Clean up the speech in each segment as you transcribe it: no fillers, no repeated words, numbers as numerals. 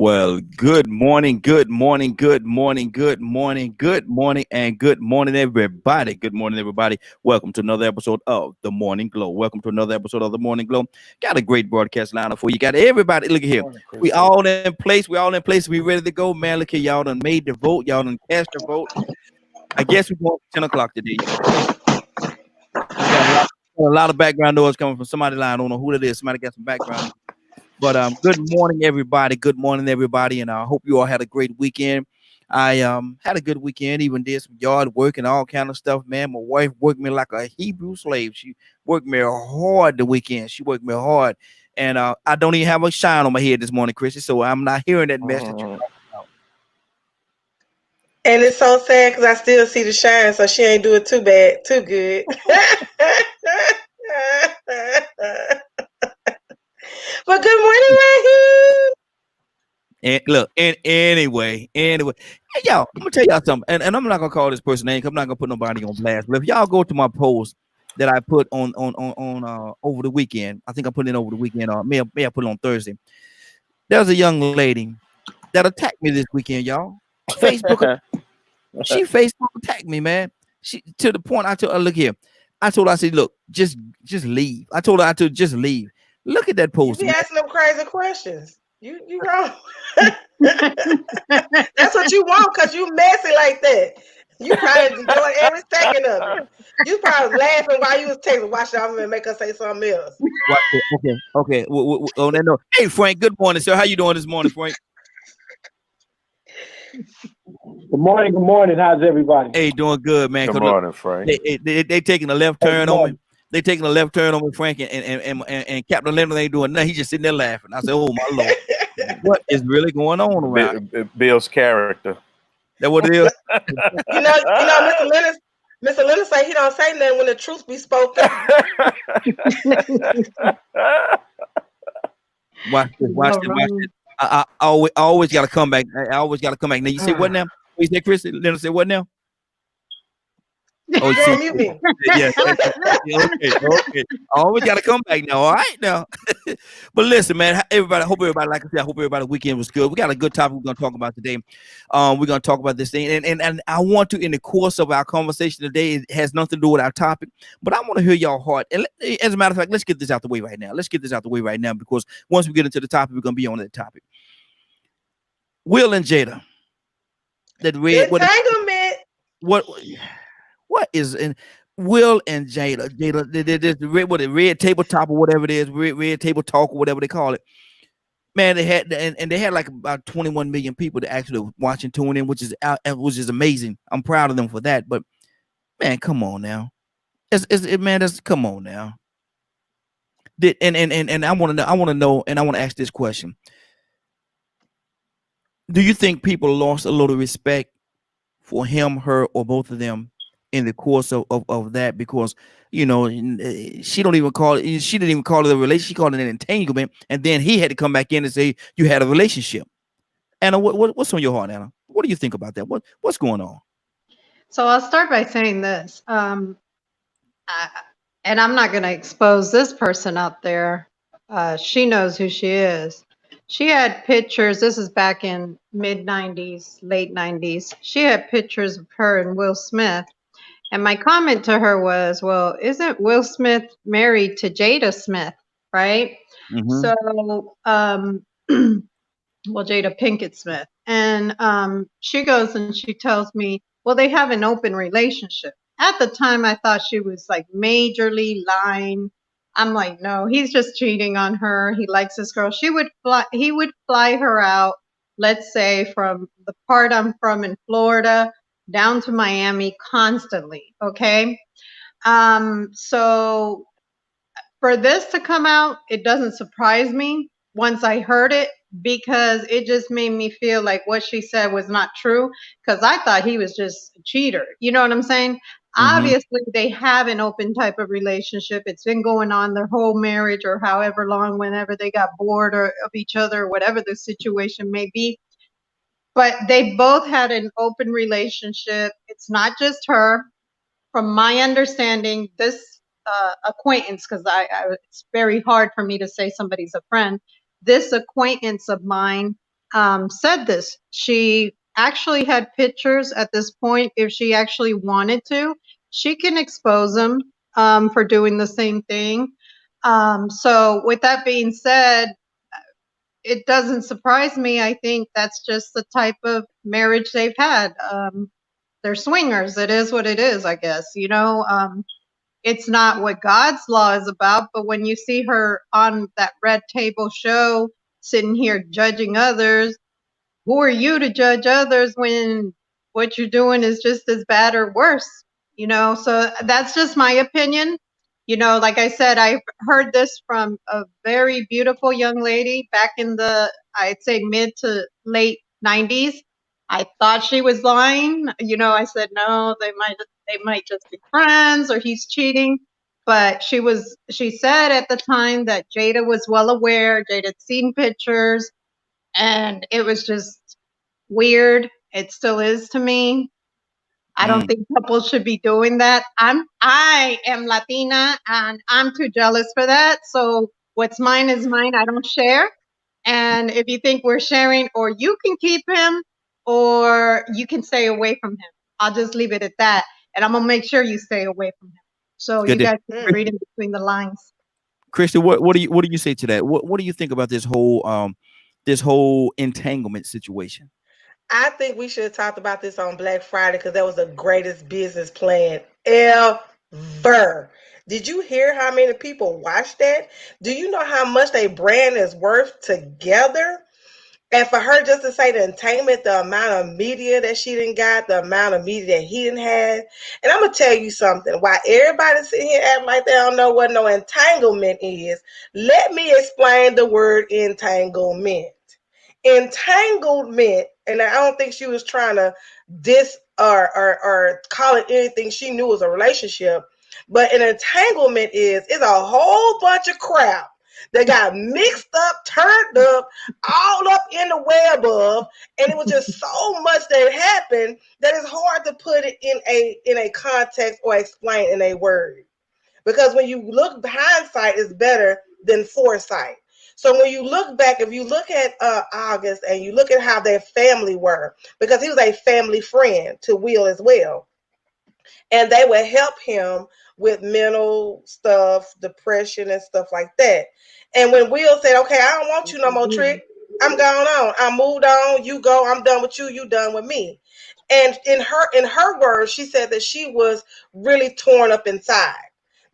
Well, good morning, good morning, good morning, good morning, good morning, and good morning, everybody. Good morning, everybody. Welcome to another episode of The Morning Glow. Welcome to another episode of The Morning Glow. Got a great broadcast lineup for you. Got everybody. Look at here. Morning, We Chrissy. all in place. We all in place. We ready to go, man. Look here. Y'all done made the vote. Y'all done cast the vote. I guess we're going to 10 o'clock today. We got a lot of background noise coming from somebody line. I don't know who it is. Somebody got some background. But good morning, everybody. Good morning, everybody, and I hope you all had a great weekend. I had a good weekend. Even did some yard work and all kind of stuff. Man, my wife worked me like a Hebrew slave. She worked me hard the weekend. She worked me hard, and I don't even have a shine on my head this morning, Chrissy. So I'm not hearing that mess that you Mhm. talking about. And it's so sad because I still see the shine, so she ain't do it too bad, too good. But good morning, Raheem. And look, and anyway, hey, y'all, I'm gonna tell y'all something, and I'm not gonna call this person name. 'Cause I'm not gonna put nobody on blast. But if y'all go to my post that I put on over the weekend, I think I put it over the weekend, or may I put it on Thursday. There's a young lady that attacked me this weekend, y'all. Facebook, she Facebook attacked me, man. She to the point I told her, look here. I told her, I said, look, just leave. I told her I told just leave. Look at that You post, be man. asking them crazy questions. You wrong. That's what you want because you messy like that. You probably enjoy every second of it. You probably laughing while you was texting. Watch out and make her say something else. Watch it. Okay. On that note, hey Frank, good morning, sir. How you doing this morning, Frank? Good morning. Good morning. How's everybody? Hey, doing good, man. Good 'Cause look, morning, Frank. they taking a left Hey, good turn on me. morning. They taking a left turn on me, Frank, and Captain Leonard ain't doing nothing. He's just sitting there laughing. I said, "Oh my lord, what is really going on around here?" Bill's character. That what it is? Mr. Leonard say he don't say nothing when the truth be spoken. Watch this. I always got to come back. I always got to come back. Now you say what now? What you say, Chris? Leonard say what now? Oh, you see, Girl, mute me. yeah, okay. I always got to come back now. All right, now. But listen, man, everybody. Like I said, I hope everybody weekend was good. We got a good topic we're gonna talk about today. We're gonna talk about this thing, and I want to, in the course of our conversation today, it has nothing to do with our topic, but I want to hear y'all heart. And as a matter of fact, let's get this out the way right now. Because once we get into the topic, we're gonna be on that topic. Will and Jada, that red. Entanglement. What is in Will and the red tabletop or whatever it is, red table talk or whatever they call it. Man, they had and they had like about 21 million people to actually watch and tune in, which is amazing. I'm proud of them for that. But man, come on now, come on now. And I want to know, and I want to ask this question: do you think people lost a little respect for him, her, or both of them in the course of that? Because she didn't even call it a relationship. She called it an entanglement, and then he had to come back in and say you had a relationship. Anna, what's on your heart, Anna? What do you think about that? What's going on? So I'll start by saying this, and I'm not going to expose this person out there. She knows who she is. She had pictures. This is back in mid 90s, late 90s. She had pictures of her and Will Smith. And my comment to her was, well, isn't Will Smith married to Jada Smith, right? Mm-hmm. So, well, Jada Pinkett Smith. And she goes and she tells me, well, they have an open relationship. At the time, I thought she was like majorly lying. I'm like, no, he's just cheating on her. He likes this girl. He would fly her out, let's say, from the part I'm from in Florida down to Miami constantly. Okay. So for this to come out, it doesn't surprise me once I heard it, because it just made me feel like what she said was not true, because I thought he was just a cheater. You know what I'm saying? Mm-hmm. Obviously, they have an open type of relationship. It's been going on their whole marriage or however long, whenever they got bored of each other, whatever the situation may be. But they both had an open relationship. It's not just her. From my understanding, this acquaintance, because it's very hard for me to say somebody's a friend. This acquaintance of mine said this. She actually had pictures at this point. If she actually wanted to, she can expose them for doing the same thing. So with that being said, it doesn't surprise me. I think that's just the type of marriage they've had. They're swingers. It is what it is, I guess. It's not what God's law is about, but when you see her on that Red Table show, sitting here judging others, who are you to judge others when what you're doing is just as bad or worse? So that's just my opinion. Like I said, I heard this from a very beautiful young lady back in the, I'd say, mid to late 90s. I thought she was lying. I said, no, they might just be friends, or he's cheating. But she said at the time that Jada was well aware. Jada had seen pictures, and it was just weird. It still is to me. I don't think couples should be doing that. I am Latina, and I'm too jealous for that. So what's mine is mine. I don't share. And if you think we're sharing, or you can keep him, or you can stay away from him. I'll just leave it at that. And I'm gonna make sure you stay away from him. So you guys can read in between the lines. Christy, what do you say to that? What do you think about this whole entanglement situation? I think we should have talked about this on Black Friday because that was the greatest business plan ever. Did you hear how many people watched that? Do you know how much their brand is worth together? And for her just to say the entanglement, the amount of media that she didn't got, the amount of media that he didn't have. And I'm going to tell you something. While everybody sitting here acting like they don't know what no entanglement is, let me explain the word entanglement. Entanglement, and I don't think she was trying to diss or call it anything she knew was a relationship, but an entanglement is a whole bunch of crap that got mixed up, turned up, all up in the web of, and it was just so much that happened that it's hard to put it in a context or explain in a word. Because when you look, hindsight is better than foresight. So when you look back, if you look at August and you look at how their family were, because he was a family friend to Will as well, and they would help him with mental stuff, depression and stuff like that. And when Will said, okay, I don't want you no more, Trick, I'm going on. I moved on. You go. I'm done with you. You done with me. And in her words, she said that she was really torn up inside,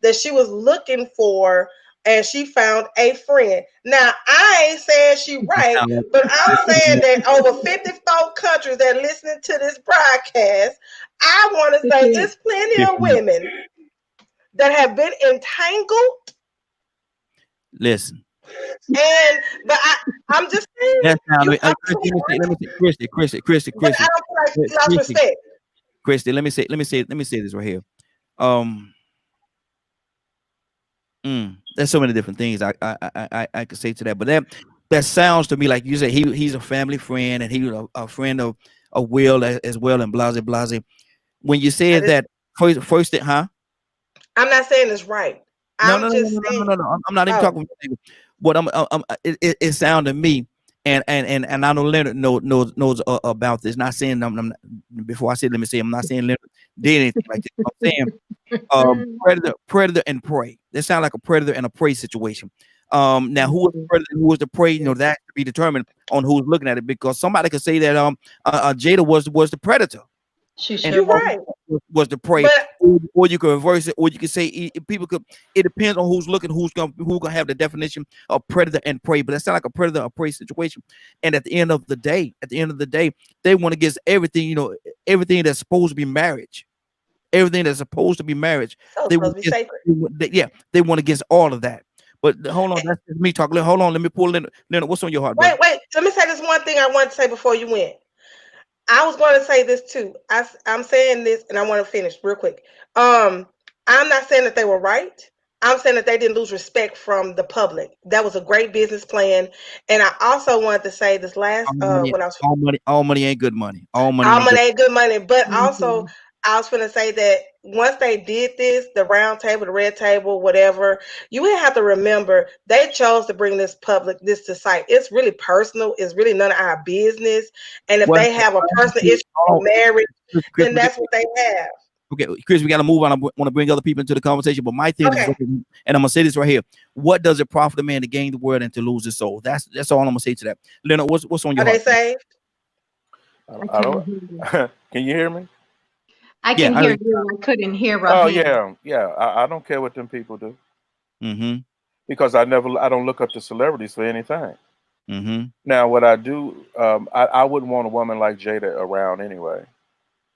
that she was looking for, and she found a friend. Now, I ain't saying she right, but I'm saying that over 54 countries that are listening to this broadcast, I want to say there's plenty of women that have been entangled. Listen. But I'm just saying. That's how let me say, Christy. But I don't feel like she lost respect. Christy, let me say this right here. There's so many different things I could say to that, but that sounds to me like you said he's a family friend and he was a friend of Will as well, and blase. When you said that first, huh? I'm not saying it's right. No. I'm not even talking. What it sounded to me, and I know Leonard knows about this. Not saying before I said, let me say, I'm not saying Leonard did anything like this. I'm saying predator and prey. They sound like a predator and a prey situation. Now who was the predator and who was the prey? That to be determined on who's looking at it, because somebody could say that Jada was the predator. You're right. Was the prey, or you could reverse it, or you could say it depends on who's looking, who's gonna have the definition of predator and prey. But that sounds like a predator or prey situation. And at the end of the day, they want to get everything, everything that's supposed to be marriage, everything that's supposed to be marriage. They want to get all of that. But hold on, that's just me talking. Hold on, let me pull in. Leonard, what's on your heart? Wait. Let me say this one thing I wanted to say before you went. I was going to say this too. I'm saying this, and I want to finish real quick. I'm not saying that they were right. I'm saying that they didn't lose respect from the public. That was a great business plan. And I also wanted to say this last all money ain't good money. All money ain't good money. But also, I was going to say that once they did this, the round table, the red table, whatever, you would have to remember they chose to bring this to sight. It's really personal. It's really none of our business. And if Well, they have a personal issue with marriage, Chris, then that's what they have. okay, Chris, we got to move on. I want to bring other people into the conversation, but my thing is, Okay. and I'm gonna say this right here: what does it profit a man to gain the world and to lose his soul? That's all I'm gonna say to that. Leonard, what's on your Are they heart? saved? I don't. Can you hear me? I Yeah, can I hear heard- you. I couldn't hear Oh Raheem. yeah. I don't care what them people do Mm-hmm. because I don't look up to celebrities for anything. Mm-hmm. Now, what I do, I wouldn't want a woman like Jada around anyway.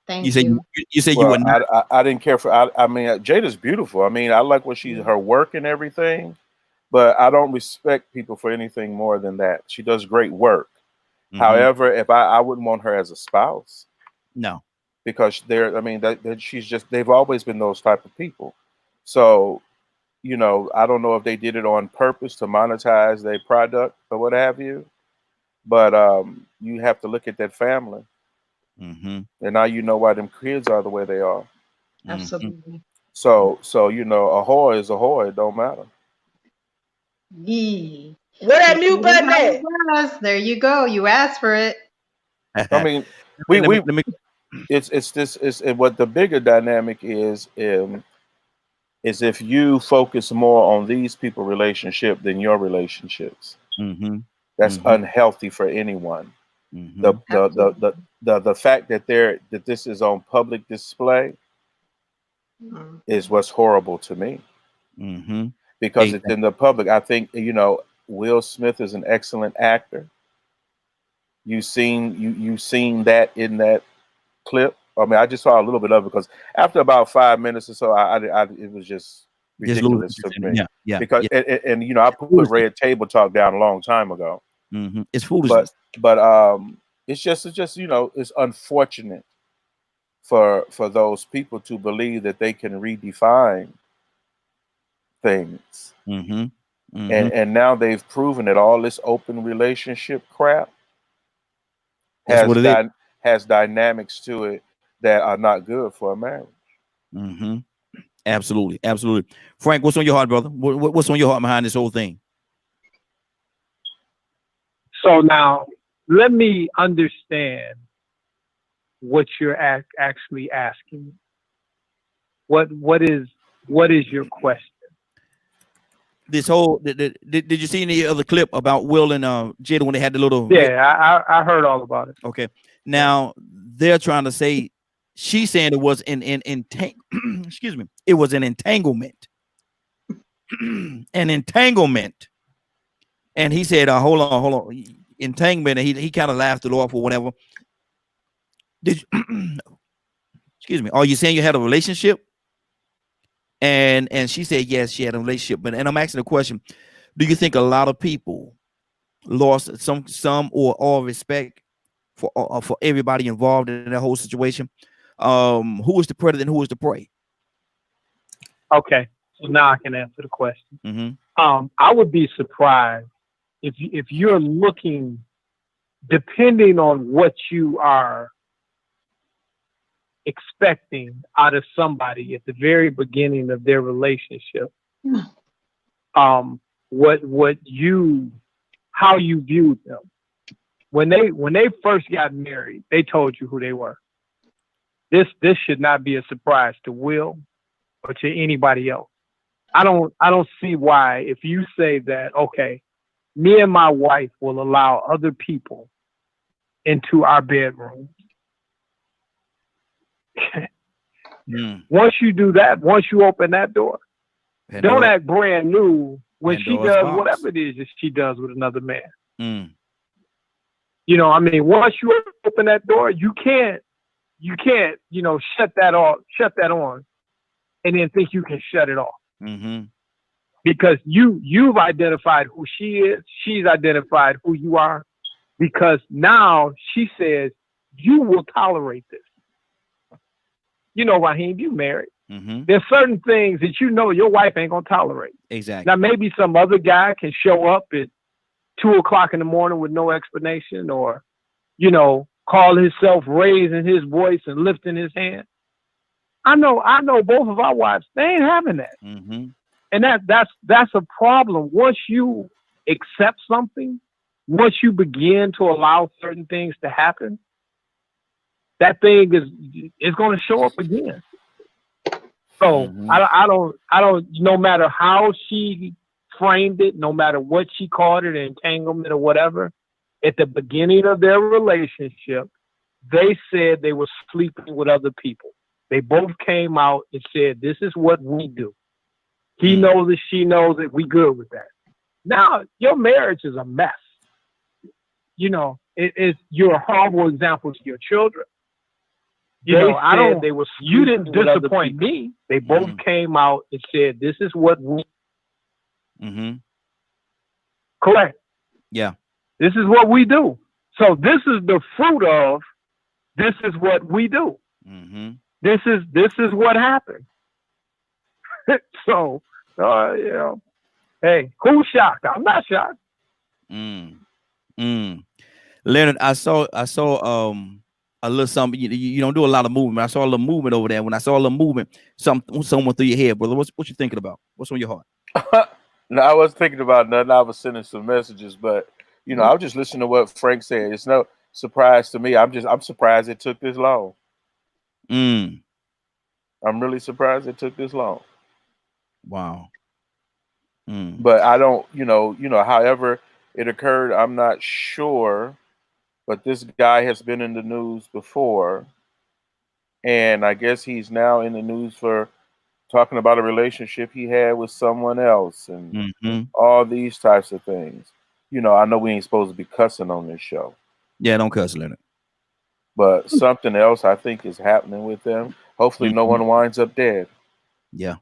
Thank You say you. you say you Well, would not. I didn't care for. I mean, Jada's beautiful. I mean, I like what her work and everything, but I don't respect people for anything more than that. She does great work. Mhm. However, if I wouldn't want her as a spouse No. because they've always been those type of people. So, I don't know if they did it on purpose to monetize their product or what have you, but you have to look at that family, Mm-hmm. and now you know why them kids are the way they are. Absolutely. So a whore is a whore. It don't matter. Yee. Where that mute button How at? it was. There you go. You asked for it. I mean, Let me- it's what the bigger dynamic is if you focus more on these people relationship than your relationships. Mhm. That's Mhm. unhealthy for anyone. Mhm. The fact that this is on public display Mm. is what's horrible to me Mhm. because it's in the public. I think Will Smith is an excellent actor. You've seen that in that clip. I mean, I just saw a little bit of it because after about 5 minutes or so, it was just Just ridiculous lose to me. Yeah. Because and I put Red Table Talk down a long time ago. Mm-hmm. It's foolishness. But it's just it's unfortunate for those people to believe that they can redefine things. Mm-hmm. Mm-hmm. And now they've proven that all this open relationship crap That's what it is. has dynamics to it that are not good for a marriage. Mm-hmm. Absolutely. Frank, what's on your heart, brother? What's on your heart behind this whole thing? So now, let me understand what you're actually asking. What is your question? This whole did you see any other clip about Will and Jada when they had the little? Yeah, I heard all about it. Okay. Now they're trying to say she's saying it was excuse me, it was an entanglement. An entanglement. And he said, hold on. Entanglement, and he kind of laughed it off or whatever. Did you, excuse me, are you saying you had a relationship? And she said yes, she had a relationship. And I'm asking the question: do you think a lot of people lost some or all respect for everybody involved in that whole situation? Who is the predator and who is the prey? Okay, so now I can answer the question. Mm-hmm. I would be surprised if you're looking, depending on what you are expecting out of somebody at the very beginning of their relationship, how you viewed them when they first got married. They told you who they were. This should not be a surprise to Will or to anybody else. I don't see why, if you say that, okay, me and my wife will allow other people into our bedroom. Once you do that, once you open that door, don't act brand new when she does whatever it is that she does with another man. I mean, once you open that door, you can't, shut that on, and then think you can shut it off. Mm-hmm. Because you've identified who she is, she's identified who you are, because now she says you will tolerate this. Raheem, you married. Mm-hmm. There's certain things that your wife ain't gonna tolerate. Exactly. Now maybe some other guy can show up at 2:00 in the morning with no explanation, or call himself raising his voice and lifting his hand. I know both of our wives, they ain't having that. Mm-hmm. And that's a problem. Once you accept something, once you begin to allow certain things to happen, that thing is going to show up again. So Mhm. I don't. No matter how she framed it, no matter what she called it, entanglement or whatever, at the beginning of their relationship, they said they were sleeping with other people. They both came out and said, "This is what we do." He knows it, she knows it. We good with that. Now your marriage is a mess. You know, you're a horrible example to your children. You know, I don't. They were. You didn't disappoint me. They both came out and said, "This is what we." Mm-hmm. Correct. Yeah. This is what we do. So this is the fruit of. This is what we do. Mm-hmm. This is what happened. So, you know, hey, who's shocked? I'm not shocked. Leonard, I saw a little something. You don't do a lot of movement. I saw a little movement over there. When I saw a little movement, someone through your head, brother. What you thinking about? What's on your heart? No, I wasn't thinking about nothing. I was sending some messages, but you know, I was just listening to what Frank said. It's no surprise to me. I'm surprised it took this long. I'm really surprised it took this long. Wow. But I don't, however it occurred, I'm not sure. But this guy has been in the news before, and I guess he's now in the news for talking about a relationship he had with someone else and all these types of things. You know, I know we ain't supposed to be cussing on this show. Yeah, don't cuss, Leonard. But something else I think is happening with them. Hopefully no one winds up dead. Yeah.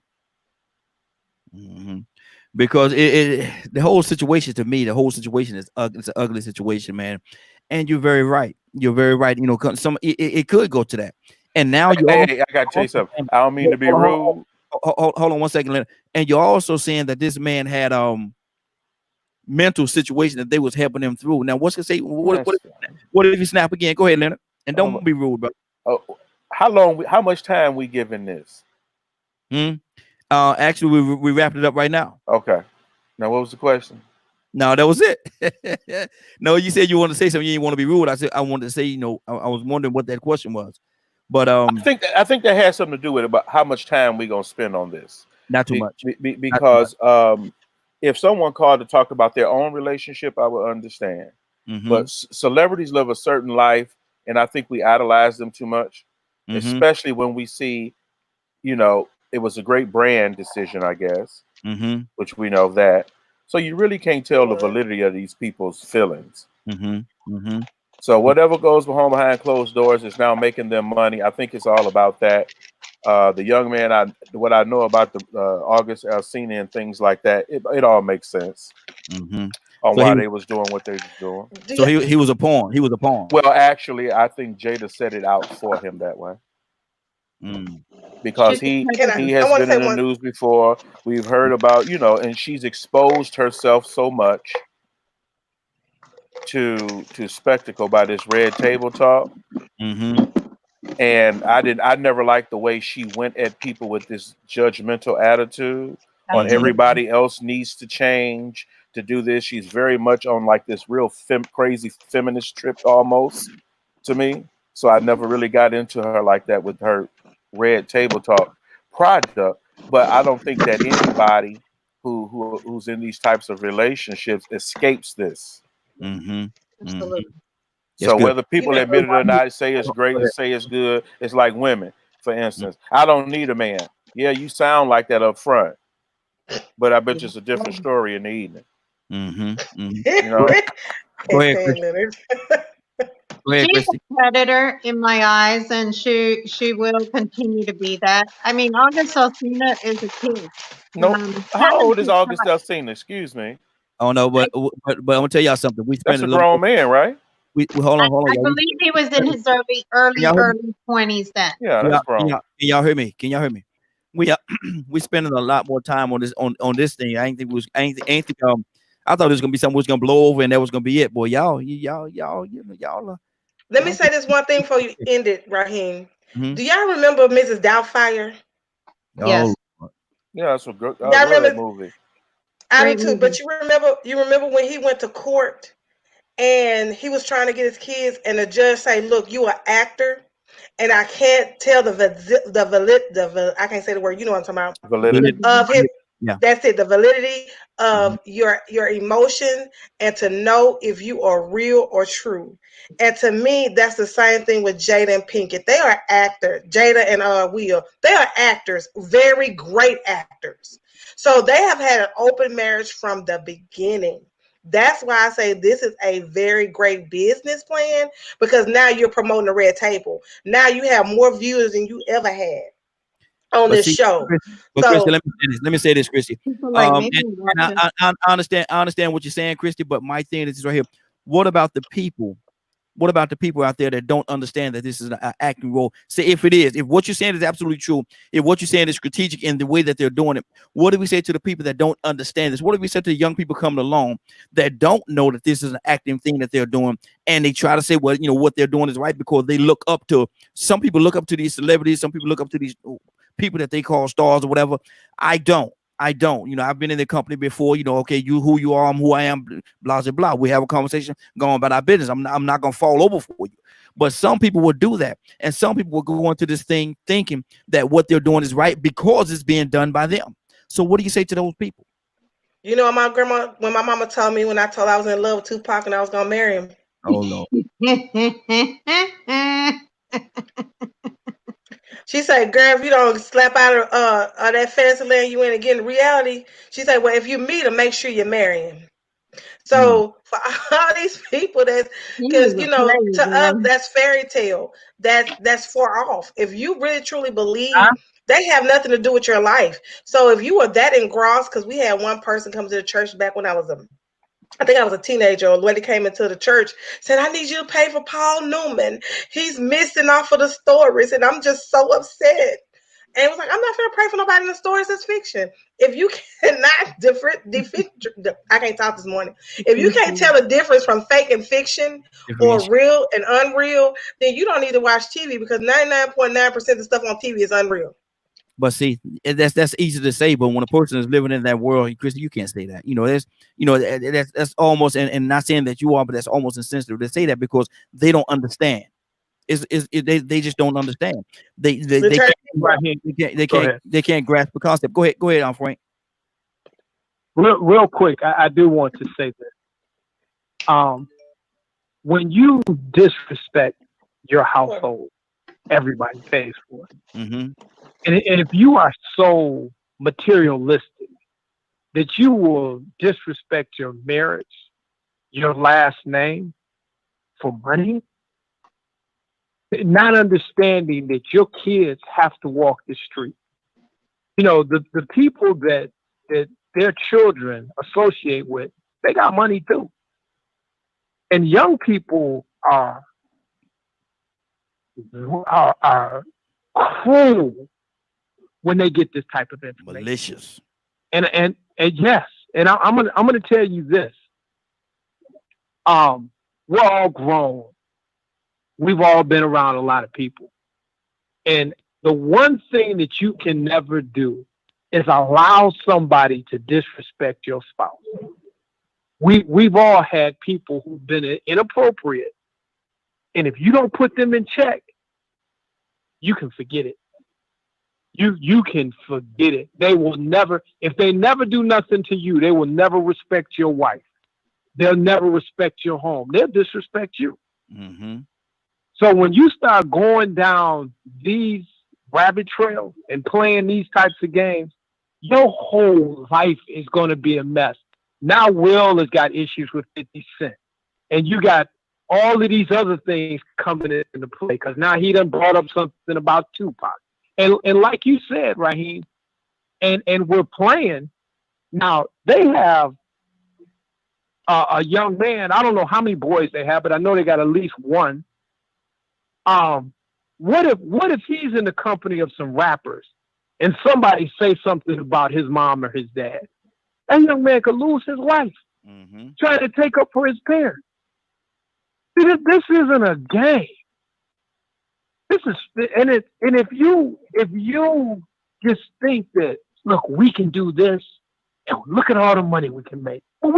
Because the whole situation, to me, is it's an ugly situation, man. And you're very right. You're very right. You know, it could go to that. And now I gotta tell you something. I don't mean to be rude. Hold on 1 second, Leonard. And you're also saying that this man had mental situation that they was helping him through. Now, what's to say? What if you snap again? Go ahead, Leonard, and don't be rude, bro. How much time we giving this? Actually, we wrapped it up right now. Okay. Now, what was the question? No, that was it. No, you said you wanted to say something. You didn't want to be rude. I said I wanted to say, I was wondering what that question was. But I think that has something to do with it, about how much time we gonna spend on this. Not too much. Because if someone called to talk about their own relationship, I would understand. But celebrities live a certain life, and I think we idolize them too much, especially when we see, it was a great brand decision, I guess, which we know that. So you really can't tell the validity of these people's feelings. So whatever goes behind closed doors is now making them money. I think it's all about that. The young man, what I know about the August Alsina and things like that, it all makes sense on why they was doing what they was doing. So he was a pawn. He was a pawn. Well, actually, I think Jada set it out for him that way. Because he has been in the news before. We've heard about, and she's exposed herself so much to spectacle by this red table talk. And I never liked the way she went at people with this judgmental attitude on everybody else needs to change to do this. She's very much on like this real crazy feminist trip almost to me. So I never really got into her like that with her red table talk product. But I don't think that anybody who's in these types of relationships escapes this. Absolutely. So whether people admit it or not, say it's great or say it's good, it's like women, for instance. I don't need a man. Yeah, you sound like that up front, but I bet you it's a different story in the evening. Go ahead, Christy. She's a predator in my eyes, and she will continue to be that. I mean, August Alsina is a kid. No, how old is August Alsina? Excuse me. Oh no, but I'm gonna tell y'all something. That's a grown man, right? Hold on. I believe he was in his early 20s then. Yeah, that's grown. Can y'all hear me? We spending a lot more time on this thing. I thought it was gonna be something was gonna blow over and that was gonna be it. Boy, y'all. Let me say this one thing before you end it, Raheem. Mhm. Do y'all remember Mrs. Doubtfire? Yes. Oh, Yeah, that's a good. I Y'all love that remember? movie. I Great do too. movie. But you remember when he went to court and he was trying to get his kids, and the judge say, "Look, you an actor, and I can't tell I can't say the word. You know what I'm talking about? Validity. Of his. Yeah. That's it. The validity Mhm. of your emotion, and to know if you are real or true. And to me, that's the same thing with Jada and Pinkett. They are actors. Jada and Will. They are actors. Very great actors. So they have had an open marriage from the beginning. That's why I say this is a very great business plan, because now you're promoting the red table. Now you have more viewers than you ever had on But this see, show. Christy, So let me say this, Christy. People like me And watching. I understand what you're saying, Christy. But my thing is right here. What about the people? What about the people out there that don't understand that this is an acting role? Say if what you're saying is absolutely true, if what you're saying is strategic in the way that they're doing it, what do we say to the people that don't understand this? What do we say to the young people coming along that don't know that this is an acting thing that they're doing, and they try to say, well, what they're doing is right because they look up to some people look up to these celebrities, some people look up to these people that they call stars or whatever. I don't. I've been in the company before. Okay, you who you are, I'm who I am. Blah blah blah. We have a conversation, going about our business. I'm not gonna fall over for you. But some people will do that, and some people will go into this thing thinking that what they're doing is right because it's being done by them. So what do you say to those people? you know, when my mama told me, when I told her I was in love with Tupac and I was gonna marry him, Oh Lord. she said, "Girl, if you don't slap out of that fantasy land you in and get in reality," she said, "Well, if you meet him, make sure you marry him." So for all these people, He because was a player, to us girl. that's fairy tale. That's far off. If you really truly believe, Huh? they have nothing to do with your life. So if you were that engrossed, because we had one person come to the church back when I think I was a teenager. A lady came into the church, said, "I need you to pay for Paul Newman. He's missing off of the stories," and I'm just so upset. And it was like, I'm not going to pray for nobody in the stories. It's fiction. If you cannot I can't talk this morning. If you can't tell the difference from fake and fiction or real and unreal, then you don't need to watch TV, because 99.9% of the stuff on TV is unreal. But see, that's easy to say. But when a person is living in that world, Christy, you can't say that. That's almost, and not saying that you are, but that's almost insensitive to say that because they don't understand. They just don't understand. They can't grasp the concept. Go ahead, Frank. Real quick, I do want to say this. When you disrespect your household, everybody pays for it. Mm-hmm. And if you are so materialistic that you will disrespect your marriage, your last name for money, not understanding that your kids have to walk the street. The people that their children associate with, they got money too. And young people are cruel when they get this type of information. Malicious. And yes, and I'm gonna tell you this. We're all grown. We've all been around a lot of people. And the one thing that you can never do is allow somebody to disrespect your spouse. We've all had people who've been inappropriate. And if you don't put them in check, you can forget it. You can forget it. They will never, if they never do nothing to you, they will never respect your wife. They'll never respect your home. They'll disrespect you. Mm-hmm. So when you start going down these rabbit trails and playing these types of games, your whole life is going to be a mess. Now Will has got issues with 50 Cent. And you got all of these other things coming into play because now he done brought up something about Tupac. And like you said, Raheem, and we're playing. Now, they have a young man. I don't know how many boys they have, but I know they got at least one. What if he's in the company of some rappers and somebody say something about his mom or his dad? That young man could lose his life trying to take up for his parents. This isn't a game. This is and if you just think that, look, we can do this, and look at all the money we can make. Well,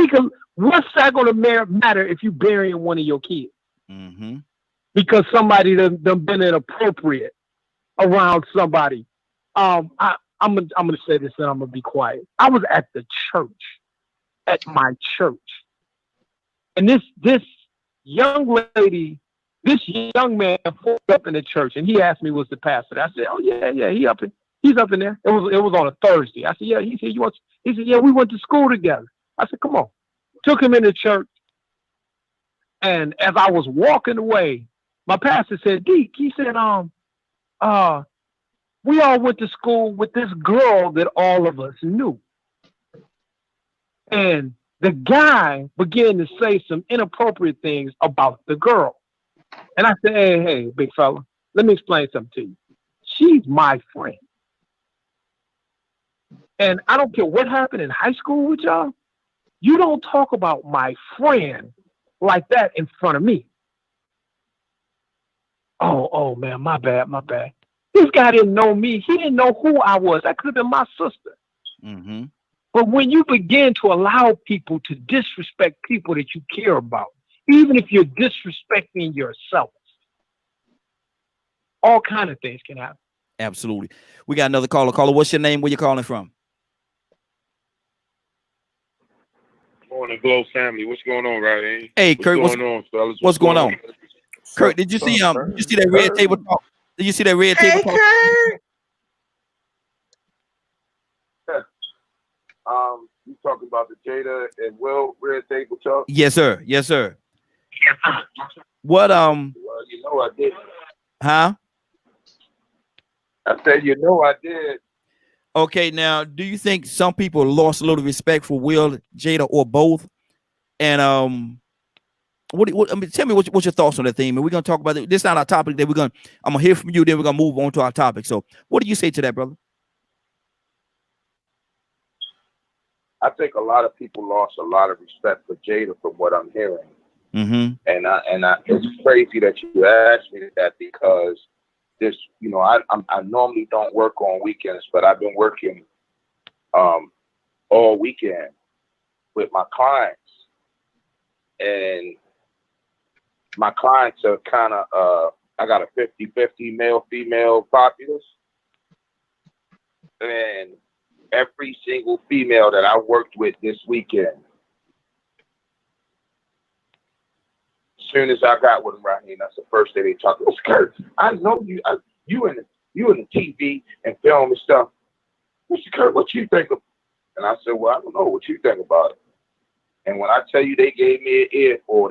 what's that going to matter if you burying one of your kids? Mm-hmm. Because somebody done been inappropriate around somebody. I'm gonna say this and I'm gonna be quiet. I was at the church, at my church, and this young lady, this young man pulled up in the church, and he asked me, "Was the pastor?" I said, "Oh yeah, he's up in there." It was on a Thursday. I said, "Yeah." He said, He said, "Yeah, we went to school together." I said, "Come on." Took him in the church, and as I was walking away, my pastor said, "Deke," he said, we all went to school with this girl that all of us knew. And the guy began to say some inappropriate things about the girl. And I said, hey, big fella, let me explain something to you. She's my friend. And I don't care what happened in high school with y'all. You don't talk about my friend like that in front of me. Oh man, my bad. This guy didn't know me. He didn't know who I was. That could have been my sister. Mm-hmm. But when you begin to allow people to disrespect people that you care about, even if you're disrespecting yourself, all kind of things can happen. Absolutely. We got another caller. Caller, what's your name? Where you calling from? Morning, Glow family. What's going on, Raheem? Hey, Kurt. What's going on, fellas? What's going on? Kurt, did you see that red table talk? Did you see that red table talk? Kurt. You talking about the Jada and Will red table talk? Yes, sir. Yes, sir. What Well, you know I did. Huh? I said, you know I did. Okay, now do you think some people lost a little respect for Will, Jada, or both? And tell me what's your thoughts on that theme, and we're gonna talk about it. This is not our topic. I'm gonna hear from you. Then we're gonna move on to our topic. So, what do you say to that, brother? I think a lot of people lost a lot of respect for Jada from what I'm hearing. Mm-hmm. And it's crazy that you asked me that because this, I normally don't work on weekends, but I've been working all weekend with my clients, and my clients are kind of I got a 50-50 male-female populace, and every single female that I worked with this weekend, as soon as I got with them right here, that's the first day they talked. Kurt, I know you. You in the TV and film and stuff. Mr. Kurt, what you think of? And I said, well, I don't know what you think about it. And when I tell you they gave me an earful,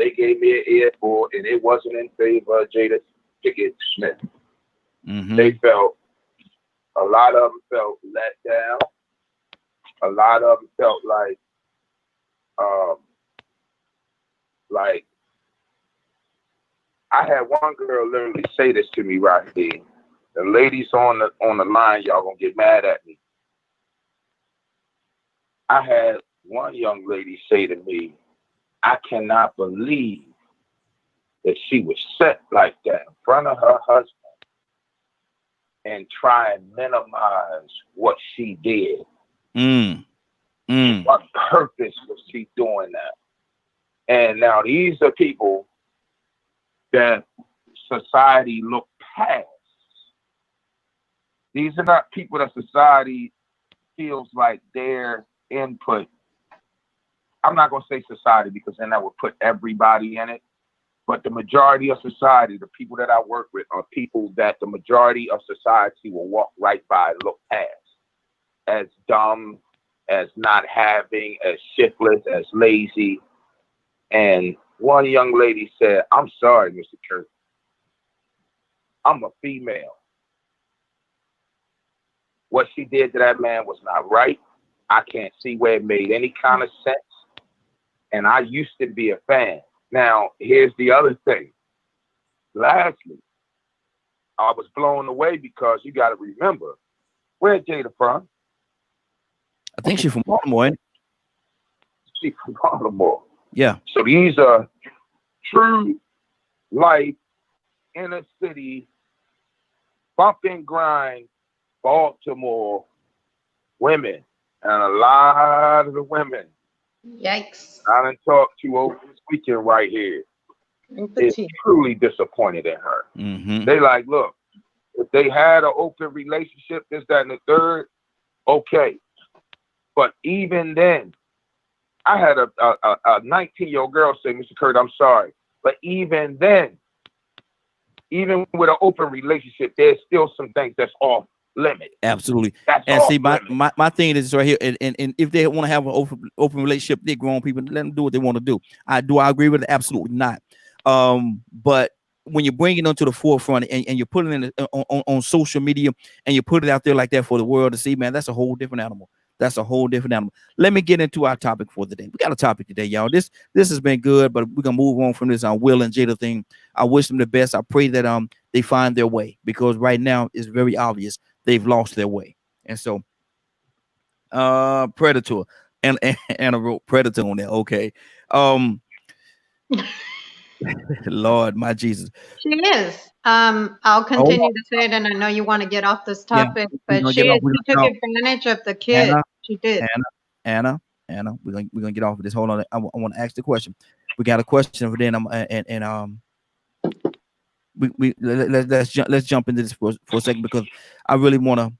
and it wasn't in favor of Jada Pinkett Smith. Mm-hmm. A lot of them felt let down. A lot of them felt like I had one girl literally say this to me right here. The ladies on the line, y'all gonna get mad at me. I had one young lady say to me, I cannot believe that she was set like that in front of her husband and try and minimize what she did. What purpose was she doing that? And now these are people that society look past. These are not people that society feels like their input. I'm not going to say society because then that would put everybody in it. But the majority of society, the people that I work with, are people that the majority of society will walk right by, look past, as dumb, as not having, as shiftless, as lazy. And one young lady said, I'm sorry, Mr. Kurt. I'm a female. What she did to that man was not right. I can't see where it made any kind of sense. And I used to be a fan. Now, here's the other thing. Lastly, I was blown away because you got to remember, where's Jada from? I think she's from Baltimore. Ain't She's from Baltimore. Yeah. So these are true life inner city bump and grind Baltimore women, and a lot of the women Yikes. I done talked to over this weekend right here is truly disappointed in her. Mm-hmm. They like, look, if they had an open relationship, this, that, and the third, okay. But even then, I had a 19-year-old girl say, Mr. Kurt, I'm sorry. But even then, even with an open relationship, there's still some things that's off limit. Absolutely. That's And off see, limit. my thing is right here, and if they want to have an open relationship, they're grown people, let them do what they want to do. I agree with it? Absolutely not. But when you bring it onto the forefront and you're putting it on social media and you put it out there like that for the world to see, man, that's a whole different animal. That's a whole different animal. Let me get into our topic for the day. We got a topic today, y'all. This has been good, but we're gonna move on from this Will and Jada thing. I wish them the best. I pray that they find their way, because right now it's very obvious they've lost their way. And so Predator and Anna wrote Predator on there. Okay. Lord, my Jesus. She is. I'll continue to say it, and I know you want to get off this topic, but she took advantage of the kid. She did. Anna, we're gonna get off of this. Hold on. I want to ask the question. We got a question for then. Let's jump into this for a second, because I really want to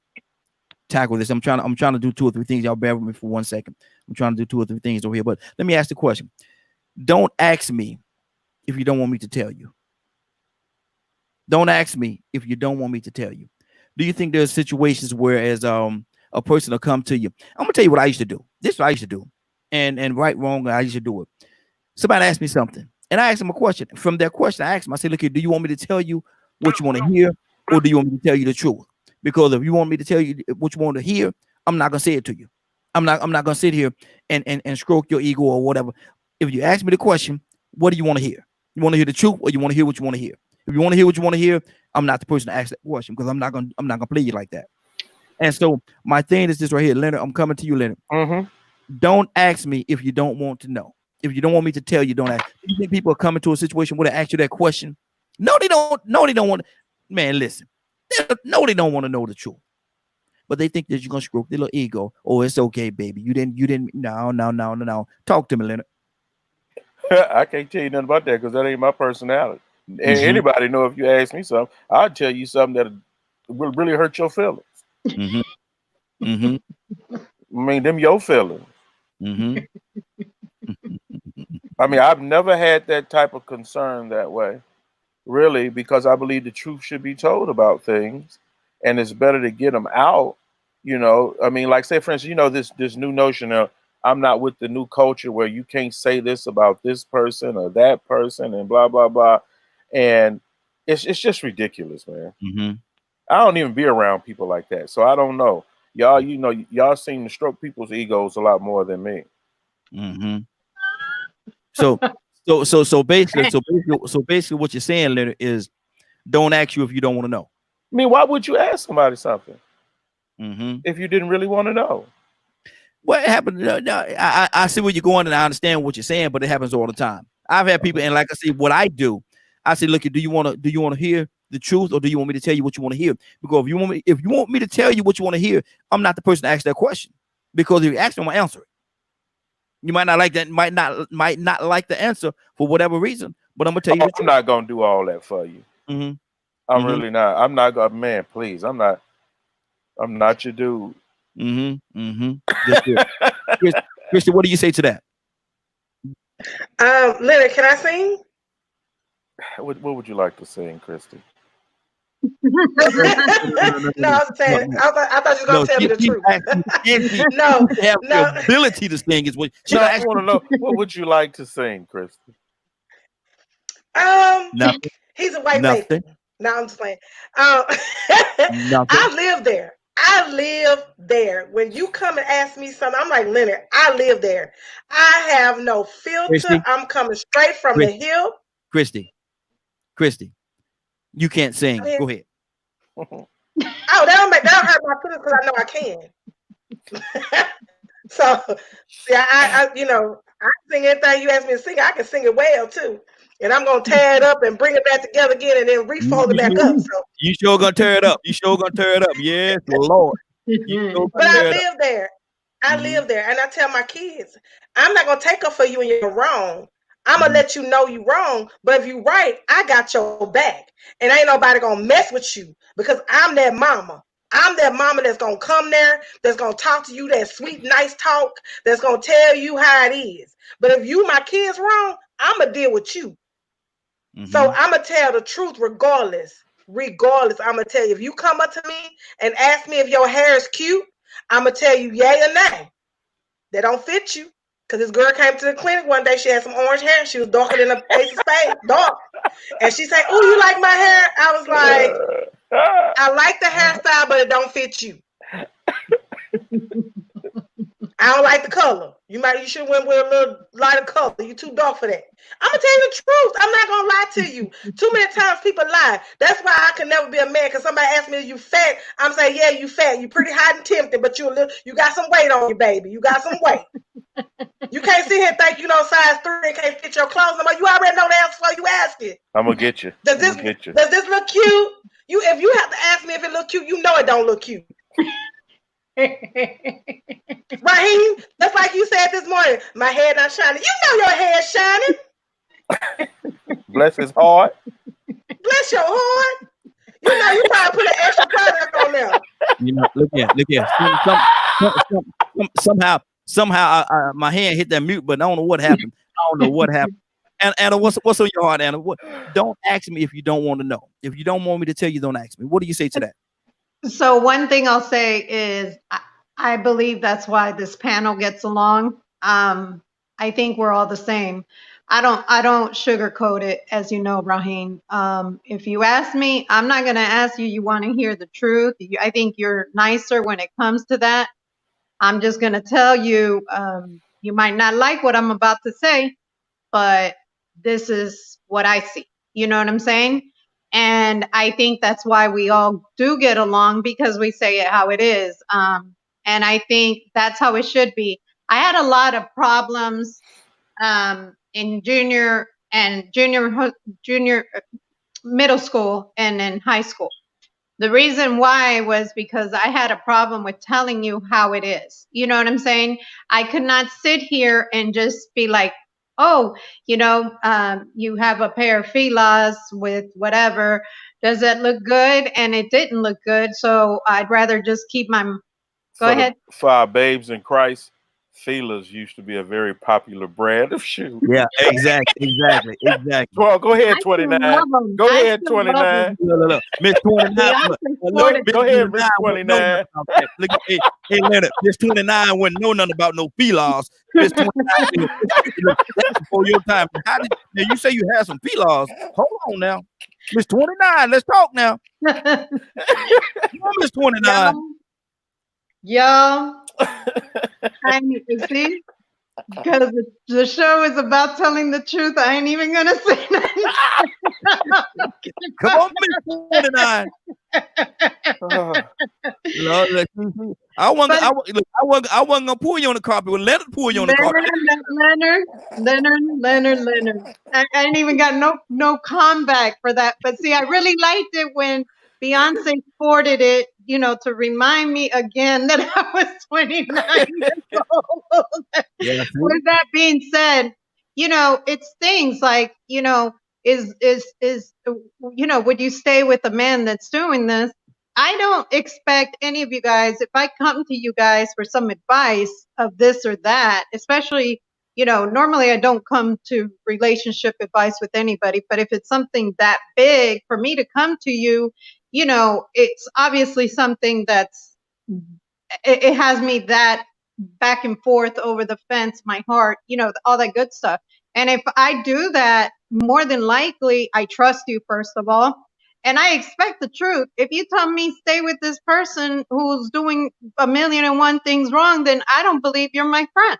tackle this. I'm trying to do 2 or 3 things. Y'all bear with me for 1 second. I'm trying to do 2 or 3 things over here, but let me ask the question. Don't ask me if you don't want me to tell you. Don't ask me if you don't want me to tell you. Do you think there's situations where as a person will come to you? I'm gonna tell you what I used to do. This is what I used to do, and right, wrong, I used to do it. Somebody asked me something, and I asked them a question. From that question, I asked them, I said, look here, do you want me to tell you what you want to hear, or do you want me to tell you the truth? Because if you want me to tell you what you want to hear, I'm not gonna say it to you. I'm not gonna sit here and stroke your ego or whatever. If you ask me the question, what do you want to hear? You want to hear the truth, or you want to hear what you want to hear? If you want to hear what you want to hear, I'm not the person to ask that question, because I'm not gonna play you like that. And so my thing is this right here, Leonard. I'm coming to you, Leonard. Mm-hmm. Don't ask me if you don't want to know. If you don't want me to tell you, don't ask. You think people are coming to a situation where they ask you that question? No, they don't. No, they don't want. Man, listen. No, they don't want to know the truth. But they think that you're gonna stroke their little ego. Oh, it's okay, baby. You didn't. No. Talk to me, Leonard. I can't tell you nothing about that, because that ain't my personality. Mm-hmm. Anybody know, if you ask me something, I'll tell you something that will really hurt your feelings. Mm-hmm. Mm-hmm. I mean, them your feelings. Mm-hmm. I mean, I've never had that type of concern that way, really, because I believe the truth should be told about things, and it's better to get them out. You know, I mean, like, say, for instance, this new notion of I'm not with the new culture where you can't say this about this person or that person and blah, blah, blah. And it's just ridiculous, man. Mm-hmm. I don't even be around people like that. So I don't know. Y'all seem to stroke people's egos a lot more than me. Mm-hmm. So basically what you're saying, Leonard, is don't ask you if you don't want to know. I mean, why would you ask somebody something if you didn't really want to know? What happened? I see where you're going, and I understand what you're saying, but it happens all the time. I've had people, and like I say, what I do, I say, look, do you want to hear the truth, or do you want me to tell you what you want to hear? Because if you want me to tell you what you want to hear, I'm not the person to ask that question. Because if you ask me, I'm gonna answer it. You might not like that, might not like the answer for whatever reason, but I'm gonna tell you. I'm not gonna do all that for you. Mm-hmm. I'm really not. I'm not gonna, man. Please, I'm not your dude. Christy, what do you say to that? Leonard, can I sing? What would you like to sing, Christy? No, I was saying, I thought you were going to tell me the truth. No, the ability to sing is what. I want to know, what would you like to sing, Christy? Nothing. He's a white Nothing. No, I'm just playing. I live there. I live there. When you come and ask me something, I'm like, Leonard, I live there. I have no filter. Christy, I'm coming straight from the hip. Christy, you can't sing. Go ahead. Oh, that'll hurt my feelings, because I know I can. So, yeah, I sing anything you ask me to sing. I can sing it well too. and I'm gonna tear it up and bring it back together again, and then refold it back up. So, You sure gonna tear it up. You sure gonna tear it up. Yes, Lord. You sure but gonna I tear it up. live there. I Mhm. live there, and I tell my kids, I'm not gonna take up for you when you're wrong. I'm gonna Mhm. let you know you wrong, but if you right, I got your back, and ain't nobody gonna mess with you because I'm that mama. I'm that mama that's gonna come there, that's gonna talk to you that sweet, nice talk, that's gonna tell you how it is. But if you, my kids, wrong, I'm gonna deal with you. So Mhm. I'm gonna tell the truth regardless. Regardless, I'm gonna tell you. If you come up to me and ask me if your hair is cute, I'm gonna tell you yay or nay. They don't fit you. Cause this girl came to the clinic one day. She had some orange hair. She was darker than a ace of spades, dark. And she said, "Oh, you like my hair?" I was like, "I like the hairstyle, but it don't fit you. I don't like the color. You should have went with a little lighter color. You too dark for that." I'm gonna tell you the truth. I'm not gonna lie to you. Too many times people lie. That's why I can never be a man. Cause somebody asked me, "Are you fat?" I'm saying, "Yeah, you fat. You pretty hot and tempting, but you got some weight on you, baby. You got some weight. You can't sit here and think you know size 3 and can't fit your clothes no more. You already know the answer, so you ask it. I'm gonna get you. Does this look cute? If you have to ask me if it look cute, you know it don't look cute. Raheem, that's like you said this morning. My hair not shining. You know your hair's shining. Bless his heart. Bless your heart. You know you probably put an extra product on there. You know, look here. Somehow, my hand hit that mute button. I don't know what happened. And Anna, what's on your heart, Anna? Don't ask me if you don't want to know. If you don't want me to tell you, don't ask me. What do you say to that? So one thing I'll say is I believe that's why this panel gets along. I think we're all the same. I don't sugarcoat it, as you know, Raheem. If you ask me, I'm not going to ask you. You want to hear the truth. I think you're nicer when it comes to that. I'm just going to tell you, you might not like what I'm about to say, but this is what I see. You know what I'm saying? And I think that's why we all do get along, because we say it how it is. And I think that's how it should be. I had a lot of problems in junior middle school and in high school. The reason why was because I had a problem with telling you how it is. You know what I'm saying? I could not sit here and just be like, oh, you have a pair of Fila's with whatever. Does that look good? And it didn't look good. So I'd rather just keep my, go ahead. For our babes in Christ, Fila's used to be a very popular brand of shoes. Yeah, exactly. Well, go ahead, 29. Go ahead, 29. Look. Miss 29. Go ahead, Miss 29. Look, hey, Leonard, Miss 29 wouldn't know nothing about no Fila's. Miss 29, before your time. Now you say you had some Fila's. Hold on now. Miss 29, let's talk now. Miss 29. Yeah. You see, because the show is about telling the truth, I ain't even gonna say that. Come on, Miss 29. I wasn't gonna pull you on the carpet. Well, let it pull you on the carpet. Leonard. I ain't even got no comeback for that. But see, I really liked it when Beyonce sported it, to remind me again that I was 29 years old. Yeah, with that being said, it's things like, would you stay with a man that's doing this? I don't expect any of you guys, if I come to you guys for some advice of this or that, especially, normally I don't come to relationship advice with anybody, but if it's something that big for me to come to you, it's obviously something it has me that back and forth over the fence, my heart, all that good stuff. And if I do that, more than likely, I trust you, first of all. And I expect the truth. If you tell me stay with this person who's doing 1,000,001 things wrong, then I don't believe you're my friend.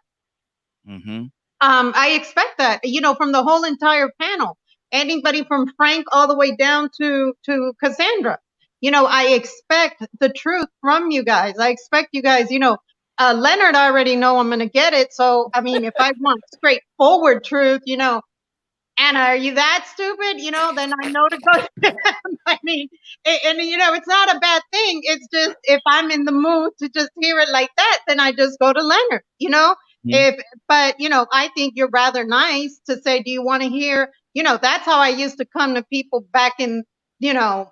Mm-hmm. I expect that, from the whole entire panel, anybody from Frank all the way down to Cassandra. I expect the truth from you guys. I expect you guys, Leonard, I already know I'm going to get it. So, I mean, if I want straightforward truth, Anna, are you that stupid? Then I know to go to them. I mean, it's not a bad thing. It's just if I'm in the mood to just hear it like that, then I just go to Leonard, Mhm. But I think you're rather nice to say, do you want to hear, that's how I used to come to people back in, Yeah,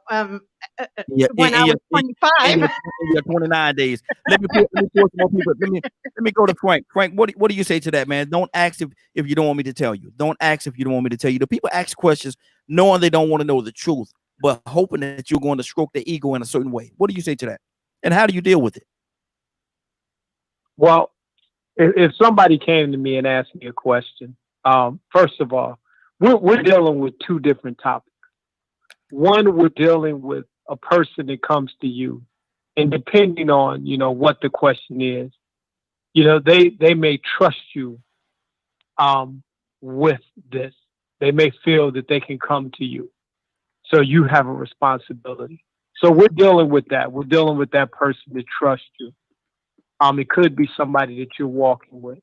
when I was in 25. your 29 days. Let me pull some more people. Let me go to Frank. Frank, what do you say to that, man? Don't ask if you don't want me to tell you. Don't ask if you don't want me to tell you. The people ask questions knowing they don't want to know the truth, but hoping that you're going to stroke their ego in a certain way. What do you say to that? And how do you deal with it? Well, if somebody came to me and asked me a question, first of all, we're dealing with two different topics. One, we're dealing with a person that comes to you, and depending on what the question is, they may trust you with this. They may feel that they can come to you, so you have a responsibility. So we're dealing with that. We're dealing with that person that trusts you. It could be somebody that you're walking with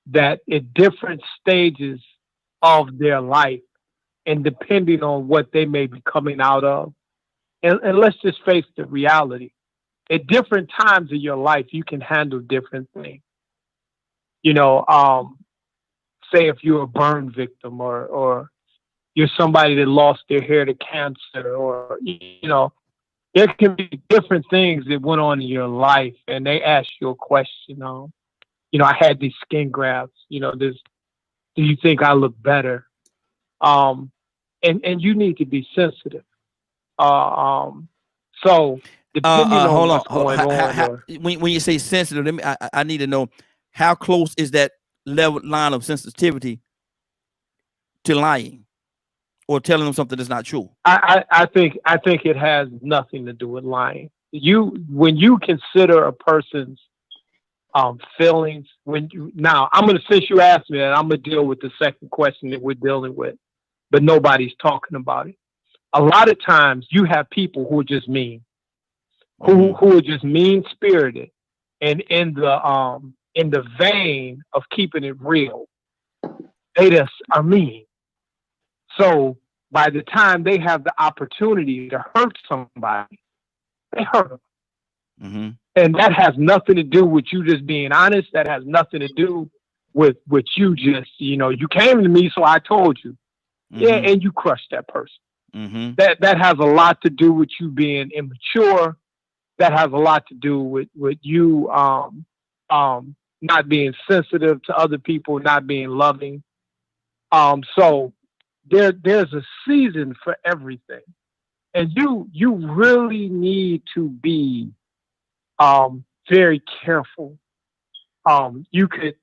that at different stages of their life, and depending on what they may be coming out of. And let's just face the reality. At different times of your life, you can handle different things. Say if you're a burn victim or you're somebody that lost their hair to cancer, or, there can be different things that went on in your life, and they ask you a question. I had these skin grafts, do you think I look better? And you need to be sensitive. So depending on Hold what's on. going on, When you say sensitive, I need to know how close is that line of sensitivity to lying or telling them something that's not true. I think it has nothing to do with lying. When you consider a person's feelings, now since you asked me that, I'm gonna deal with the second question that we're dealing with, but nobody's talking about it. A lot of times you have people who are just mean, who are just mean spirited, and in the vein of keeping it real, they just are mean. So by the time they have the opportunity to hurt somebody, they hurt them. Mm-hmm. And that has nothing to do with you just being honest. That has nothing to do with you just, you came to me, so I told you. Mm-hmm. Yeah, and you crushed that person. Mm-hmm. That has a lot to do with you being immature. That has a lot to do with you not being sensitive to other people, not being loving. So there's a season for everything, and you really need to be very careful. You could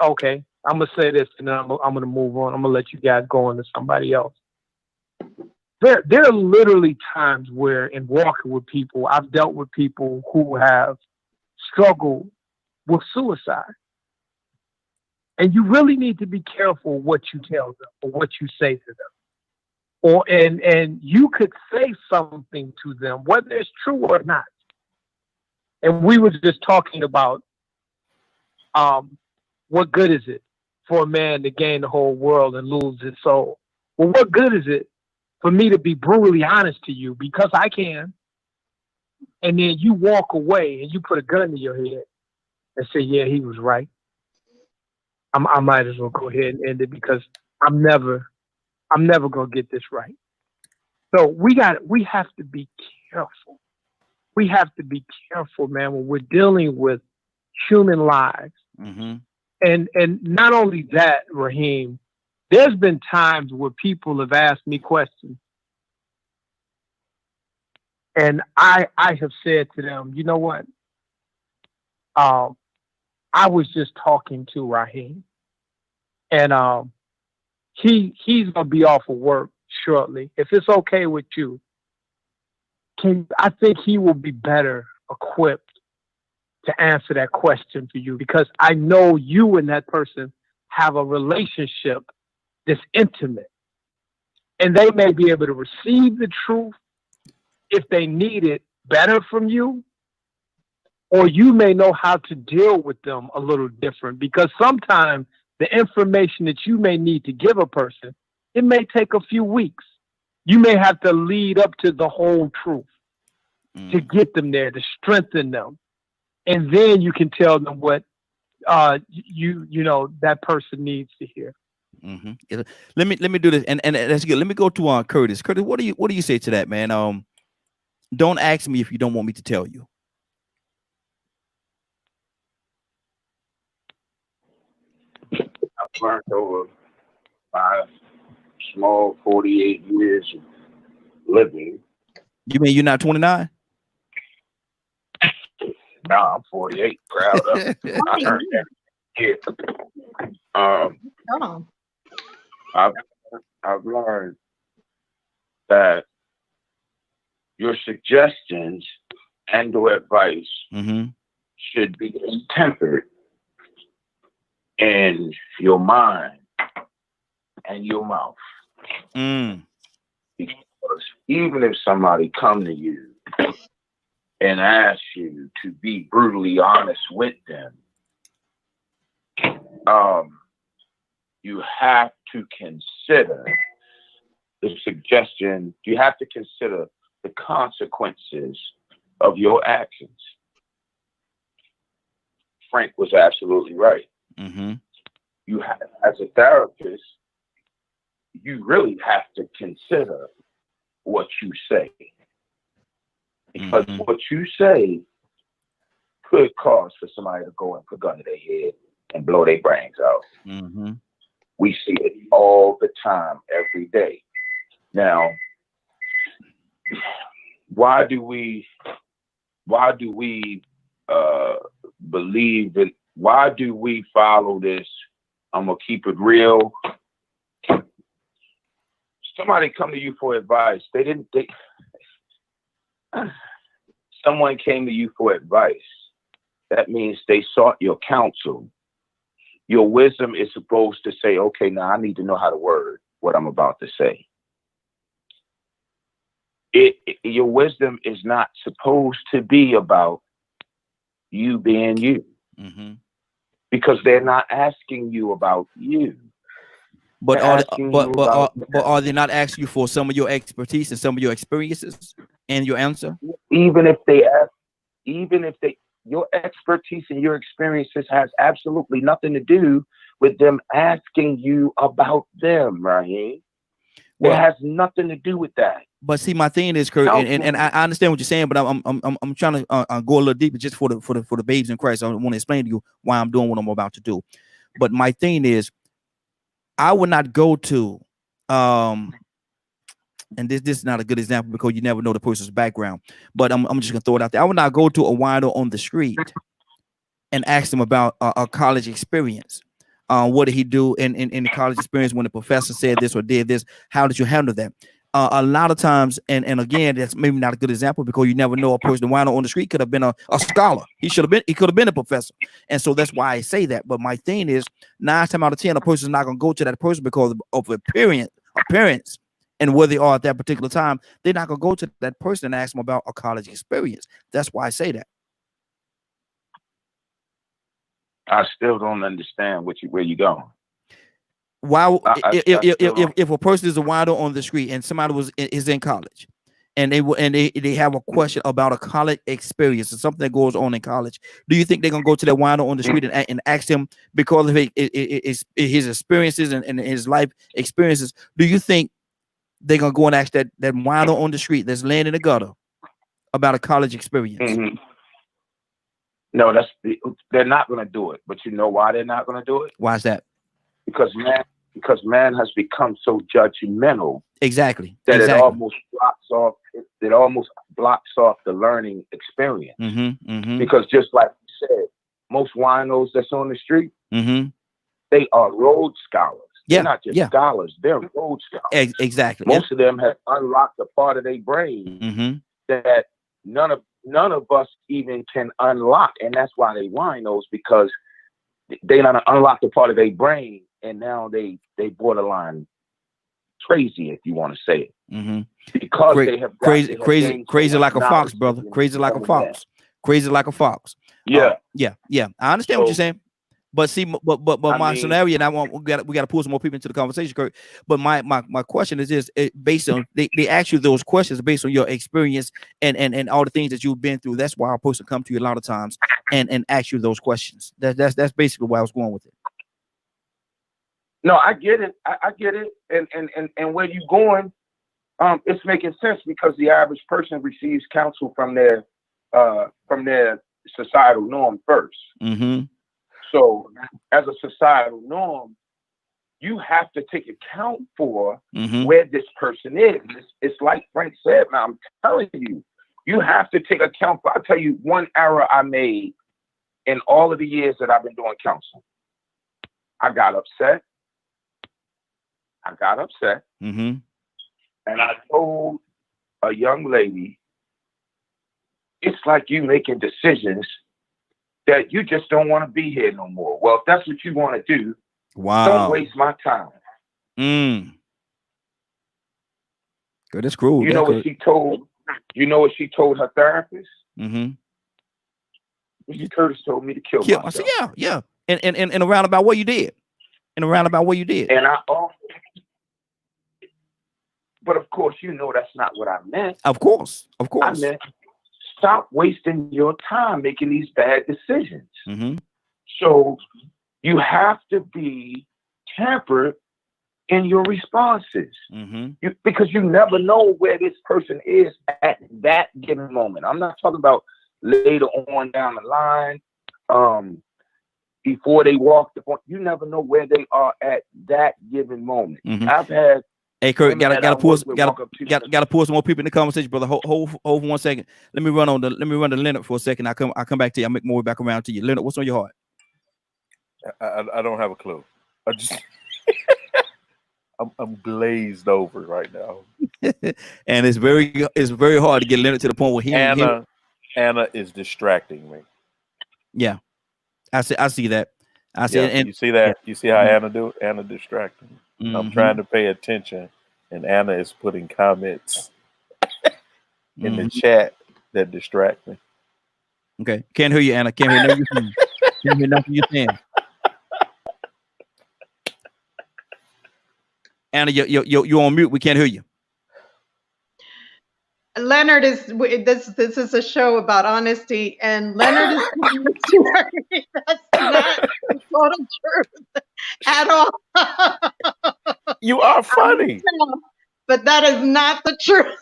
okay. I'm gonna say this, and then I'm gonna move on. I'm gonna let you guys go on to somebody else. There are literally times where, in walking with people, I've dealt with people who have struggled with suicide. And you really need to be careful what you tell them or what you say to them. And you could say something to them, whether it's true or not. And we were just talking about what good is it for a man to gain the whole world and lose his soul? Well, what good is it for me to be brutally honest to you, because I can, and then you walk away and you put a gun to your head and say, yeah, he was right. I might as well go ahead and end it because I'm never gonna get this right. So we have to be careful. We have to be careful, man, when we're dealing with human lives. Mm-hmm. And not only that, Raheem, there's been times where people have asked me questions, and I have said to them, you know what? I was just talking to Raheem, and he's gonna be off of work shortly. If it's okay with you, I think he will be better equipped to answer that question for you, because I know you and that person have a relationship that's intimate, and they may be able to receive the truth if they need it better from you, or you may know how to deal with them a little different, because sometimes the information that you may need to give a person It may take a few weeks. You may have to lead up to the whole truth to get them there, to strengthen them. And then you can tell them what you know that person needs to hear. Mm-hmm. Let me do this, and that's good. Let me go to Curtis. Curtis, what do you say to that, man? Don't ask me if you don't want me to tell you. I've learned over my small 48 years of living. You mean you're not 29? No, I'm 48. Proud of it. I heard that. Yeah. Oh, I've learned that your suggestions and or advice should be tempered in your mind and your mouth. Because even if somebody come to you and ask you to be brutally honest with them, you have to consider the suggestion. You have to consider the consequences of your actions. Frank was absolutely right. You have, as a therapist, you really have to consider what you say, because what you say could cause for somebody to go and put a gun to their head and blow their brains out. We see it all the time, every day. Now, why do we believe it? Why do we follow this? I'm gonna keep it real. Somebody come to you for advice. Someone came to you for advice. That means they sought your counsel. Your wisdom is supposed to say, okay, now I need to know how to word what I'm about to say. Your wisdom is not supposed to be about you being you, because they're not asking you about you. But are they not asking you for some of your expertise and some of your experiences and your answer? Even if your expertise and your experiences has absolutely nothing to do with them asking you about them, Raheem. It has nothing to do with that. But see, my thing is, Kurt, and I understand what you're saying, but I'm trying to go a little deeper just for the babes in Christ. I want to explain to you why I'm doing what I'm about to do. But my thing is, I would not go to, and this is not a good example because you never know the person's background. But I'm just gonna throw it out there. I would not go to a wino on the street and ask them about a college experience. What did he do in the college experience when the professor said this or did this? How did you handle that? A lot of times, and again, that's maybe not a good example because you never know. A person wino on the street could have been a scholar. He could have been a professor, and so that's why I say that. But my thing is, 9 times out of 10, a person's not going to go to that person because of appearance and where they are at that particular time. They're not going to go to that person and ask them about a college experience. That's why I say that. I still don't understand where you're going. Why, if a person is a wino on the street and somebody is in college, and they have a question about a college experience or something that goes on in college, do you think they're gonna go to that wino on the street and ask him because of his experiences and his life experiences? Do you think they're gonna go and ask that wino on the street that's laying in the gutter about a college experience? No, they're not gonna do it. But you know why they're not gonna do it? Why is that? Because man has become so judgmental. Exactly. That it almost blocks off the learning experience. Because just like you said, most winos that's on the street, they are road scholars. They're not just scholars, they're road scholars. Exactly. Most of them have unlocked a part of their brain that none of us even can unlock. And that's why they winos, because they don't unlock the part of their brain, and now they borderline crazy, if you want to say it, because they have crazy like a fox, brother. Crazy like a fox. Crazy like a fox. I understand what you're saying, But see, but I my mean, scenario, and I want we got to pull some more people into the conversation, Kurt. But my question is this: based on they ask you those questions based on your experience and all the things that you've been through. That's why our person come to you a lot of times and ask you those questions. That's basically why I was going with it. no, I get it. I get it. And where you going, it's making sense because the average person receives counsel from their societal norm first. Mm-hmm. So as a societal norm, you have to take account for Mm-hmm. where this person is. It's like Frank said, man, I'm telling you, you have to take account for. I'll tell you one error I made in all of the years that I've been doing counseling. I got upset. Mm-hmm. And I told a young lady, it's like you making decisions that you just don't want to be here no more. Well, if that's what you want to do, Wow. don't waste my time. Good, that's cruel. You know what she told? You know what she told her therapist? Mm-hmm. Mr. Curtis told me to kill myself. Yeah. And in a roundabout way you did. In a roundabout way you did. And I offered. But of course, you know that's not what I meant. Of course. I meant stop wasting your time making these bad decisions. Mm-hmm. So you have to be tempered in your responses. Mm-hmm. Because you never know where this person is at that given moment. I'm not talking about later on down the line, before they walk the point. You never know where they are at that given moment. Mm-hmm. I've had. Hey Kurt, gotta pull some more people in the conversation, brother. Hold for 1 second. Let me run to Leonard for a second. I'll come back to you. I'll make my way back around to you. Leonard, what's on your heart? I don't have a clue. I just I'm glazed over right now. And it's very hard to get Leonard to the point where Anna is distracting me. Yeah, I see that. I see, and you see that. You see how Anna do it? Anna distracting me. Mm-hmm. I'm trying to pay attention, and Anna is putting comments in the chat that distract me. Okay, can't hear you, Anna. Can't hear nothing you're saying. Can't hear nothing you're saying. Anna, you're on mute. We can't hear you. Leonard is this is a show about honesty, and Leonard is telling the story. That's not the total truth at all. You are funny, but that is not the truth.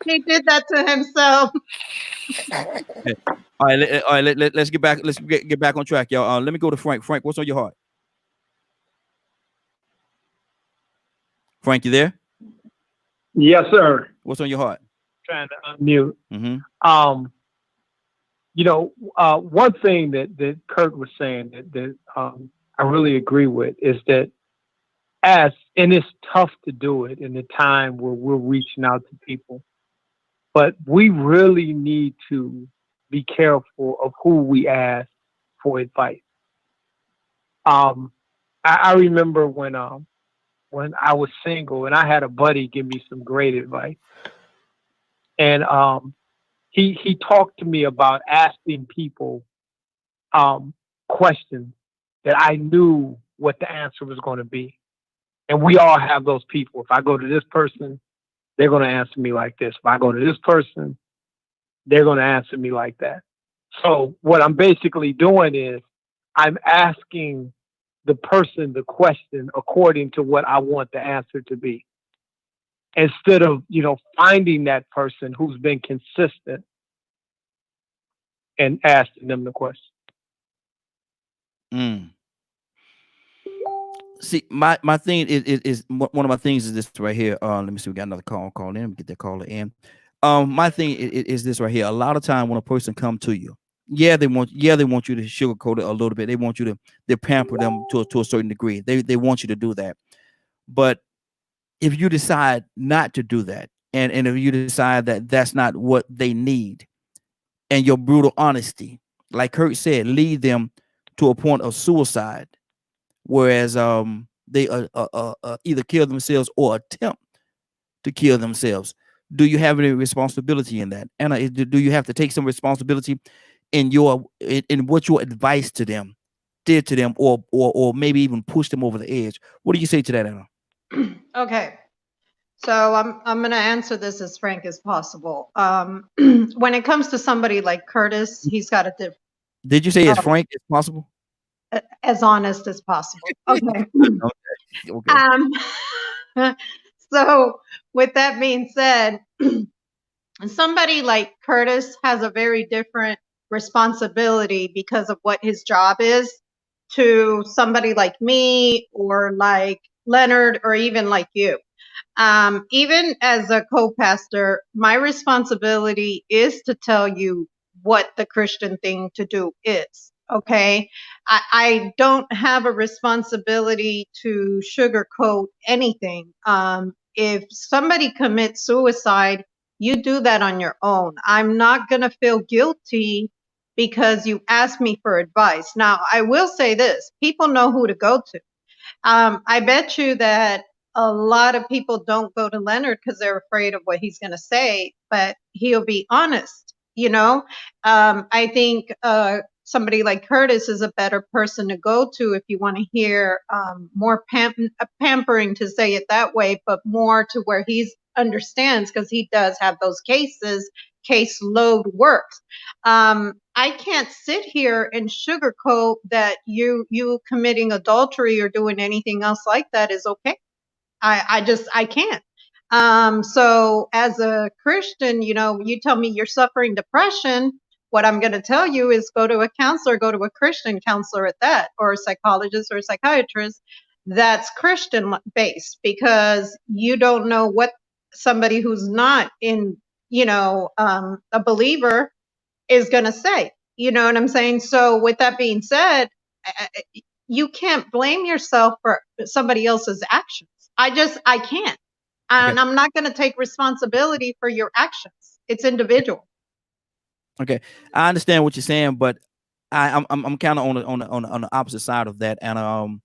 He did that to himself. All right. Let's get back. Let's get back on track, y'all. Let me go to Frank. Frank, what's on your heart? Frank, you there? Yes, sir. What's on your heart? Trying to unmute. Mm-hmm. One thing that Kurt was saying that I really agree with is that and it's tough to do it in the time where we're reaching out to people, but we really need to be careful of who we ask for advice. I remember when I was single and I had a buddy give me some great advice. And he talked to me about asking people questions that I knew what the answer was going to be. And we all have those people. If I go to this person, they're going to answer me like this. If I go to this person, they're going to answer me like that. So what I'm basically doing is I'm asking the person the question according to what I want the answer to be, instead of, finding that person who's been consistent and asking them the question. See, my thing is one of my things is this right here. Let me see. We got another call in. Let me get that caller in. My thing is this right here. A lot of time when a person come to you, they want you to sugarcoat it a little bit. They want you to pamper them to a certain degree. They want you to do that. But if you decide not to do that, and if you decide that that's not what they need, and your brutal honesty, like Kurt said, lead them to a point of suicide, whereas they either kill themselves or attempt to kill themselves. Do you have any responsibility in that? Anna, do you have to take some responsibility in what your advice to them did to them, or maybe even pushed them over the edge. What do you say to that, Anna? Okay. So I'm going to answer this as frank as possible. When it comes to somebody like Curtis, he's got a Did you say as frank as possible? as honest as possible. Okay. Okay. So with that being said, somebody like Curtis has a very different responsibility because of what his job is to somebody like me or like Leonard or even like you. Even as a co-pastor, my responsibility is to tell you what the Christian thing to do is. Okay. I don't have a responsibility to sugarcoat anything. If somebody commits suicide, you do that on your own. I'm not going to feel guilty because you asked me for advice. Now, I will say this, people know who to go to. I bet you that a lot of people don't go to Leonard because they're afraid of what he's going to say, but he'll be honest. You know, I think somebody like Curtis is a better person to go to if you want to hear more pampering, to say it that way, but more to where he understands, because he does have those cases. Caseload works. I can't sit here and sugarcoat that you committing adultery or doing anything else like that is okay. I can't. So as a Christian, you know, you tell me you're suffering depression, what I'm going to tell you is go to a counselor, go to a Christian counselor at that, or a psychologist or a psychiatrist that's Christian based, because you don't know what somebody who's not in, you know, a believer is going to say. You know what I'm saying? So with that being said, you can't blame yourself for somebody else's actions. I can't. And I'm not going to take responsibility for your actions. It's individual. Okay, I understand what you're saying, but I'm kind of on the opposite side of that, and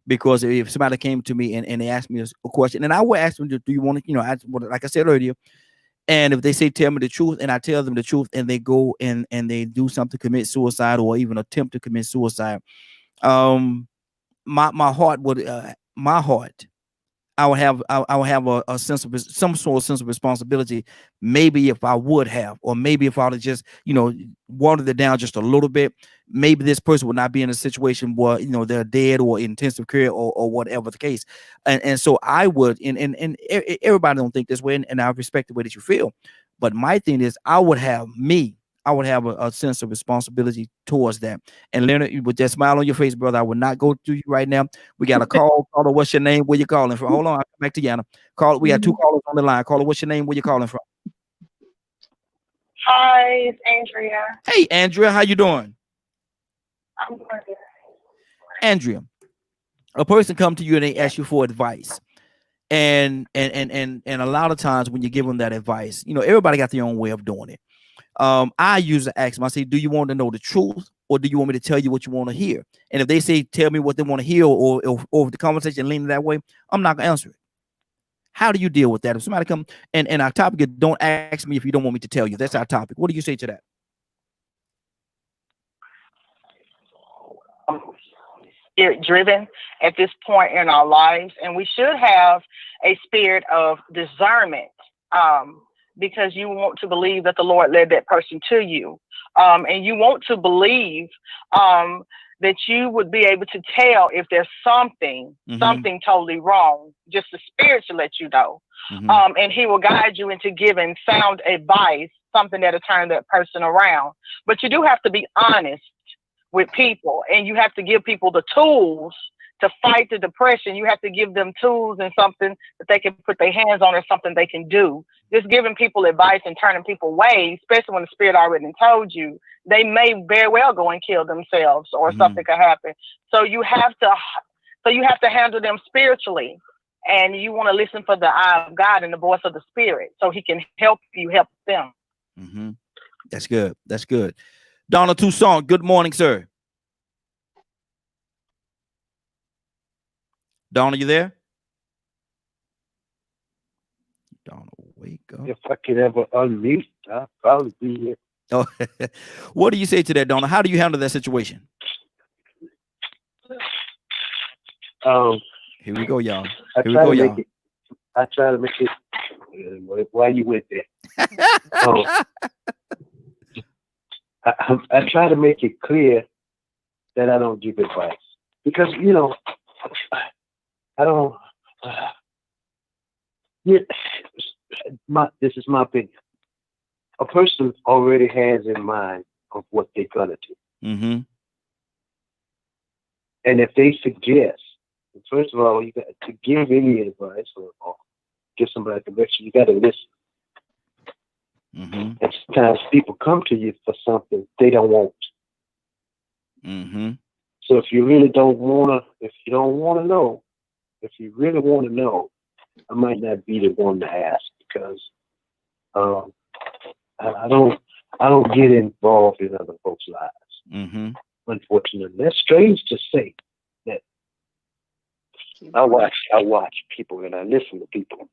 because if somebody came to me and they asked me a question, and I would ask them, do you want to, you know, like I said earlier, and if they say tell me the truth, and I tell them the truth, and they go and they do something, commit suicide, or even attempt to commit suicide, my heart would I would have a sense of some sort of sense of responsibility. Maybe if I would have, or maybe if I would have just, you know, watered it down just a little bit, maybe this person would not be in a situation where, you know, they're dead or intensive care, or whatever the case. And so I would, and everybody don't think this way, and I respect the way that you feel. But my thing is, I would have a sense of responsibility towards that. And Leonard, with that smile on your face, brother, I would not go to you right now. We got a call. Caller, what's your name? Where you calling from? Hold on, I'll come back to Yana. Call. We got two callers on the line. Caller, what's your name? Where you calling from? Hi, it's Andrea. Hey, Andrea, how you doing? I'm good. Andrea, a person come to you and they ask you for advice. And a lot of times when you give them that advice, you know, everybody got their own way of doing it. I usually ask them, I say, do you want to know the truth, or do you want me to tell you what you want to hear? And if they say, tell me what they want to hear, or if the conversation leaning that way, I'm not gonna answer it. How do you deal with that? If somebody come and our topic is, don't ask me if you don't want me to tell you. That's our topic. What do you say to that? Spirit driven at this point in our lives, and we should have a spirit of discernment, because you want to believe that the Lord led that person to you, and you want to believe that you would be able to tell if there's something totally wrong. Just the Spirit should let you know, and He will guide you into giving sound advice, something that'll turn that person around. But you do have to be honest with people, and you have to give people the tools to fight the depression. You have to give them tools and something that they can put their hands on, or something they can do. Just giving people advice and turning people away, especially when the Spirit already told you, they may very well go and kill themselves, or something could happen. So you have to handle them spiritually, and you want to listen for the eye of God and the voice of the Spirit, so He can help you help them. That's good. That's good. Donald Toussaint, good morning, sir. Donald, you there? Donald, wake up. If I could ever unmute, I'd probably be here. Oh, what do you say to that, Donna? How do you handle that situation? Here we go, y'all. I Here we try go, to y'all. make it. I try to make it. Why you went there? I try to make it clear that I don't give advice because I don't. Yeah, this is my opinion. A person already has in mind of what they're gonna do, Mm-hmm. and if they suggest, first of all, you got to give any advice or give somebody direction. You got to listen. Mm-hmm. And sometimes people come to you for something they don't want. Mm-hmm. So if you really don't wanna, if you don't want to know, if you really want to know, I might not be the one to ask because I don't get involved in other folks' lives. Mm-hmm. Unfortunately, that's strange to say that. I watch people and I listen to people.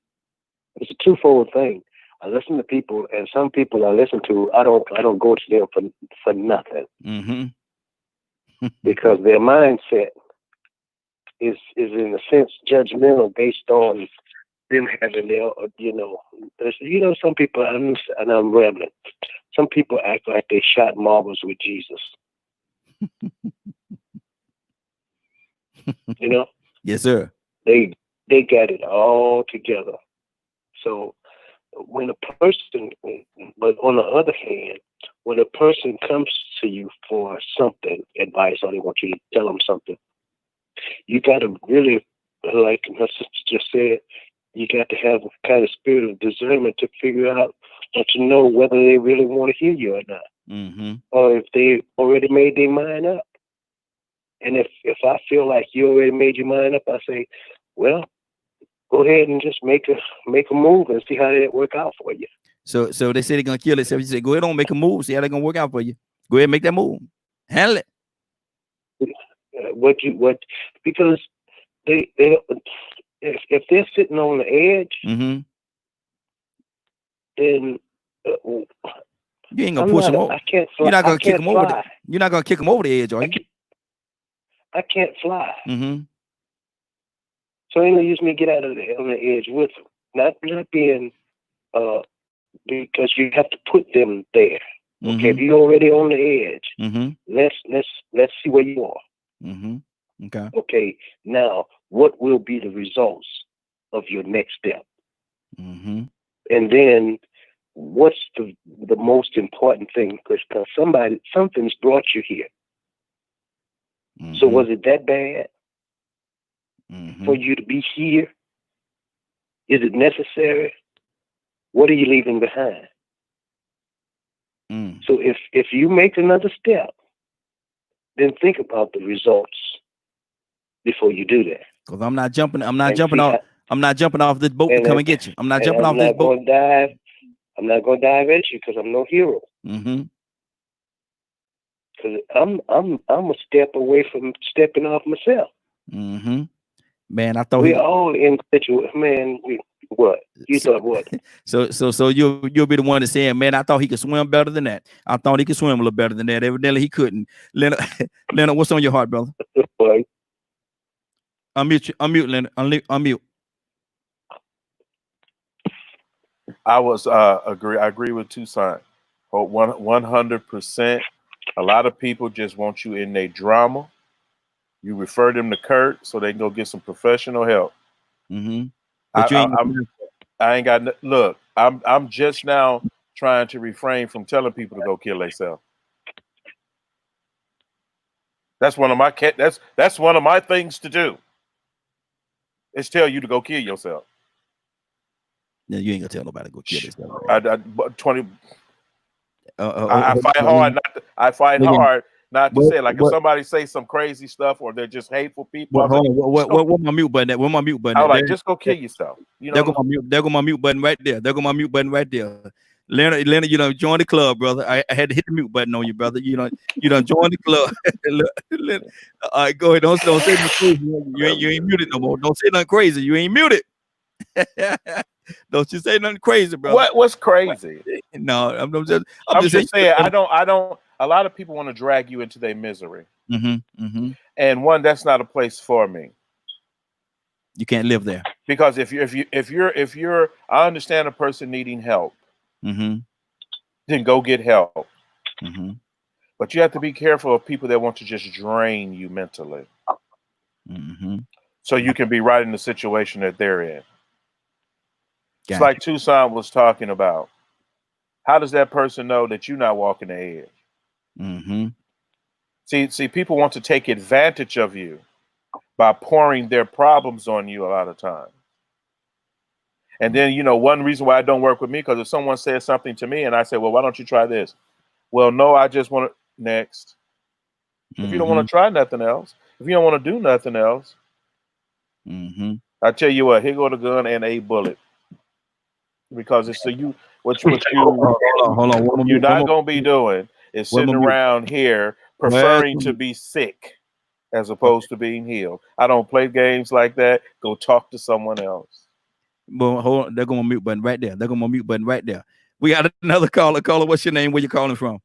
It's a twofold thing. I listen to people, and some people I listen to, I don't go to them for nothing. Mm-hmm. Because their mindset is in a sense judgmental based on them having their some people, and I'm rambling. Some people act like they shot marbles with Jesus. Yes, sir. They got it all together. So when a person, but on the other hand, when a person comes to you for something, advice, or they want you to tell them something, you got to really, like my sister just said, you got to have a kind of spirit of discernment to figure out and to know whether they really want to hear you or not, Mm-hmm. or if they already made their mind up. And if I feel like you already made your mind up, I say, well, go ahead and just make a move and see how that work out for you. So they say they're gonna kill it. So you say, go ahead on, make a move, see how they're gonna work out for you. Go ahead and make that move. Handle it. Because they if they're sitting on the edge, Mm-hmm. then You ain't gonna push them over. I can't fly. You're not gonna kick them over. Fly. You're not gonna kick them over the edge, are you? I can't fly. Mm-hmm. So ain't no use me get out of on the edge with them. Not being because you have to put them there. Okay, Mm-hmm. if you're already on the edge, Mm-hmm. let's see where you are. Mm-hmm. Okay. Okay, now what will be the results of your next step? Mm-hmm. And then what's the most important thing? Because something's brought you here. Mm-hmm. So was it that bad Mm-hmm. for you to be here? Is it necessary? What are you leaving behind? Mm. So if you make another step, then think about the results before you do that. Because I'm not jumping off this boat to and come if- and get you. I'm not and jumping I'm off this not boat. going to dive. I'm not going to dive at you because I'm no hero. Mm-hmm. Because I'm a step away from stepping off myself. Mm-hmm. Man, I thought We're all in situation. Man, what? You thought what? So you'll be the one to say, man, I thought he could swim better than that. I thought he could swim a little better than that. Evidently he couldn't. Leonard, what's on your heart, brother? Boy, Unmute, Leonard. Unmute. I agree with Toussaint. 100%. A lot of people just want you in their drama. You refer them to Kurt so they can go get some professional help. Mm-hmm. I ain't got look. I'm just now trying to refrain from telling people to go kill themselves. That's one of my that's one of my things to do. Is tell you to go kill yourself. No, you ain't gonna tell nobody to go kill yourself. I fight hard. I fight hard not to say, like, if somebody say some crazy stuff or they're just hateful people. What my mute button at? Where my mute button? I was like, just go kill yourself. You know, there go my mute button right there. There go my mute button right there. Leonard, join the club, brother. I had to hit the mute button on you, brother. You done join the club. All right, go ahead. Don't say nothing crazy. You ain't muted no more. Don't say nothing crazy. You ain't muted. Don't you say nothing crazy, bro. What's crazy? No, I'm I'm just just saying, I don't. A lot of people want to drag you into their misery, and one, that's not a place for me. You can't live there. Because if you're, I understand a person needing help, then go get help. But you have to be careful of people that want to just drain you mentally, so you can be right in the situation that they're in. It's like Tucson was talking about. How does that person know that you're not walking the edge? See, people want to take advantage of you by pouring their problems on you a lot of times. And then, one reason why I don't work with me, because if someone says something to me and I say, well, why don't you try this? Well, no, I just want to next. If you don't want to try nothing else, if you don't want to do nothing else, I tell you what, here go the gun and a bullet. Because it's what you're not going to be doing is sitting around here preferring to be sick as opposed to being healed. I don't play games like that. Go talk to someone else. Well, hold on. They're going to mute button right there. Mute button right there. We got another caller. Caller, what's your name? Where you calling from?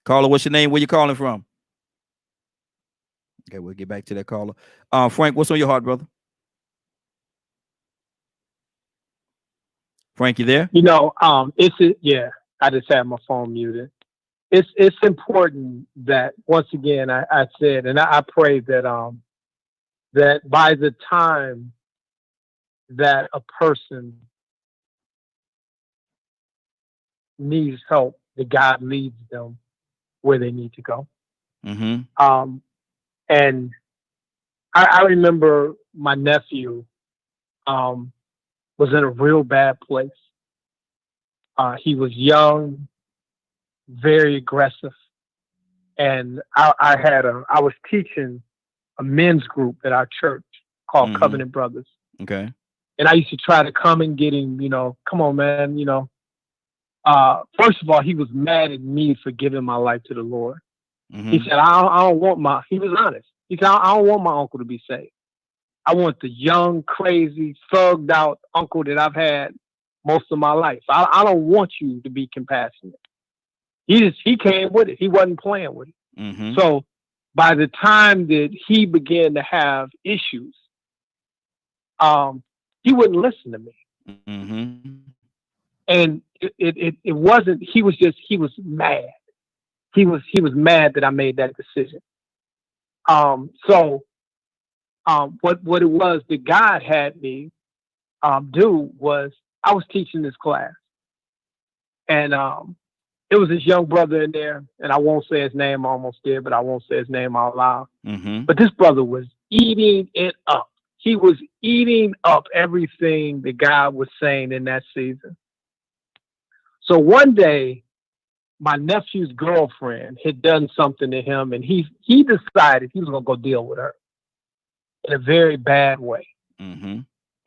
Caller, what's your name? Where you calling from? Okay, we'll get back to that caller. Frank, what's on your heart, brother? Frank, you there? I just had my phone muted. It's important that, once again, I said, and I pray that that by the time that a person needs help, that God leads them where they need to go. And I remember my nephew was in a real bad place. He was young, very aggressive, and I was teaching a men's group at our church called Covenant Brothers. Okay. And I used to try to come and get him, come on, man, first of all, he was mad at me for giving my life to the Lord. He said, I don't want he was honest. He said, I don't want my uncle to be saved. I want the young, crazy, thugged out uncle that I've had most of my life. I don't want you to be compassionate. He came with it. He wasn't playing with it. So by the time that he began to have issues, he wouldn't listen to me. And it wasn't, he was mad. He was mad that I made that decision. What it was that God had me do was, I was teaching this class, and it was this young brother in there, and I won't say his name. I almost did, but I won't say his name out loud. But this brother was eating it up. He was eating up everything that God was saying in that season. So one day, my nephew's girlfriend had done something to him, and he decided he was going to go deal with her in a very bad way.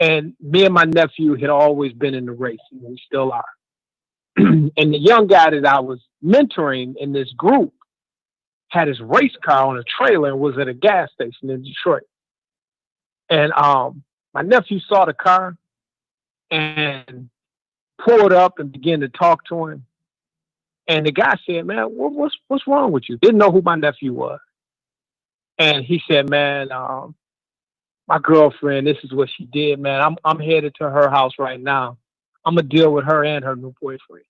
And me and my nephew had always been in the racing, and we still are. And the young guy that I was mentoring in this group had his race car on a trailer and was at a gas station in Detroit. And my nephew saw the car and pulled up and began to talk to him. And the guy said, man, what's wrong with you? Didn't know who my nephew was. And he said, man, my girlfriend, this is what she did, man. I'm headed to her house right now. I'm going to deal with her and her new boyfriend.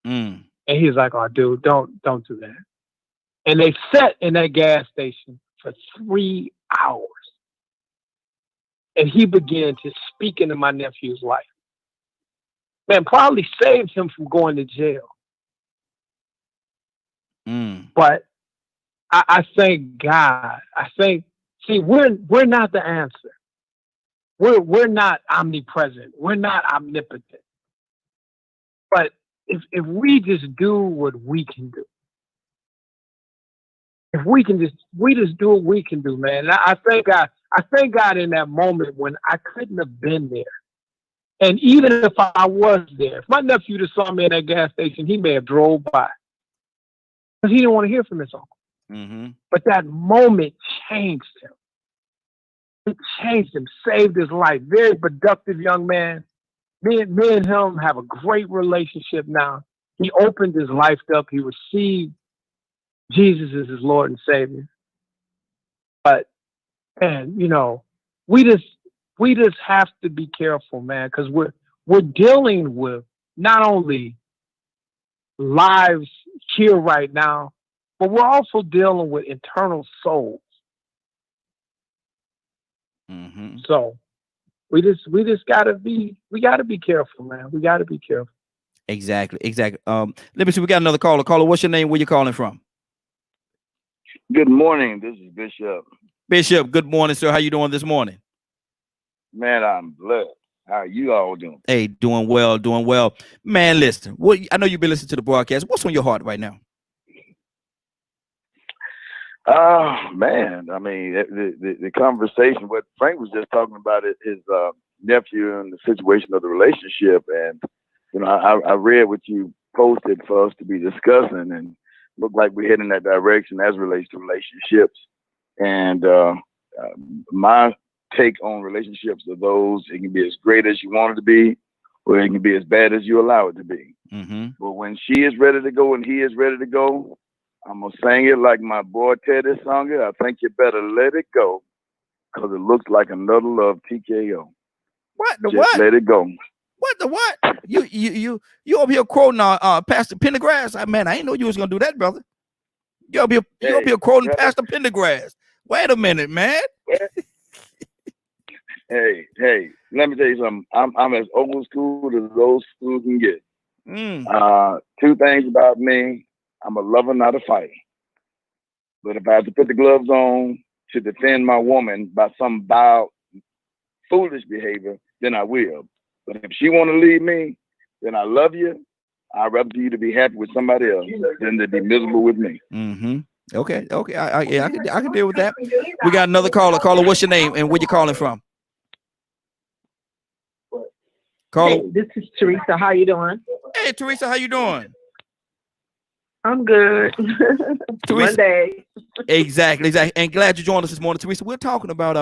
And he's like, oh, dude, don't do that. And they sat in that gas station for 3 hours. And he began to speak into my nephew's life. Man, probably saved him from going to jail. But I thank God. See, we're not the answer. We're not omnipresent. We're not omnipotent. But if we just do what we can do, if we just do what we can do, man. And I thank God in that moment when I couldn't have been there. And even if I was there, if my nephew just saw me at that gas station, he may have drove by. Because he didn't want to hear from his uncle. But that moment changed him. It changed him, saved his life. Very productive young man. Me and him have a great relationship now. He opened his life up. He received Jesus as his Lord and Savior. But, and you know, we just have to be careful, man, because we're dealing with not only lives here right now, but we're also dealing with eternal souls. Mm-hmm. So we just gotta be careful, man. We gotta be careful. Exactly. Let me see. We got another caller. Caller, what's your name? Where you calling from? Good morning. This is Bishop. Bishop, good morning, sir. How you doing this morning? Man, I'm blessed. How are you all doing? Hey, doing well. Man, listen. I know you've been listening to the broadcast. What's on your heart right now? Man, I mean, the conversation, what Frank was just talking about, his nephew and the situation of the relationship. And, you know, I read what you posted for us to be discussing, and look like we're heading in that direction as it relates to relationships. And my take on relationships are those, it can be as great as you want it to be, or it can be as bad as you allow it to be. Mm-hmm. But when she is ready to go and he is ready to go, I'm going to sing it like my boy Teddy sung it. I think you better let it go, because it looks like another love TKO. What the Just what? let it go. What the what? You over here quoting Pastor Pendergrass? Man, I didn't know you was gonna do that, brother. You over here quoting Pastor Pendergrass. Wait a minute, man. Hey, let me tell you something. I'm as old school as old school can get. Two things about me. I'm a lover, not a fighter. But if I have to put the gloves on to defend my woman by some vile, foolish behavior, then I will. But if she want to leave me, then I love you. I'd rather you to be happy with somebody else than to be miserable with me. Mm-hmm. Okay. I can deal with that. We got another caller. Caller, what's your name and where you calling from? Caller. Hey, this is Teresa. How you doing? Hey, Teresa, how you doing? I'm good. Teresa, Monday. Exactly. And glad you joined us this morning, Teresa. We're talking about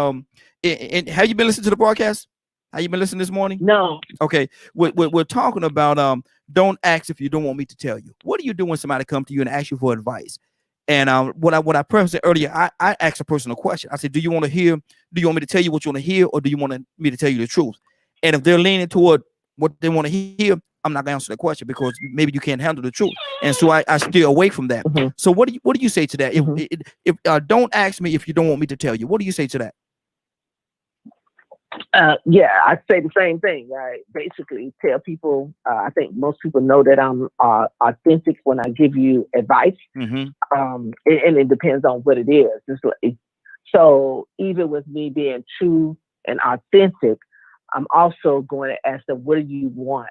and have you been listening to the broadcast? Have you been listening this morning? No. Okay. We're talking about don't ask if you don't want me to tell you. What do you do when somebody comes to you and asks you for advice? And what I prefaced earlier, I asked a personal question. I said, do you want me to tell you what you want to hear, or do you want me to tell you the truth? And if they're leaning toward what they want to hear, I'm not gonna answer the question, because maybe you can't handle the truth. And so I steer away from that. Mm-hmm. So what do you say to that? Mm-hmm. If don't ask me if you don't want me to tell you, what do you say to that? Yeah, I say the same thing. I basically tell people, I think most people know that I'm authentic when I give you advice. Mm-hmm. And it depends on what it is. So even with me being true and authentic, I'm also going to ask them, what do you want?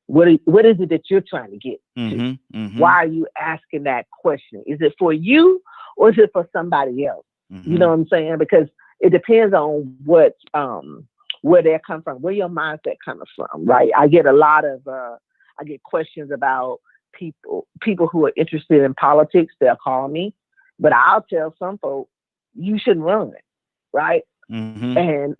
What is it that you're trying to get to? Mm-hmm. Why are you asking that question? Is it for you, or is it for somebody else? Mm-hmm. You know what I'm saying? Because it depends on what where they come from, where your mindset comes from, right? I get a lot of I get questions about people who are interested in politics. They'll call me, but I'll tell some folks, you shouldn't run, right? Mm-hmm.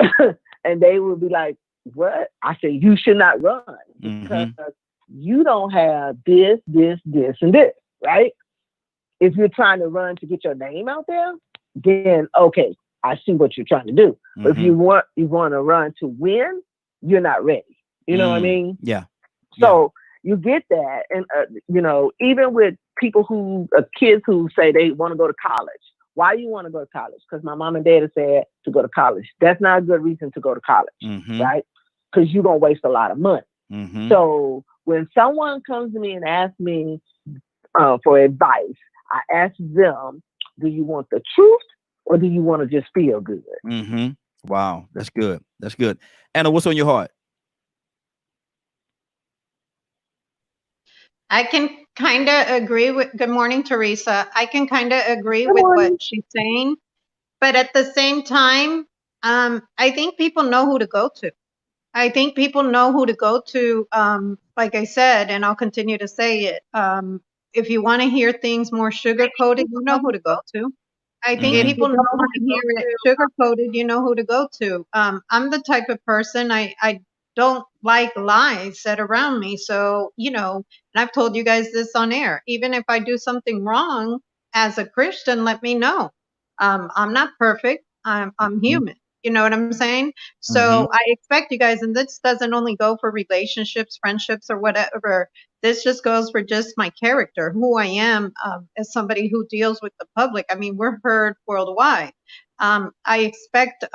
And they will be like, what? I say, you should not run, because you don't have this, and this, right? If you're trying to run to get your name out there, then okay, I see what you're trying to do. Mm-hmm. But if you want to run to win, you're not ready. You know what I mean? Yeah. So you get that, and you know, even with people kids who say they want to go to college. Why you want to go to college? Because my mom and dad said to go to college. That's not a good reason to go to college, right? Because you're going to waste a lot of money. Mm-hmm. So when someone comes to me and asks me for advice, I ask them, do you want the truth, or do you want to just feel good? Mm-hmm. Wow, that's good. That's good. Anna, what's on your heart? I can kind of agree with, good morning, Teresa. I can kind of agree with what she's saying, but at the same time, I think people know who to go to. I think people know who to go to. Like I said, and I'll continue to say it. If you want to hear things more sugar coated, you know who to go to. I think Mhm. people know when they hear it sugar coated, you know who to go to. I'm the type of person I don't like lies said around me. So, you know, and I've told you guys this on air. Even if I do something wrong as a Christian, let me know. I'm not perfect. I'm human. You know what I'm saying? So I expect you guys, and this doesn't only go for relationships, friendships, or whatever. This just goes for just my character, who I am as somebody who deals with the public. I mean, we're heard worldwide. I expect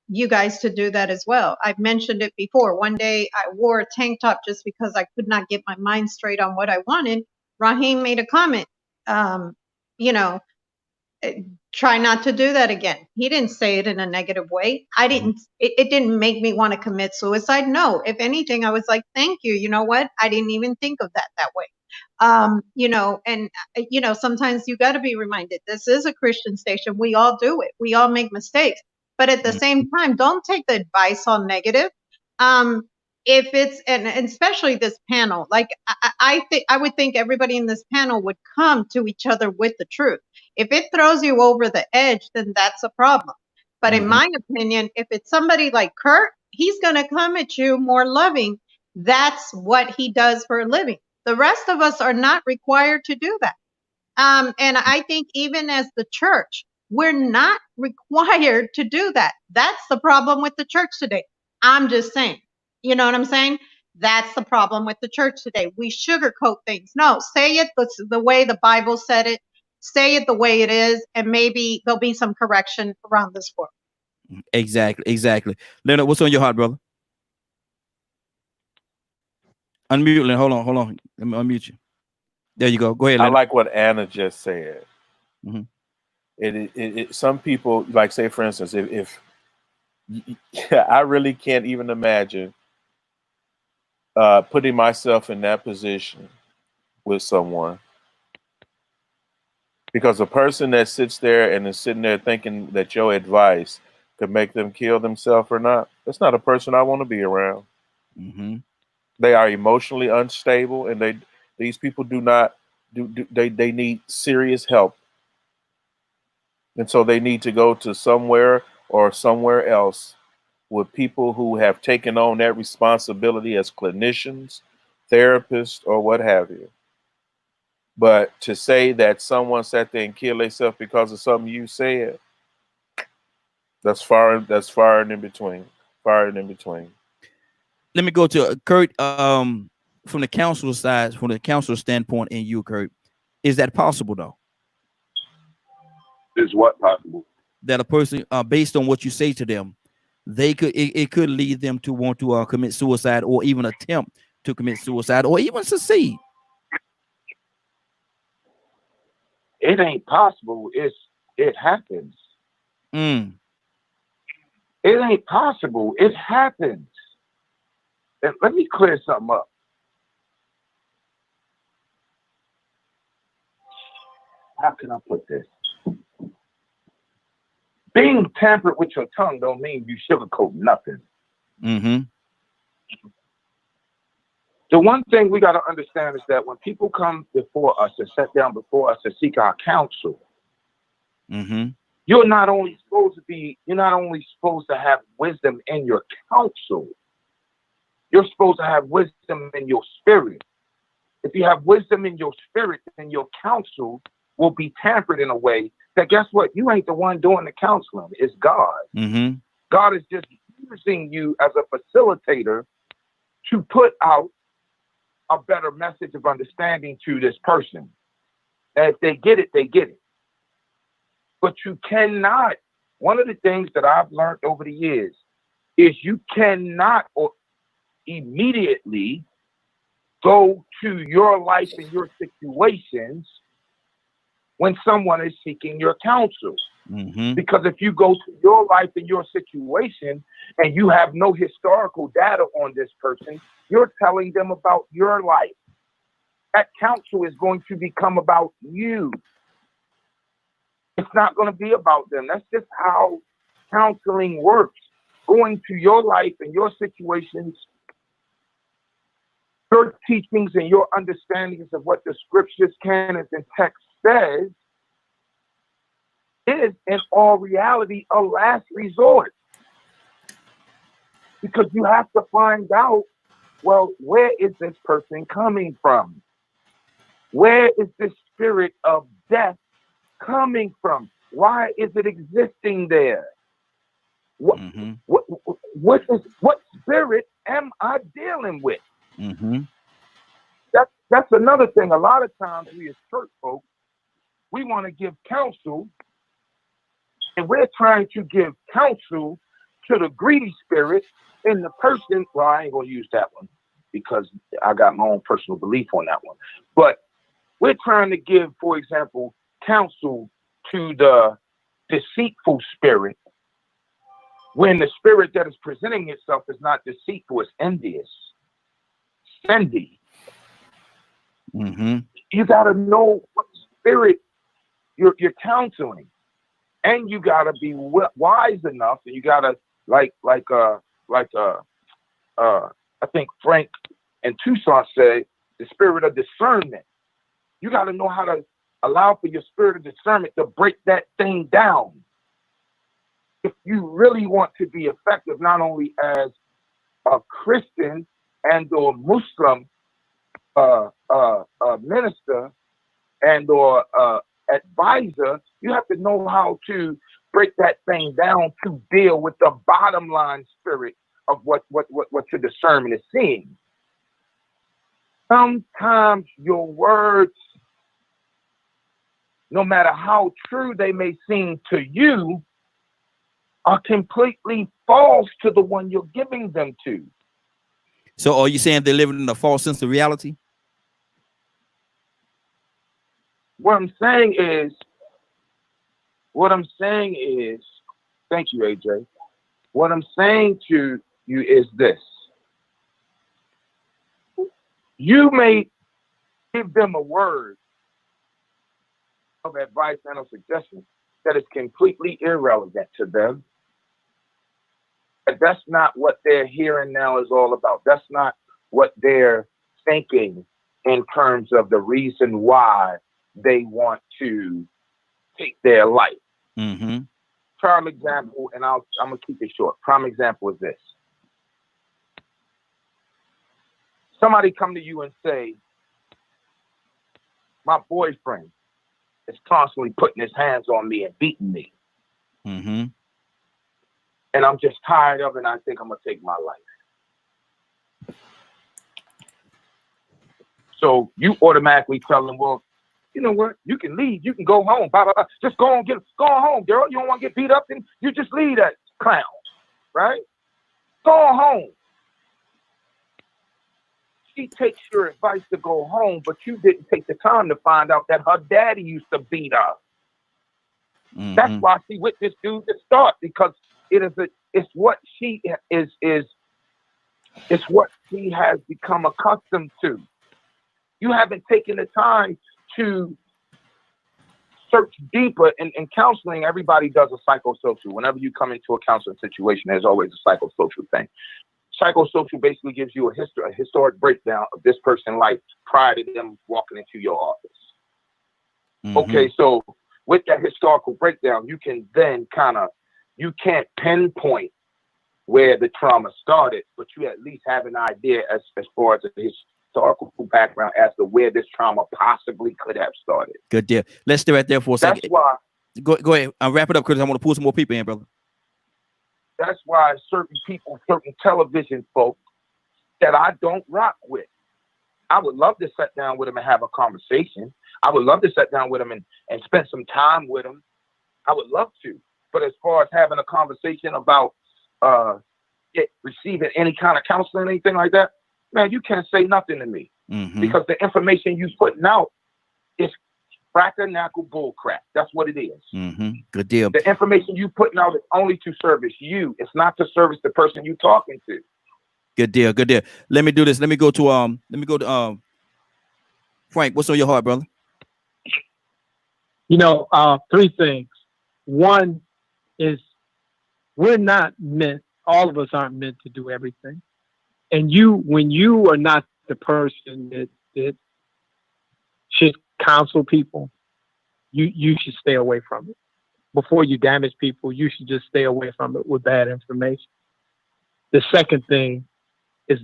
you guys to do that as well. I've mentioned it before. One day I wore a tank top just because I could not get my mind straight on what I wanted. Raheem made a comment, you know, try not to do that again. He didn't say it in a negative way. It didn't make me want to commit suicide. No, if anything, I was like, thank you. You know what? I didn't even think of that way. You know, and you know, sometimes you got to be reminded this is a Christian station. We all do it. We all make mistakes. But at the same time, don't take the advice on negative. If it's and especially this panel, like I think I would think everybody in this panel would come to each other with the truth. If it throws you over the edge, then that's a problem. But in my opinion, if it's somebody like Kurt, he's going to come at you more loving. That's what he does for a living. The rest of us are not required to do that. And I think even as the church, we're not required to do that. That's the problem with the church today. I'm just saying. You know what I'm saying? That's the problem with the church today. We sugarcoat things. No, say it the way the Bible said it. Say it the way it is, and maybe there'll be some correction around this world. Exactly. Leonard, what's on your heart, brother? Unmute, Leonard. Hold on. Let me unmute you. There you go. Go ahead, I Leonard. like what Anna just said. Some people, like, say, for instance, if I really can't even imagine putting myself in that position with someone, because a person that sits there and is sitting there thinking that your advice could make them kill themselves or not, that's not a person I want to be around. They are emotionally unstable, and these people they need serious help, and so they need to go to somewhere or somewhere else with people who have taken on that responsibility as clinicians, therapists, or what have you. But to say that someone sat there and killed themselves because of something you said, that's far and in between. Far and in between. Let me go to Kurt. From the council side, from the council standpoint, in you, Kurt, is that possible though? Is what possible? That a person, based on what you say to them, it could lead them to want to commit suicide, or even attempt to commit suicide, or even succeed. It ain't possible. It happens. It ain't possible. It happens. And let me clear something up. How can I put this? Being tampered with your tongue don't mean you sugarcoat nothing. The one thing we got to understand is that when people come before us and sit down before us and seek our counsel, you're not only supposed to have wisdom in your counsel, you're supposed to have wisdom in your spirit. If you have wisdom in your spirit, then your counsel will be tampered in a way that, guess what? You ain't the one doing the counseling. It's God. God is just using you as a facilitator to put out a better message of understanding to this person. And if they get it, they get it. But you cannot, one of the things that I've learned over the years is you cannot immediately go to your life and your situations when someone is seeking your counsel. Because if you go to your life and your situation and you have no historical data on this person, you're telling them about your life. That counsel is going to become about you. It's not going to be about them. That's just how counseling works. Going to your life and your situations, your teachings and your understandings of what the scriptures, canons, and text says, is in all reality a last resort, because you have to find out, well, where is this person coming from? Where is this spirit of death coming from? Why is it existing there? What spirit am I dealing with? That's another thing. A lot of times we as church folk, we want to give counsel, and we're trying to give counsel to the greedy spirit in the person. Well, I ain't gonna use that one because I got my own personal belief on that one. But we're trying to give, for example, counsel to the deceitful spirit, when the spirit that is presenting itself is not deceitful, it's envious, envy. You got to know what spirit you're counseling, and you got to be wise enough, and you got to I think Frank and Tucson said, the spirit of discernment. You got to know how to allow for your spirit of discernment to break that thing down. If you really want to be effective, not only as a Christian and or Muslim minister and or advisor, you have to know how to break that thing down to deal with the bottom line spirit of what your discernment is seeing. Sometimes your words, no matter how true they may seem to you, are completely false to the one you're giving them to. So are you saying they're living in a false sense of reality? What I'm saying is, thank you, AJ. What I'm saying to you is this. You may give them a word of advice and a suggestion that is completely irrelevant to them. But that's not what they're hearing now is all about. That's not what they're thinking in terms of the reason why they want to take their life. Prime example, and I'm gonna keep it short. Prime example is this. Somebody come to you and say, my boyfriend is constantly putting his hands on me and beating me. And I'm just tired of it, and I think I'm gonna take my life. So you automatically tell them, well, you know what? You can leave. You can go home. Blah, blah, blah. Just go on home, girl. You don't want to get beat up, then you just leave that clown, right? Go on home. She takes your advice to go home, but you didn't take the time to find out that her daddy used to beat her. That's why she with this dude to start, because it's what she it's what she has become accustomed to. You haven't taken the time to search deeper. In counseling, everybody does a psychosocial. Whenever you come into a counseling situation, there's always a psychosocial thing. Psychosocial basically gives you a historic breakdown of this person's life prior to them walking into your office. Okay, so with that historical breakdown, you can then you can't pinpoint where the trauma started, but you at least have an idea as far as the historical background as to where this trauma possibly could have started. Good deal. Let's stay right there for a second. That's why. Go ahead. I'll wrap it up because I want to pull some more people in, brother. That's why certain people, certain television folks that I don't rock with, I would love to sit down with them and have a conversation. I would love to sit down with them and spend some time with them. I would love to. But as far as having a conversation about receiving any kind of counseling or anything like that, man, you can't say nothing to me. Because the information you're putting out is cracker-knackle bullcrap. That's what it is. Good deal. The information you putting out is only to service you. It's not to service the person you're talking to. Good deal. Good deal. Let me do this. Let me go to Frank. What's on your heart, brother? You know, three things. One is we're not meant, all of us aren't meant to do everything. And when you are not the person that should counsel people, you should stay away from it. before you damage people, you should just stay away from it with bad information. The second thing is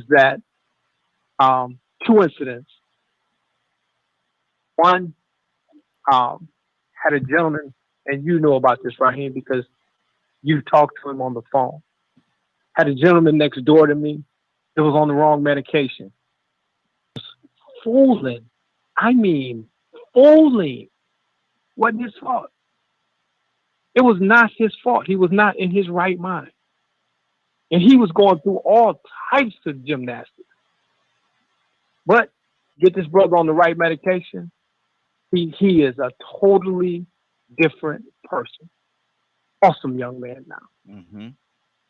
that 2 incidents. One, had a gentleman, and you know about this, Raheem, because you talked to him on the phone. Had a gentleman next door to me that was on the wrong medication. Fooling. I mean, fooling. Wasn't his fault. It was not his fault. He was not in his right mind. And he was going through all types of gymnastics. But get this brother on the right medication, he is a totally different person. Awesome young man now. Mm-hmm.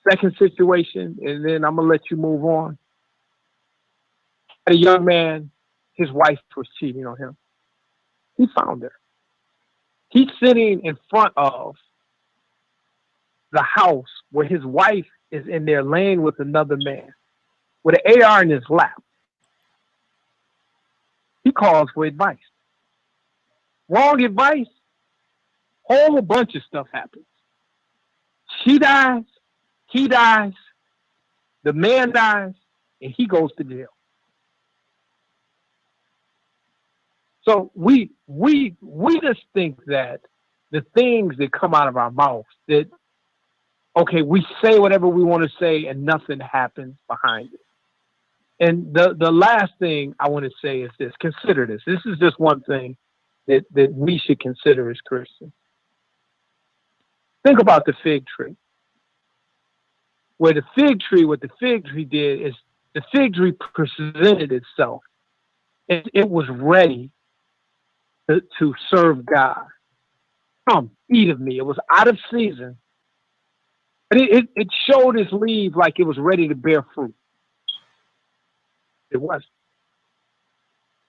Second situation, and then I'm going to let you move on. A young man, his wife was cheating on him. He found her. He's sitting in front of the house where his wife is in there laying with another man with an AR in his lap. He calls for advice. Wrong advice. Whole bunch of stuff happens. She dies. He dies. The man dies, and he goes to jail. So we just think that the things that come out of our mouths, that, okay, we say whatever we want to say and nothing happens behind it. And the last thing I want to say is this. Consider this. This is just one thing that we should consider as Christians. Think about the fig tree. What the fig tree did is the fig tree presented itself. It was ready to serve God. Come, eat of me. It was out of season. But it showed its leaves like it was ready to bear fruit. It wasn't.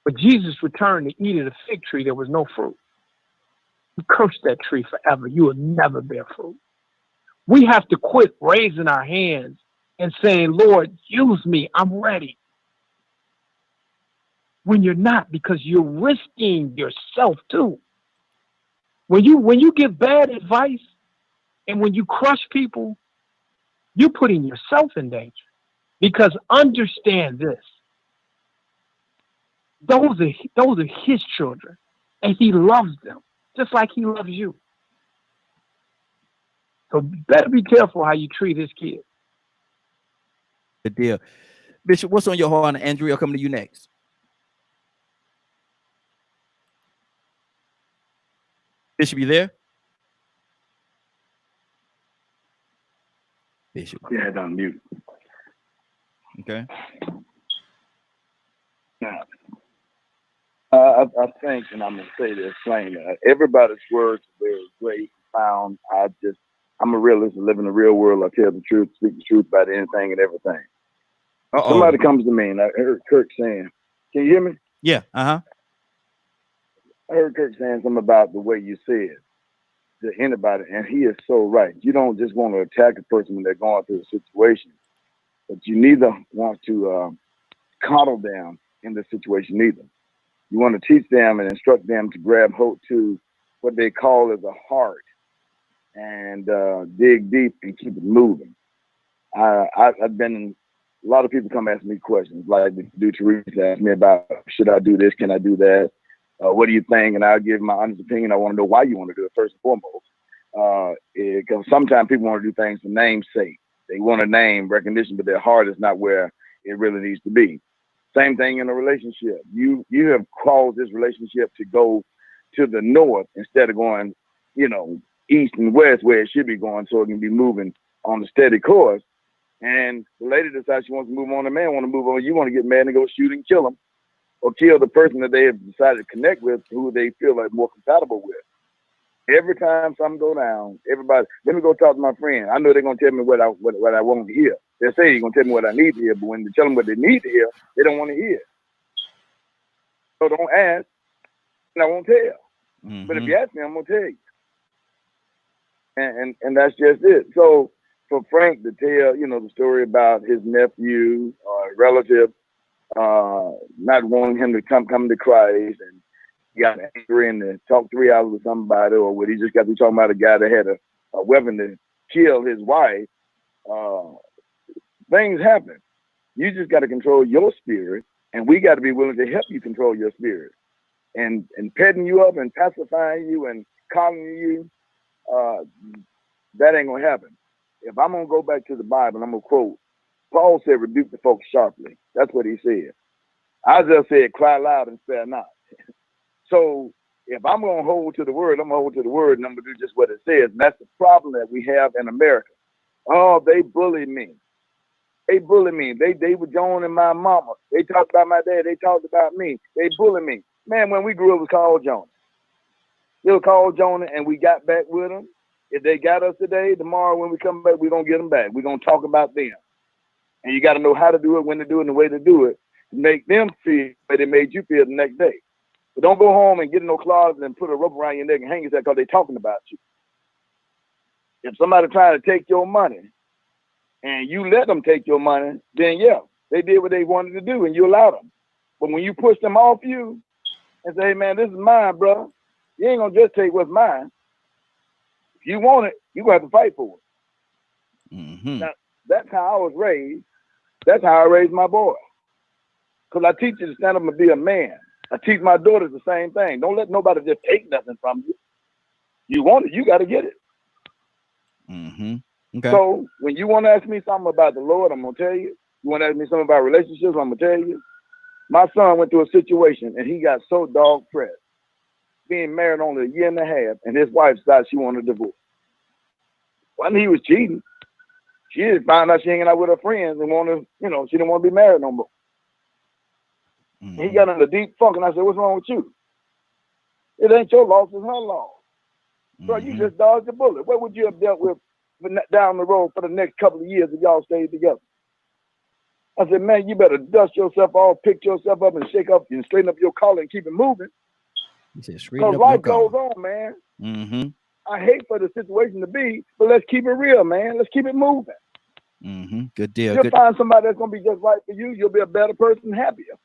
But Jesus returned to eat of the fig tree. There was no fruit. He cursed that tree forever. You will never bear fruit. We have to quit raising our hands and saying, Lord, use me. I'm ready. When you're not, because you're risking yourself too. When you give bad advice and when you crush people, you're putting yourself in danger. Because understand this. Those are his children, and he loves them just like he loves you. So better be careful how you treat his kids. Good deal. Bishop, what's on your heart? And Andrea, I'll come to you next. Bishop, you there? Bishop. Yeah, it's on mute. Okay. Now, I think, and I'm going to say this plain, everybody's words are very great, found. I'm a realist, I live in the real world. I tell the truth, speak the truth about anything and everything. Somebody comes to me, and I heard Kirk saying, can you hear me? Yeah, uh-huh. I heard Kirk saying something about the way you said to anybody, and he is so right. You don't just want to attack a person when they're going through a situation, but you neither want to coddle them in the situation either. You want to teach them and instruct them to grab hold to what they call as a heart and dig deep and keep it moving. I've been in, a lot of people come ask me questions like do Teresa ask me about, should I do this? Can I do that? What do you think? And I'll give my honest opinion. I want to know why you want to do it first and foremost. Because sometimes people want to do things for name's sake. They want a name recognition, but their heart is not where it really needs to be. Same thing in a relationship. You have caused this relationship to go to the north instead of going, east and west where it should be going, so it can be moving on a steady course. And the lady decides she wants to move on, the man want to move on. You want to get mad and go shoot and kill them, or kill the person that they have decided to connect with, who they feel like more compatible with. Every time something go down, everybody, let me go talk to my friend. I know they're gonna tell me what I want to hear. They say you're gonna tell me what I need to hear, but when you tell them what they need to hear, they don't want to hear. So don't ask, and I won't tell. Mm-hmm. But if you ask me, I'm gonna tell you. And that's just it. So for Frank to tell, the story about his nephew or relative not wanting him to come to Christ, and got angry and talked 3 hours with somebody, or would he just got to talking about a guy that had a weapon to kill his wife? Things happen. You just got to control your spirit, and we got to be willing to help you control your spirit. And petting you up and pacifying you and calling you, that ain't gonna happen. If I'm gonna go back to the Bible, I'm gonna quote, Paul said, rebuke the folks sharply. That's what he said. Isaiah said, cry loud and spare not. So if I'm gonna hold to the word, I'm gonna hold to the word, and I'm gonna do just what it says. And that's the problem that we have in America. Oh, they bully me. They bully me. They were Joan and my mama. They talked about my dad. They talked about me. They bully me. Man, when we grew up, it was called Jonah. They were called Jonah, and we got back with them. If they got us today, tomorrow when we come back, we're going to get them back. We're going to talk about them. And you got to know how to do it, when to do it, and the way to do it to make them feel the way they made you feel the next day. But don't go home and get in no closet and put a rope around your neck and hang yourself because they're talking about you. If somebody trying to take your money and you let them take your money, then yeah, they did what they wanted to do and you allowed them. But when you push them off you, and say, hey, man, this is mine, bro. You ain't gonna just take what's mine. If you want it, you're gonna have to fight for it. Now, that's how I was raised. That's how I raised my boy. Because I teach you to stand up and be a man. I teach my daughters the same thing. Don't let nobody just take nothing from you. You want it, you got to get it. Okay. So when you want to ask me something about the Lord, I'm gonna tell you. You want to ask me something about relationships, I'm gonna tell you. My son went through a situation and he got so dog pressed, being married only a year and a half, and his wife decided she wanted a divorce. When he was cheating, she just found out she hanging out with her friends and wanted, she didn't want to be married no more. He got in a deep funk, and I said, "What's wrong with you? It ain't your loss, it's her loss. Bro, you just dodged a bullet. What would you have dealt with down the road for the next couple of years if y'all stayed together?" I said, man, you better dust yourself off, pick yourself up, and shake up and straighten up your collar and keep it moving. Because life goes on, man. I hate for the situation to be, but let's keep it real, man. Let's keep it moving. Good deal. You'll find somebody that's going to be just right for you. You'll be a better person, happier.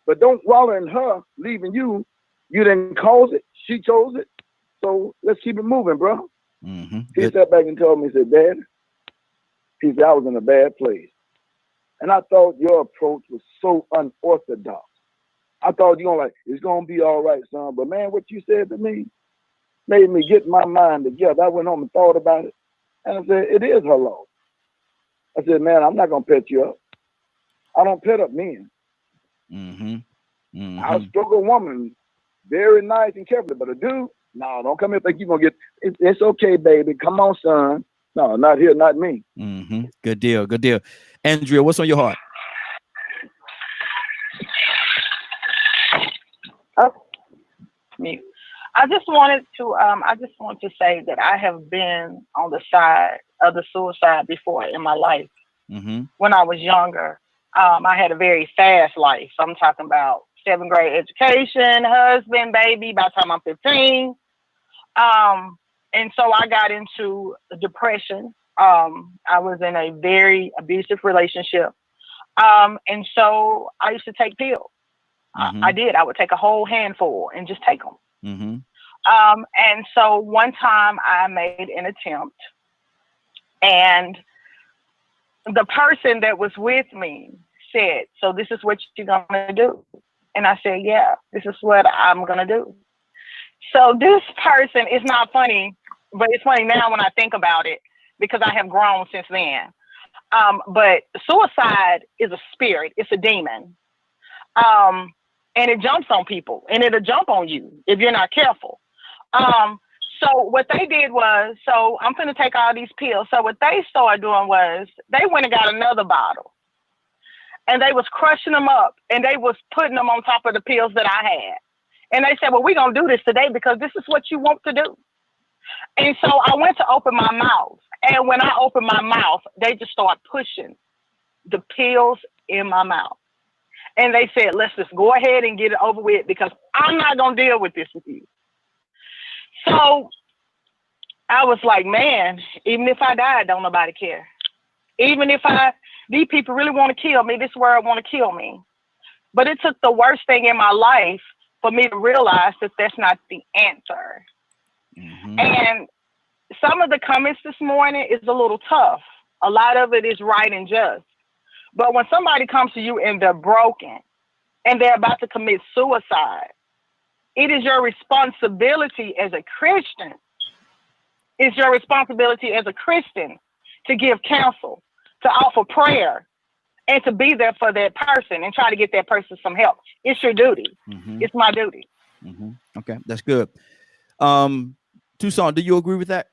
But don't wallow in her leaving you. You didn't cause it. She chose it. So let's keep it moving, bro. He stepped back and told me, he said, Dad, he said, I was in a bad place. And I thought your approach was so unorthodox. I thought it's going to be all right, son. But man, what you said to me made me get my mind together. I went home and thought about it. And I said, it is her loss. I said, man, I'm not going to pet you up. I don't pet up men. I'll stroke a woman very nice and carefully. But a dude, no, don't come here and think you're going to get, it's okay, baby. Come on, son. No, not here, not me. Good deal. Good deal. Andrea, what's on your heart? Me. I just want to say that I have been on the side of the suicide before in my life. When I was younger, I had a very fast life. I'm talking about 7th grade education, husband, baby, by the time I'm 15. And so I got into depression. I was in a very abusive relationship. And so I used to take pills. I did. I would take a whole handful and just take them. And so one time I made an attempt, and the person that was with me said, so this is what you're going to do. And I said, yeah, this is what I'm going to do. So this person is not funny, but it's funny now when I think about it, because I have grown since then. But suicide is a spirit. It's a demon. And it jumps on people, and it'll jump on you if you're not careful. So what they did was, so I'm going to take all these pills. So what they started doing was they went and got another bottle, and they was crushing them up, and they was putting them on top of the pills that I had. And they said, well, we're going to do this today because this is what you want to do. And so I went to open my mouth. And when I opened my mouth, they just started pushing the pills in my mouth. And they said, let's just go ahead and get it over with because I'm not going to deal with this with you. So I was like, man, even if I die, don't nobody care. Even if these people really want to kill me, this world want to kill me. But it took the worst thing in my life for me to realize that that's not the answer. And some of the comments this morning is a little tough. A lot of it is right and just. But when somebody comes to you and they're broken and they're about to commit suicide, it is your responsibility as a Christian. It's your responsibility as a Christian to give counsel, to offer prayer, and to be there for that person and try to get that person some help. It's your duty. It's my duty. Okay, that's good. Tucson, do you agree with that?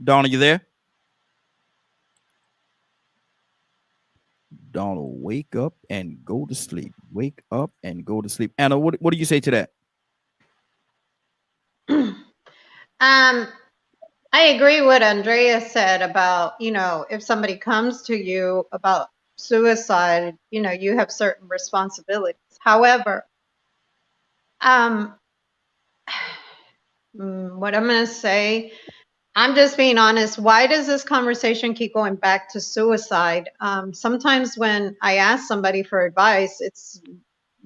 Donna, you there? Donna, wake up and go to sleep. Wake up and go to sleep. Anna, what do you say to that? I agree what Andrea said about, if somebody comes to you about suicide, you have certain responsibilities. However, what I'm going to say, I'm just being honest. Why does this conversation keep going back to suicide? Sometimes when I ask somebody for advice, it's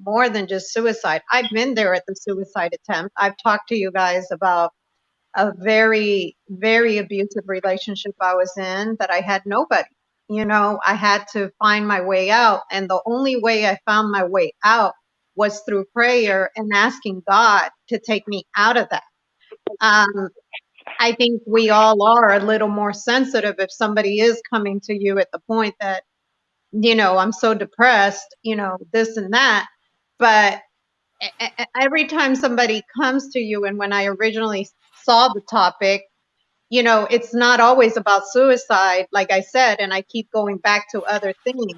more than just suicide. I've been there at the suicide attempt. I've talked to you guys about a very, very abusive relationship I was in that I had nobody. I had to find my way out. And the only way I found my way out was through prayer and asking God to take me out of that. I think we all are a little more sensitive if somebody is coming to you at the point that, I'm so depressed, this and that. But every time somebody comes to you, and when I originally saw the topic, it's not always about suicide, like I said, and I keep going back to other things.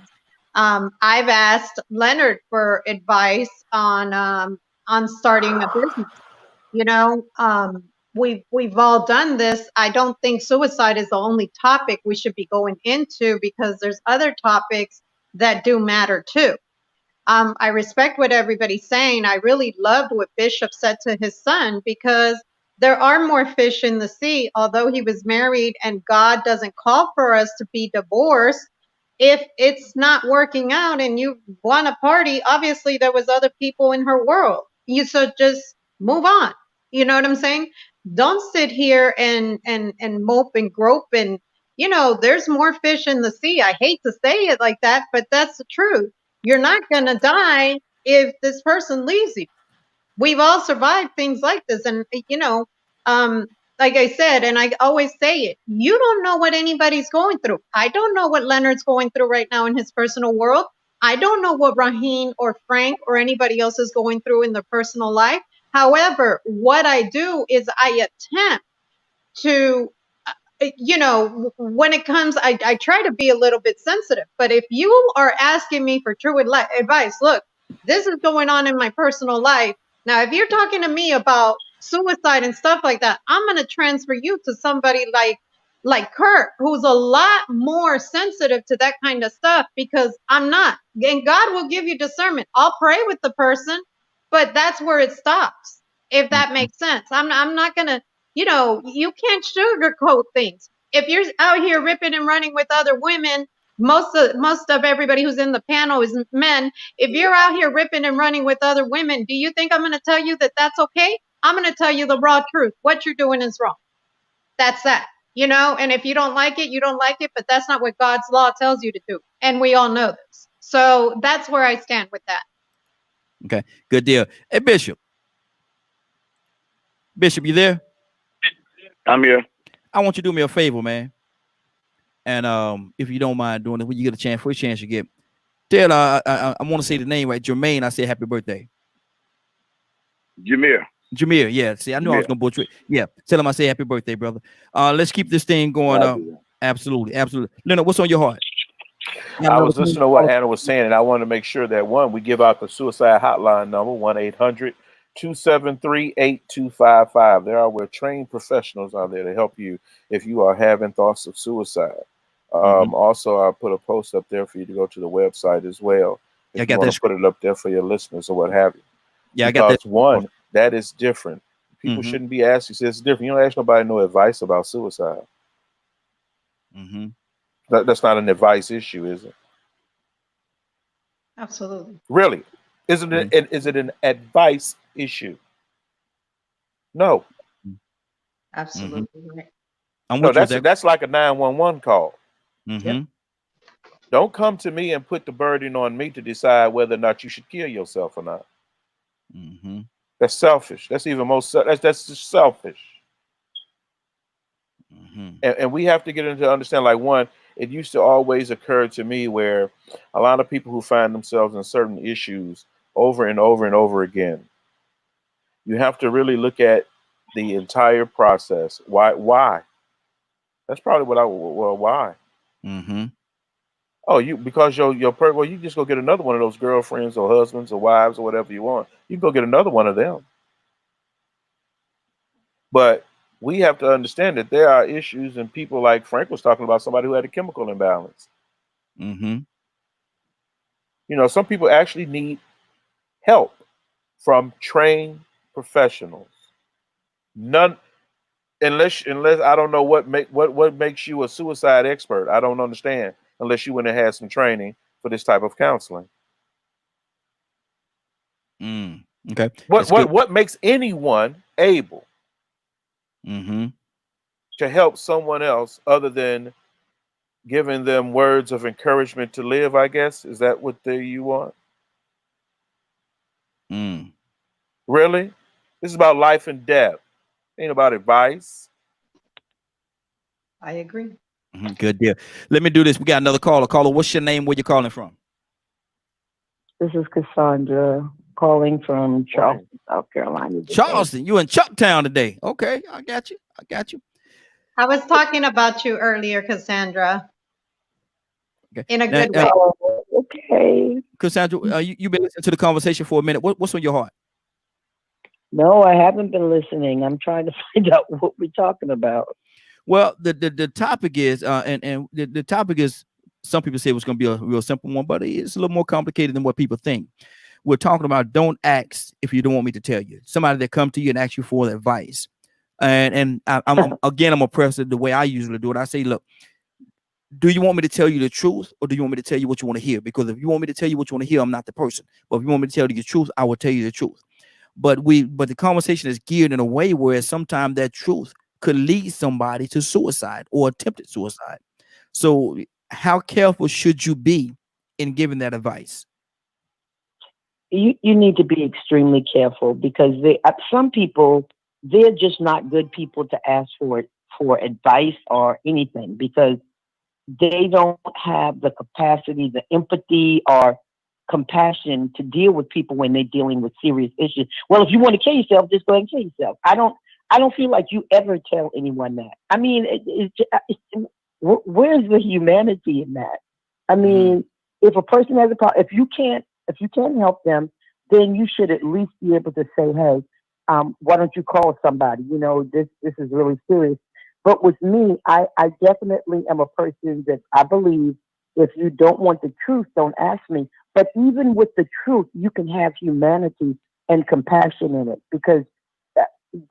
I've asked Leonard for advice on starting a business. We've all done this. I don't think suicide is the only topic we should be going into, because there's other topics that do matter too. I respect what everybody's saying. I really loved what Bishop said to his son, because there are more fish in the sea. Although he was married and God doesn't call for us to be divorced, if it's not working out and you want to party, obviously there was other people in her world. So just move on. You know what I'm saying? Don't sit here and mope and grope and, there's more fish in the sea. I hate to say it like that, but that's the truth. You're not going to die if this person leaves you. We've all survived things like this. And, like I said, and I always say it, you don't know what anybody's going through. I don't know what Leonard's going through right now in his personal world. I don't know what Raheen or Frank or anybody else is going through in their personal life. However, what I do is I attempt to, when it comes, I try to be a little bit sensitive. But if you are asking me for true advice, look, this is going on in my personal life. Now, if you're talking to me about suicide and stuff like that, I'm going to transfer you to somebody like Kurt, who's a lot more sensitive to that kind of stuff, because I'm not. And God will give you discernment. I'll pray with the person, but that's where it stops, if that makes sense. I'm not going to, you can't sugarcoat things. If you're out here ripping and running with other women, most of everybody who's in the panel is men. If you're out here ripping and running with other women, do you think I'm going to tell you that that's okay? I'm going to tell you the raw truth. What you're doing is wrong. That's that, and if you don't like it, you don't like it, but that's not what God's law tells you to do. And we all know this. So that's where I stand with that. Okay, good deal. Hey, Bishop, you there? I'm here. I want you to do me a favor, man. And if you don't mind doing it, when you get a chance, first chance you get, tell I want to say the name right, Jermaine. I say happy birthday. Jameer, yeah. See, I knew I was gonna butcher it. Yeah, tell him I say happy birthday, brother. Let's keep this thing going. Absolutely. Leonard, what's on your heart? I was listening to what Anna was saying, and I wanted to make sure that we give out the suicide hotline number 1-800-273-8255. We're trained professionals out there to help you if you are having thoughts of suicide. Also, I put a post up there for you to go to the website as well. If you want to put it up there for your listeners or what have you. Yeah, I got that. That is different. People shouldn't be asking. It's different. You don't ask nobody no advice about suicide. That's not an advice issue, is it? Absolutely. Really, is it an advice issue? No, Absolutely right. I'm no. with you with that. That's like a 911 call. Mm-hmm. Don't come to me and put the burden on me to decide whether or not you should kill yourself or not. Mm-hmm. That's selfish. That's even more. That's just selfish. Mm-hmm. And we have to get into understand. Like one, it used to always occur to me where a lot of people who find themselves in certain issues over and over and over again. You have to really look at the entire process. Why? That's probably what why? Mm-hmm. Oh, because well, you just go get another one of those girlfriends or husbands or wives or whatever you want. You can go get another one of them. But we have to understand that there are issues, and people like Frank was talking about somebody who had a chemical imbalance. Mm-hmm. You know, some people actually need help from trained professionals. None, unless I don't know what makes you a suicide expert. I don't understand unless you went and had some training for this type of counseling. Okay. What makes anyone able to help someone else other than giving them words of encouragement to live? I guess, is that what you want? Really? This is about life and death. Ain't about advice. I agree. Good deal. Let me do this. We got another caller. Caller, what's your name? Where you calling from? This is Cassandra calling from Charleston, South Carolina. Charleston, you in Chucktown today. Okay, I got you. I was talking about you earlier, Cassandra. Okay. In a good way. Okay. Cassandra, you've been listening to the conversation for a minute. What's on your heart? No, I haven't been listening. I'm trying to find out what we're talking about. Well, the topic is, and the topic is, some people say it was going to be a real simple one, but it's a little more complicated than what people think. We're talking about don't ask if you don't want me to tell you. Somebody that come to you and ask you for advice. And I'm gonna press it the way I usually do it. I say, look, do you want me to tell you the truth, or do you want me to tell you what you want to hear? Because if you want me to tell you what you want to hear, I'm not the person. But if you want me to tell you the truth, I will tell you the truth. But the conversation is geared in a way where sometimes that truth could lead somebody to suicide or attempted suicide. So how careful should you be in giving that advice? You need to be extremely careful, because some people, they're just not good people to ask for advice or anything, because they don't have the capacity, the empathy or compassion to deal with people when they're dealing with serious issues. Well, if you want to kill yourself, just go ahead and kill yourself. I don't feel like you ever tell anyone that. I mean, where's the humanity in that? I mean, if a person has a problem, if you can't help them, then you should at least be able to say, hey, why don't you call somebody? You know, this is really serious. But with me, I definitely am a person that I believe, if you don't want the truth, don't ask me. But even with the truth, you can have humanity and compassion in it, because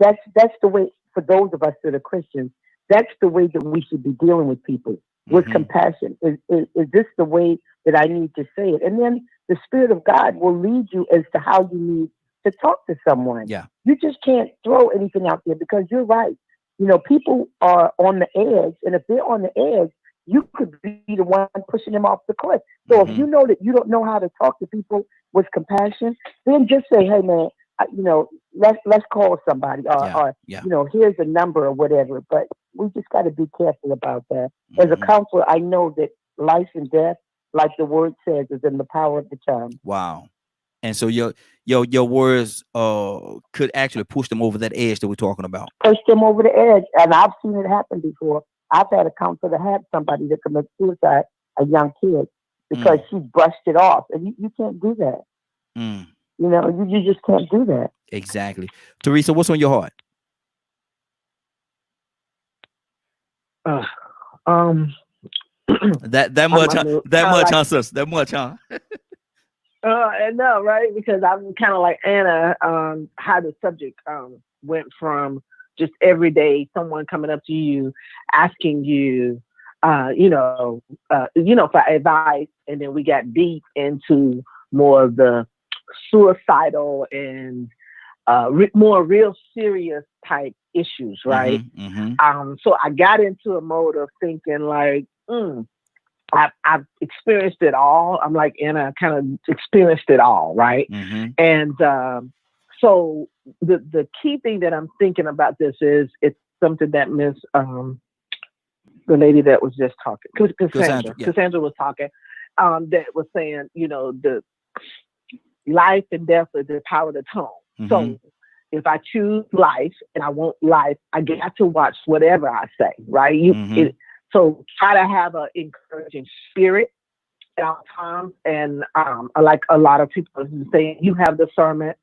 that's the way, for those of us that are Christians, that's the way that we should be dealing with people, with compassion. Is this the way that I need to say it? And then the Spirit of God will lead you as to how you need to talk to someone. Yeah. You just can't throw anything out there, because you're right. You know, people are on the edge, and if they're on the edge, you could be the one pushing them off the cliff. So if you know that you don't know how to talk to people with compassion, then just say, hey man, let's call somebody, or you know, here's a number or whatever. But we just got to be careful about that. As a counselor, I know that life and death, like the word says, is in the power of the tongue. Wow. And so your words could actually push them over that edge that we're talking about. Push them over the edge. And I've seen it happen before. I've had a counselor that had somebody that committed suicide, a young kid, because she brushed it off. And you can't do that. You know, you just can't do that. Exactly. Teresa, what's on your heart? That much, huh, sis? That much, huh? No, right? Because I'm kind of like Anna, how the subject went from just every day someone coming up to you, asking you, for advice, and then we got deep into more of the suicidal and more real serious type issues, right? So I got into a mode of thinking like, I've experienced it all. I'm like, and I kind of experienced it all, right? And so the key thing that I'm thinking about this is it's something that Miss the lady that was just talking, Cassandra was talking, that was saying, you know, the life and death is the power of the tongue. So if I choose life and I want life, I got to watch whatever I say, right? So try to have an encouraging spirit at all times. And like a lot of people saying, you have discernment.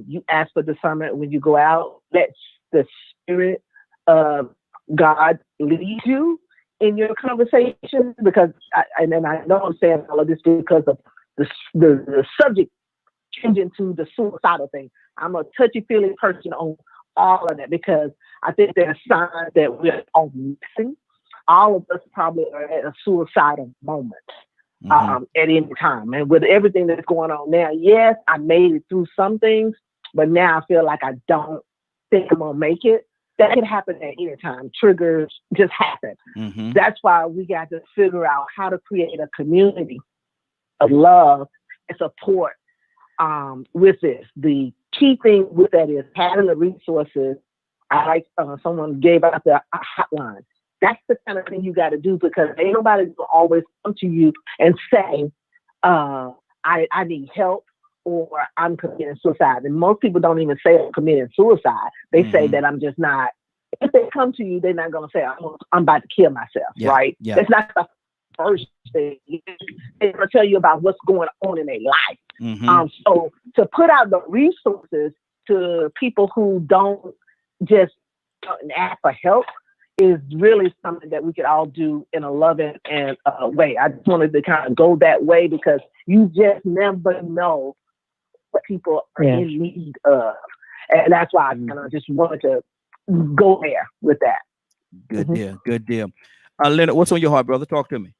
You ask for discernment when you go out. Let the spirit of God lead you in your conversation. Because, I know I'm saying all of this because of the subject changing to the suicidal thing. I'm a touchy-feely person on all of that because I think there's signs that we're all missing. All of us probably are at a suicidal moment at any time. And with everything that's going on now, yes, I made it through some things, but now I feel like I don't think I'm going to make it. That can happen at any time. Triggers just happen. That's why we got to figure out how to create a community of love and support with this. The key thing with that is having the resources. I like someone gave out the hotline. That's the kind of thing you got to do because ain't nobody will always come to you and say, I need help or I'm committing suicide. And most people don't even say I'm committing suicide. They say that I'm just not. If they come to you, they're not going to say, I'm about to kill myself, right? That's not the first thing. They're going to tell you about what's going on in their life. So to put out the resources to people who don't just ask for help is really something that we could all do in a loving and way. I just wanted to kind of go that way because you just never know what people are in need of. And that's why I kind of just wanted to go there with that. Good deal. Leonard, what's on your heart, brother? Talk to me.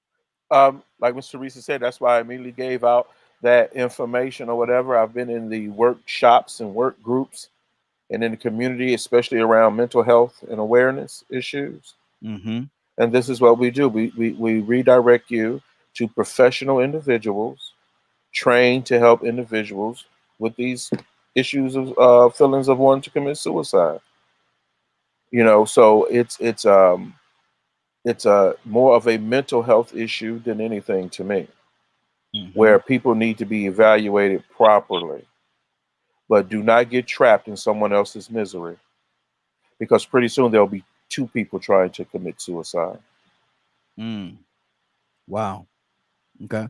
Like Mr. Teresa said, that's why I immediately gave out that information or whatever. I've been in the workshops and work groups and in the community, especially around mental health and awareness issues. And this is what we do. We redirect you to professional individuals trained to help individuals with these issues of feelings of wanting to commit suicide. You know, so it's more of a mental health issue than anything to me, where people need to be evaluated properly. But do not get trapped in someone else's misery because pretty soon there'll be two people trying to commit suicide. Wow. Okay.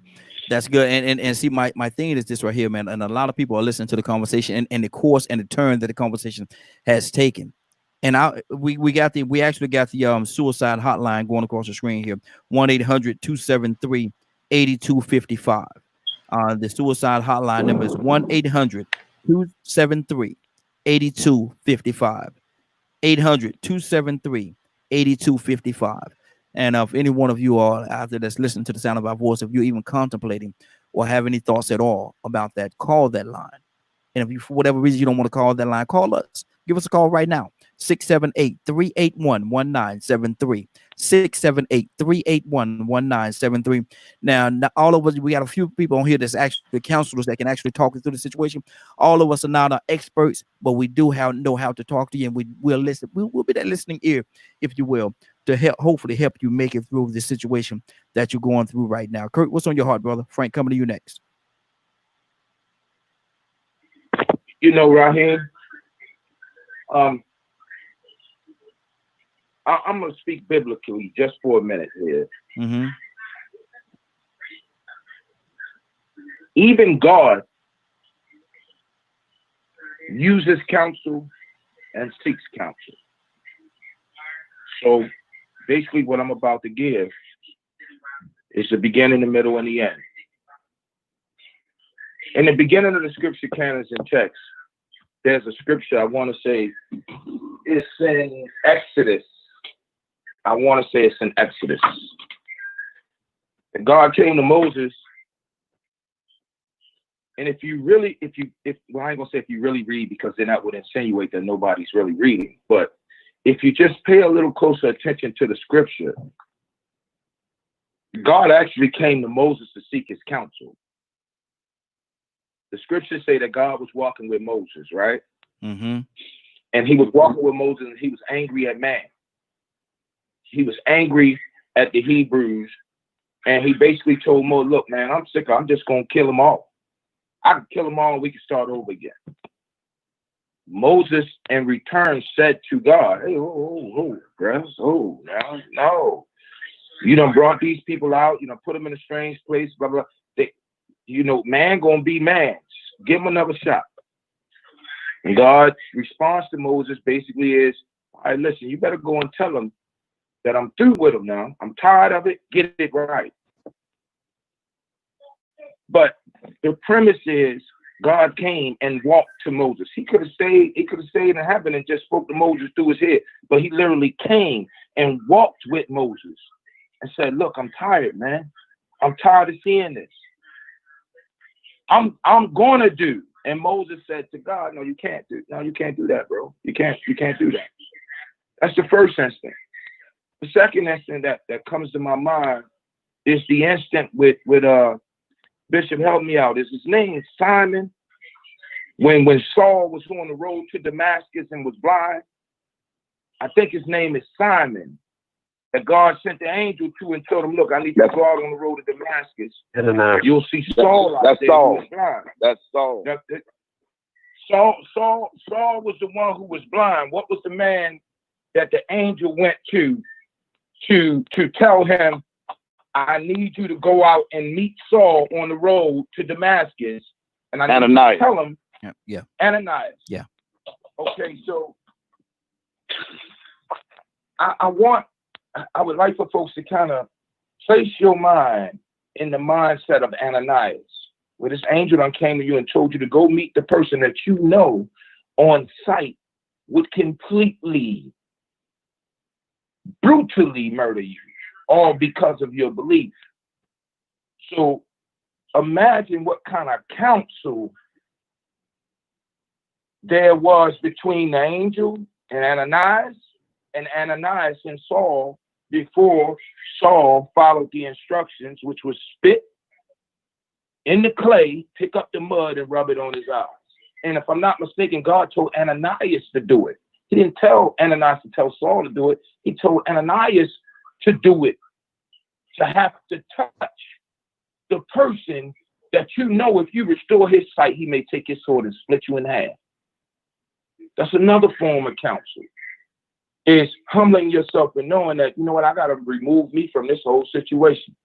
That's good. And see, my thing is this right here, man. And a lot of people are listening to the conversation and the course and the turn that the conversation has taken. And we actually got the suicide hotline going across the screen here. 1-800-273-8255. The suicide hotline number is 1-800-273-8255. 800-273-8255. And if any one of you are out there that's listening to the sound of our voice, if you're even contemplating or have any thoughts at all about that, call that line. And if you, for whatever reason, you don't want to call that line, call us. Give us a call right now. 678-381-1973. 678-381-1973. Now, all of us, we got a few people on here that's actually counselors that can actually talk you through the situation. All of us are not experts, but we do know how to talk to you, and we'll listen. We'll be that listening ear, if you will, to hopefully help you make it through the situation that you're going through right now. Kurt, what's on your heart, brother? Frank, coming to you next. You know, Raheem, I'm going to speak biblically just for a minute here. Even God uses counsel and seeks counsel. So basically what I'm about to give is the beginning, the middle, and the end. In the beginning of the scripture canons and text, there's a scripture I want to say it's in Exodus. I want to say it's in Exodus. And God came to Moses And if well, I ain't gonna say if you really read, because then that would insinuate that nobody's really reading. But if you just pay a little closer attention to the scripture, God actually came to Moses to seek his counsel. The scriptures say that God was walking with Moses, right? Mm-hmm. And he was walking with Moses, and he was angry at man. He was angry at the Hebrews, and he basically told Moses, look, man, I'm sick. I'm just going to kill them all. I can kill them all, and we can start over again. Moses, in return, said to God, hey, no. You done brought these people out, put them in a strange place, blah, blah. Man gonna be man. Give him another shot. And God's response to Moses basically is, all right, listen, you better go and tell him that I'm through with him now. I'm tired of it. Get it right. But the premise is God came and walked to Moses. He could have stayed in heaven and just spoke to Moses through his head. But he literally came and walked with Moses and said, look, I'm tired, man. I'm tired of seeing this. I'm gonna do. And Moses said to God, no, you can't do that, bro. You can't do that. That's the first instant. The second instant that comes to my mind is the instant with Bishop, help me out. Is his name Simon? When Saul was on the road to Damascus and was blind, I think his name is Simon. That God sent the angel to and told him, look, I need you to go out on the road to Damascus. You'll see Saul out there. Saul. That's Saul. Saul was the one who was blind. What was the man that the angel went to tell him, I need you to go out and meet Saul on the road to Damascus? And I need you to tell him, yeah. Ananias. Yeah. Okay, so I would like for folks to kind of place your mind in the mindset of Ananias, where this angel done came to you and told you to go meet the person that you know on sight would completely, brutally murder you, all because of your belief. So imagine what kind of counsel there was between the angel and Ananias and Saul before Saul followed the instructions, which was spit in the clay, pick up the mud and rub it on his eyes. And if I'm not mistaken, God told Ananias to do it. He didn't tell Ananias to tell Saul to do it. He told Ananias to do it, to have to touch the person that if you restore his sight, he may take his sword and split you in half. That's another form of counsel. Is humbling yourself and knowing that, I got to remove me from this whole situation.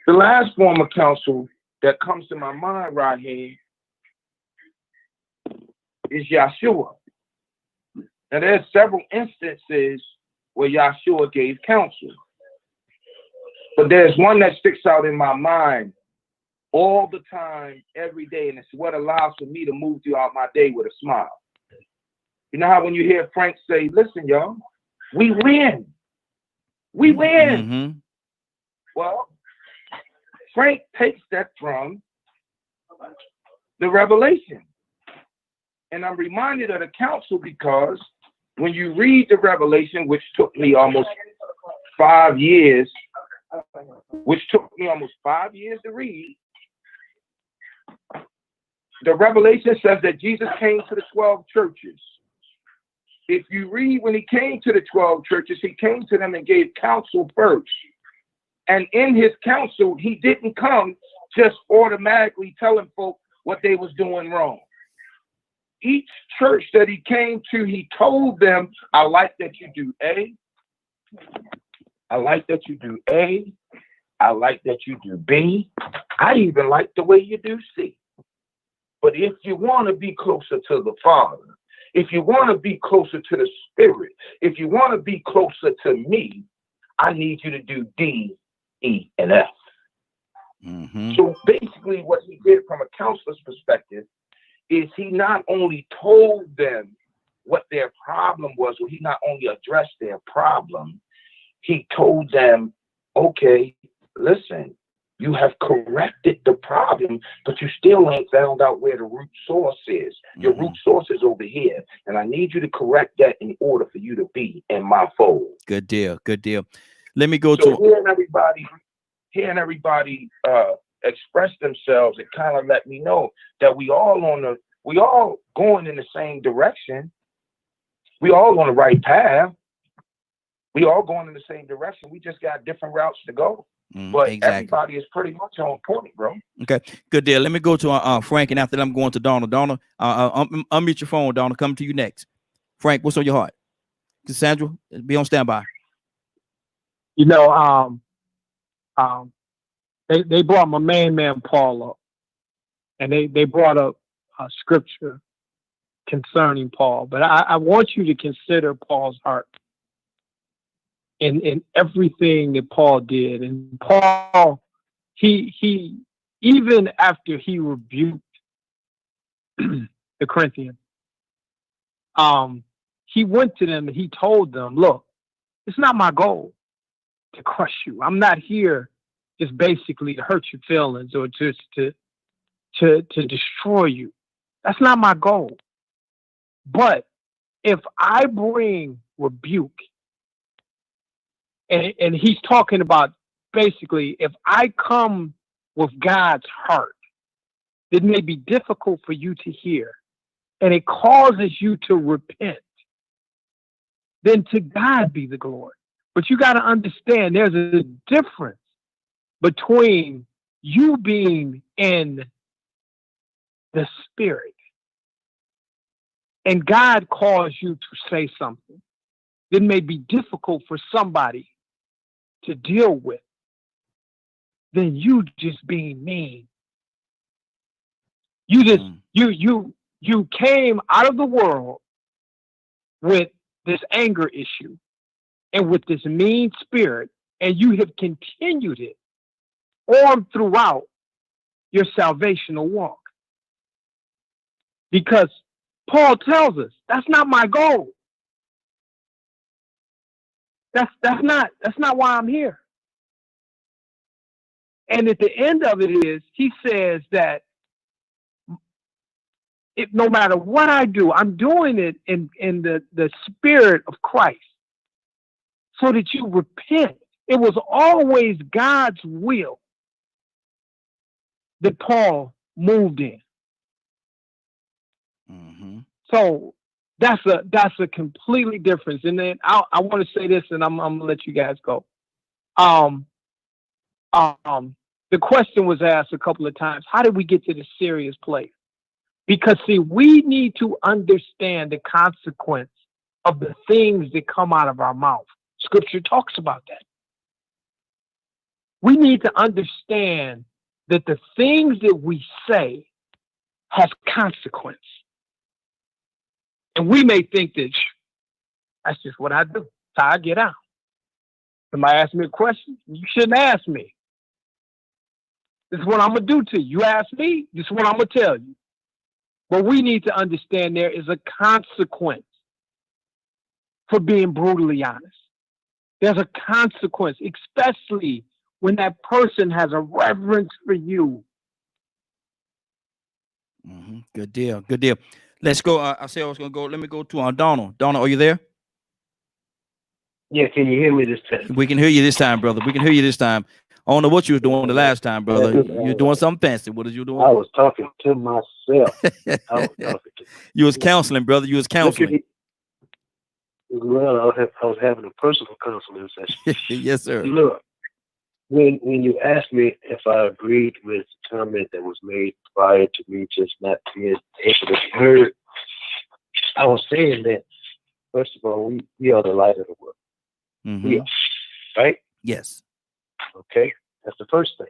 The last form of counsel that comes to my mind right here is Yahshua. Now, there's several instances where Yahshua gave counsel. But there's one that sticks out in my mind all the time, every day, and it's what allows for me to move throughout my day with a smile. You know how when you hear Frank say, listen, y'all, we win. We win. Mm-hmm. Well, Frank takes that from the Revelation. And I'm reminded of the counsel because when you read the Revelation, which took me almost 5 years, to read, the Revelation says that Jesus came to the 12 churches. If you read when he came to the 12 churches, he came to them and gave counsel first. And in his counsel, he didn't come just automatically telling folk what they was doing wrong. Each church that he came to, he told them, I like that you do A. I like that you do A. I like that you do B. I even like the way you do C. But if you want to be closer to the Father, if you want to be closer to the Spirit, if you want to be closer to me, I need you to do D, E, and F. Mm-hmm. So basically what he did from a counselor's perspective is he not only told them what their problem was, or he not only addressed their problem, he told them, okay, listen, You have corrected the problem, but you still ain't found out where the root source is. Your root source is over here, and I need you to correct that in order for you to be in my fold. Good deal. Good deal. Let me go So to hearing everybody express themselves, it kind of let me know that we all going in the same direction. We all on the right path. We all going in the same direction. We just got different routes to go. But exactly. everybody is pretty much on point, bro. Okay, good deal. Let me go to Frank, and after that, I'm going to Donna. Donna, unmute your phone. Donna, come to you next. Frank, what's on your heart? Cassandra, be on standby. You know, they brought my main man Paul up, and they brought up scripture concerning Paul. But I want you to consider Paul's heart in everything that Paul did. And Paul, he even after he rebuked the Corinthians, he went to them and he told them, look, it's not my goal to crush you. I'm not here just basically to hurt your feelings or just to destroy you. That's not my goal. But if I bring rebuke, and he's talking about basically, if I come with God's heart, it may be difficult for you to hear, and it causes you to repent, then to God be the glory. But you got to understand there's a difference between you being in the spirit and God calls you to say something that may be difficult for somebody to deal with than you just being mean. You just you came out of the world with this anger issue and with this mean spirit, and you have continued it on throughout your salvational walk. Because Paul tells us that's not my goal. That's not why I'm here. And at the end of it is, he says that no matter what I do, I'm doing it in the spirit of Christ, so that you repent. It was always God's will that Paul moved in. So that's a completely difference. And then I want to say this, and I'm gonna let you guys go. The question was asked a couple of times: how did we get to this serious place? Because see, we need to understand the consequence of the things that come out of our mouth. Scripture talks about that. We need to understand that the things that we say has consequence. And we may think that that's just what I do. That's how I get out. Somebody ask me a question, you shouldn't ask me. This is what I'm going to do to you. You ask me, this is what I'm going to tell you. But we need to understand there is a consequence for being brutally honest. There's a consequence, especially when that person has a reverence for you. Good deal. Good deal. Let's go. I said I was going to go. Let me go to Donald. Donald, are you there? Yeah, can you hear me this time? We can hear you this time, brother. We can hear you this time. I don't know what you was doing the last time, brother. You're doing something fancy. What are you doing? I was talking to myself. You was counseling, brother. You was counseling. Well, I was having a personal counseling session. Yes, sir. Look, when you asked me if I agreed with the comment that was made prior to me just not being able to heard, I was saying that, first of all, we are the light of the world. We are, right? Yes. Okay, that's the first thing.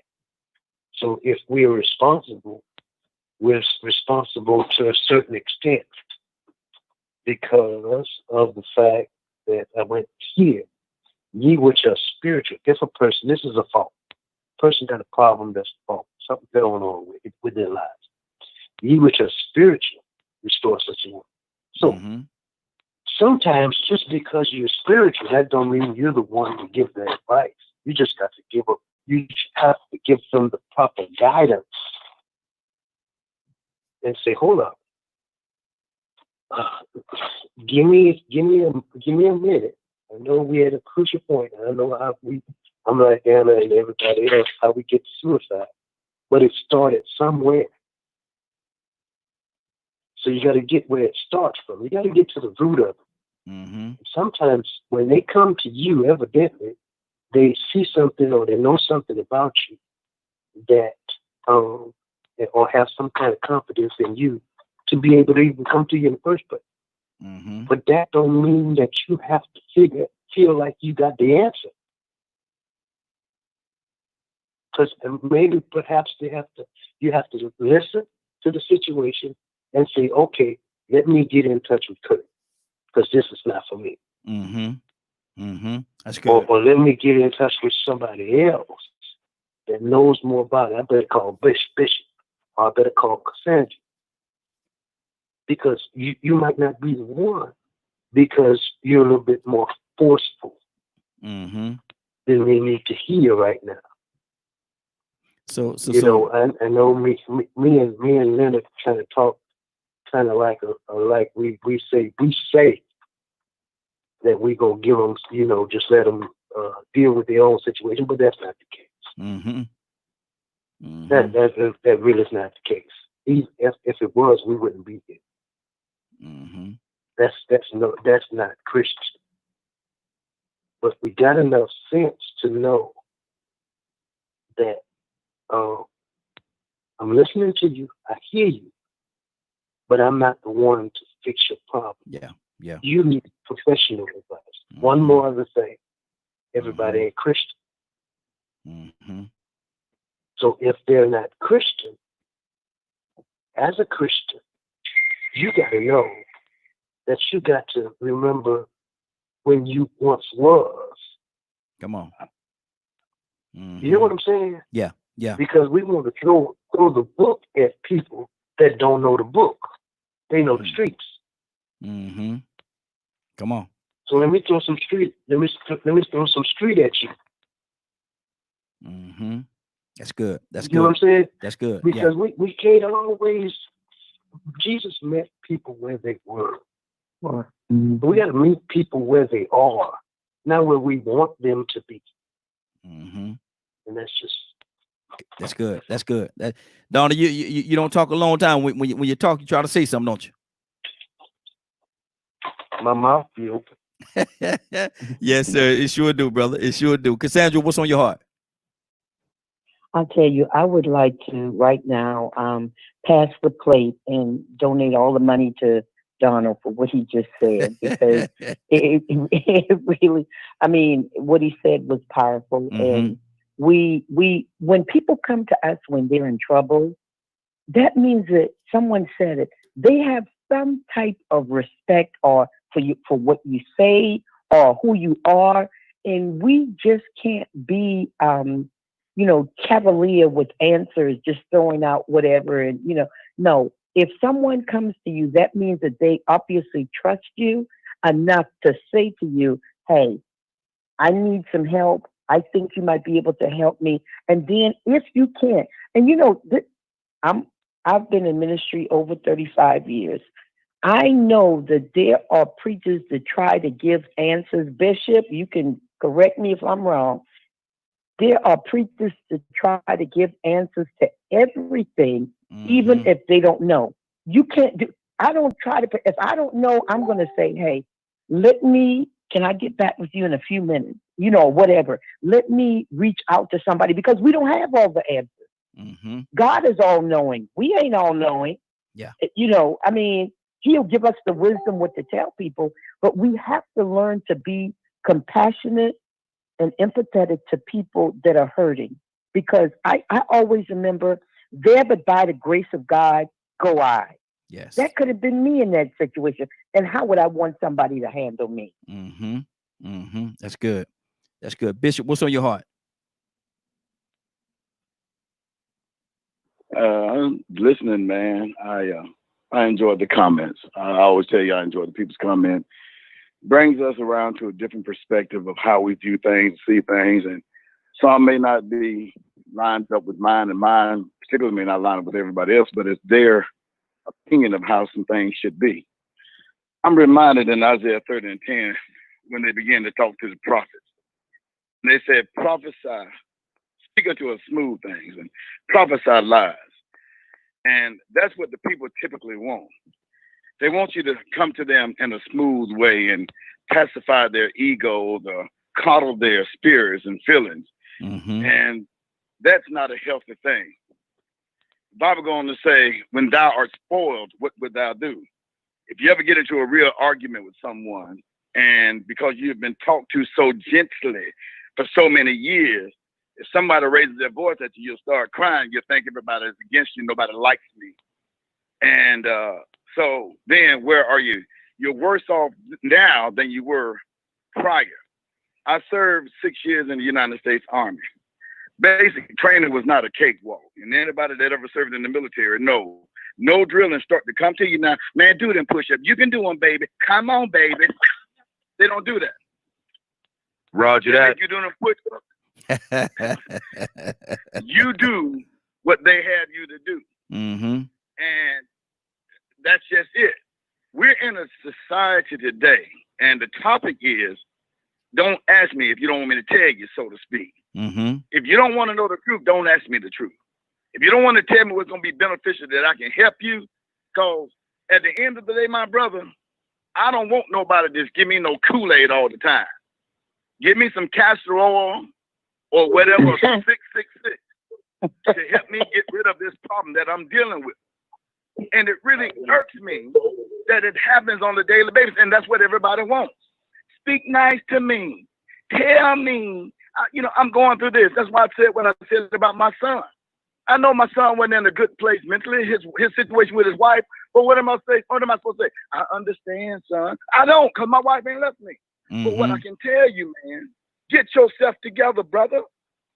So if we are responsible, we're responsible to a certain extent because of the fact that I went here. Ye which are spiritual. If a person, this is a fault. Person got a problem, that's a fault. Something going on with their lives. Ye which are spiritual, restore such a one. So sometimes just because you're spiritual, that don't mean you're the one to give the advice. You just got to give up You have to give them the proper guidance and say, hold up. Give me a minute. I know we're at a crucial point. I know I'm like Anna and everybody else, how we get to suicide. But it started somewhere. So you got to get where it starts from. You got to get to the root of it. Mm-hmm. Sometimes when they come to you, evidently, they see something or they know something about you that, or have some kind of confidence in you to be able to even come to you in the first place. Mm-hmm. But that don't mean that you have to feel like you got the answer. Because maybe perhaps you have to listen to the situation and say, okay, let me get in touch with Kurt, because this is not for me. Mm-hmm. Mm-hmm. That's good. Or let me get in touch with somebody else that knows more about it. I better call Bishop, or I better call Cassandra. Because you might not be the one, because you're a little bit more forceful Mm-hmm. than they need to hear right now. So I know me and Leonard kind of talk, kind of like we say that we gonna give them, just let them deal with their own situation, but that's not the case. Mm-hmm. Mm-hmm. That really is not the case. If it was, we wouldn't be here. Mm-hmm. That's not Christian. But we got enough sense to know that I'm listening to you, I hear you, but I'm not the one to fix your problem. Yeah. Yeah. You need professional advice. Mm-hmm. One more other thing. Everybody ain't Christian. Mm-hmm. So if they're not Christian, as a Christian, you got to know that you got to remember when you once was. Come on. Mm-hmm. You know what I'm saying? Yeah. Yeah. Because we want to throw the book at people that don't know the book. They know the streets. Mm-hmm. Come on. So let me throw some street. Let me throw some street at you. Mm-hmm. That's good. That's you good. know what I'm saying? That's good. Because we can't always. Jesus met people where they were. Mm-hmm. We got to meet people where they are, not where we want them to be. Mm-hmm. And that's good. That's good. Donna, you don't talk a long time. When you talk, you try to say something, don't you? My mouth be open. Yes, sir. It sure do, brother. It sure do. Cassandra, what's on your heart? I'll tell you, I would like to right now pass the plate and donate all the money to Donald for what he just said, because it really, I mean, what he said was powerful. Mm-hmm. And we when people come to us when they're in trouble, that means that someone said it. They have some type of respect or for you, for what you say or who you are, and we just can't be cavalier with answers, just throwing out whatever. And no, if someone comes to you, that means that they obviously trust you enough to say to you, hey, I need some help. I think you might be able to help me. And then if you can't, and I've been in ministry over 35 years. I know that there are preachers that try to give answers. Bishop, you can correct me if I'm wrong. There are preachers that try to give answers to everything, even if they don't know. You can't do. I don't try to. If I don't know, I'm going to say, "Hey, can I get back with you in a few minutes? Whatever. Let me reach out to somebody, because we don't have all the answers. Mm-hmm. God is all knowing. We ain't all knowing. Yeah. I mean, He'll give us the wisdom what to tell people, but we have to learn to be compassionate and empathetic to people that are hurting, because I always remember, there but by the grace of God go I. Yes. That could have been me in that situation. And how would I want somebody to handle me? Mm-hmm. Mm-hmm. That's good. That's good. Bishop, what's on your heart? I'm listening, man. I enjoyed the comments. I always tell you I enjoy the people's comment. Brings us around to a different perspective of how we view things, see things, and Some may not be lined up with mine, and mine particularly may not line up with everybody else, but it's their opinion of how some things should be. I'm reminded in Isaiah 30 and 10 when they began to talk to the prophets. And they said, prophesy, speak unto us smooth things, and prophesy lies. And that's what the people typically want. They want you to come to them in a smooth way and pacify their egos or coddle their spirits and feelings. Mm-hmm. And that's not a healthy thing. The Bible goes on to say, when thou art spoiled, what would thou do? If you ever get into a real argument with someone, and because you've been talked to so gently for so many years, if somebody raises their voice at you, you'll start crying. You'll think everybody is against you. Nobody likes me. And so then where are you? You're worse off now than you were prior. I served 6 years in the United States Army. Basic training was not a cakewalk. And anybody that ever served in the military, no drill instructor come to you now, man, do them push-ups. You can do them, baby. Come on, baby. They don't do that. Roger that. You doing them push-ups. You do what they have you to do. Mm-hmm. And that's just it. We're in a society today, and the topic is, don't ask me if you don't want me to tell you, so to speak. Mm-hmm. If you don't want to know the truth, don't ask me the truth. If you don't want to tell me what's going to be beneficial that I can help you, because at the end of the day, my brother, I don't want nobody to just give me no Kool-Aid all the time. Give me some castor oil or whatever, 666, to help me get rid of this problem that I'm dealing with. And it really irks me that it happens on a daily basis, and that's what everybody wants. Speak nice to me. Tell me, I'm going through this. That's why I said what I said about my son. I know my son wasn't in a good place mentally, his situation with his wife, but what am I supposed to say? I understand, son. I don't, because my wife ain't left me. Mm-hmm. But what I can tell you, man, get yourself together, brother.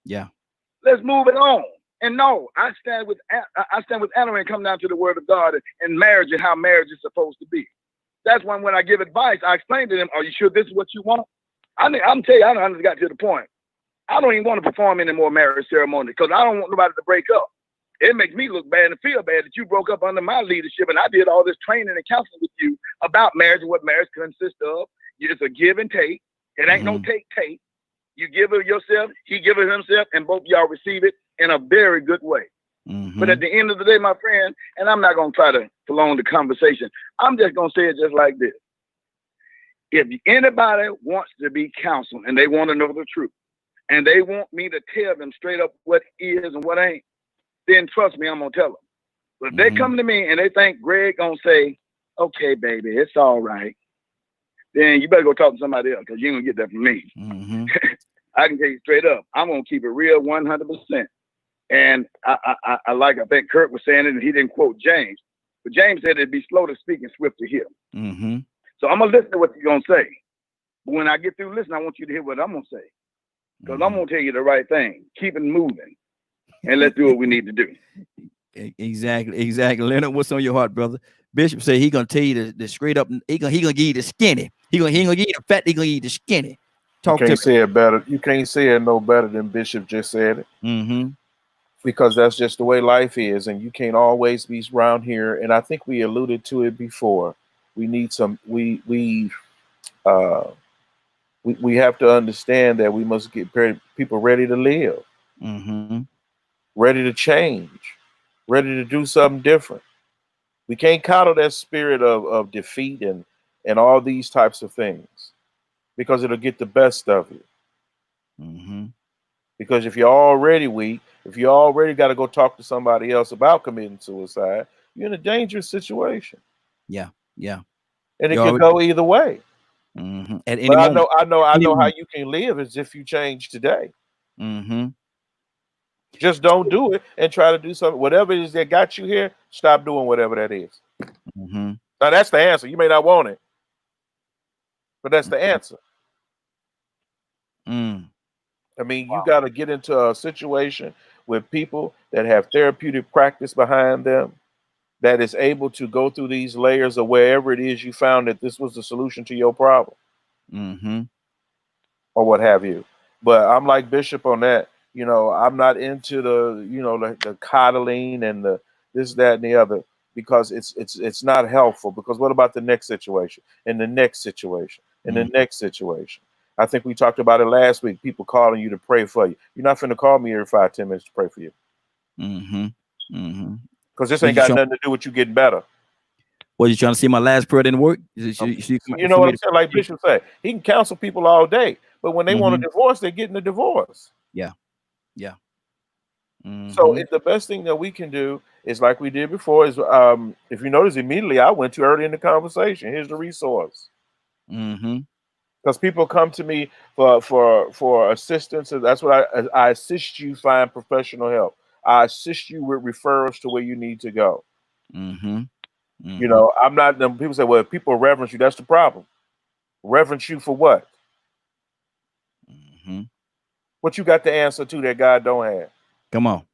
Yeah. Let's move it on. And no, I stand with Anna and come down to the word of God and marriage and how marriage is supposed to be. That's when I give advice, I explain to them, are you sure this is what you want? I'm tell you, I done got to the point. I don't even want to perform any more marriage ceremony because I don't want nobody to break up. It makes me look bad and feel bad that you broke up under my leadership and I did all this training and counseling with you about marriage and what marriage consists of. It's a give and take. It ain't no take. You give it yourself, he give it himself, and both y'all receive it in a very good way. Mm-hmm. But at the end of the day, my friend, and I'm not going to try to prolong the conversation, I'm just going to say it just like this. If anybody wants to be counseled and they want to know the truth, and they want me to tell them straight up what is and what ain't, then trust me, I'm going to tell them. But if they come to me and they think Greg going to say, okay, baby, it's all right, then you better go talk to somebody else because you ain't going to get that from me. Mm-hmm. I can tell you straight up, I'm going to keep it real 100%. And I think Kurt was saying it, and he didn't quote James. But James said it'd be slow to speak and swift to hear. Mm-hmm. So I'm going to listen to what you're going to say. But when I get through listening, I want you to hear what I'm going to say. Because I'm going to tell you the right thing. Keep it moving. And let's do what we need to do. Exactly. Leonard, what's on your heart, brother? Bishop said he gonna tell you the straight up. He gonna give you the skinny. He gonna give you the fat. He gonna give you the skinny. You can't say it better. You can't say it no better than Bishop just said it. Mm-hmm. Because that's just the way life is, and you can't always be around here. And I think we alluded to it before. We need some. We have to understand that we must get people ready to live, ready to change, ready to do something different. We can't coddle that spirit of defeat and all these types of things because it'll get the best of you. Because if you're already weak, if you already got to go talk to somebody else about committing suicide, you're in a dangerous situation. Yeah. And it can go either way. At any but moment. I know how you can live is if you change today. Just don't do it and try to do something. Whatever it is that got you here, stop doing whatever that is. Now that's the answer. You may not want it, but that's the answer. I mean, you got to get into a situation with people that have therapeutic practice behind them, that is able to go through these layers of wherever it is you found that this was the solution to your problem, or what have you. But I'm like Bishop on that. You know, I'm not into the, you know, the coddling and the this, that, and the other, because it's not helpful. Because what about the next situation and the next situation and the next situation? I think we talked about it last week. People calling you to pray for you. You're not finna call me every 5-10 minutes to pray for you. Because this ain't got nothing to do with you getting better. What, you trying to see my last prayer didn't work? You know what I'm saying? Like Bishop said, he can counsel people all day, but when they want a divorce, they're getting a divorce. Yeah. So the best thing that we can do is, like we did before, is if you notice, immediately I went to early in the conversation. Here's the resource. Because people come to me for assistance, and that's what I assist you find professional help. I assist you with referrals to where you need to go. You know, I'm not. People say, "Well, if people reverence you, that's the problem." Reverence you for what? What you got the answer to that God don't have? Come on.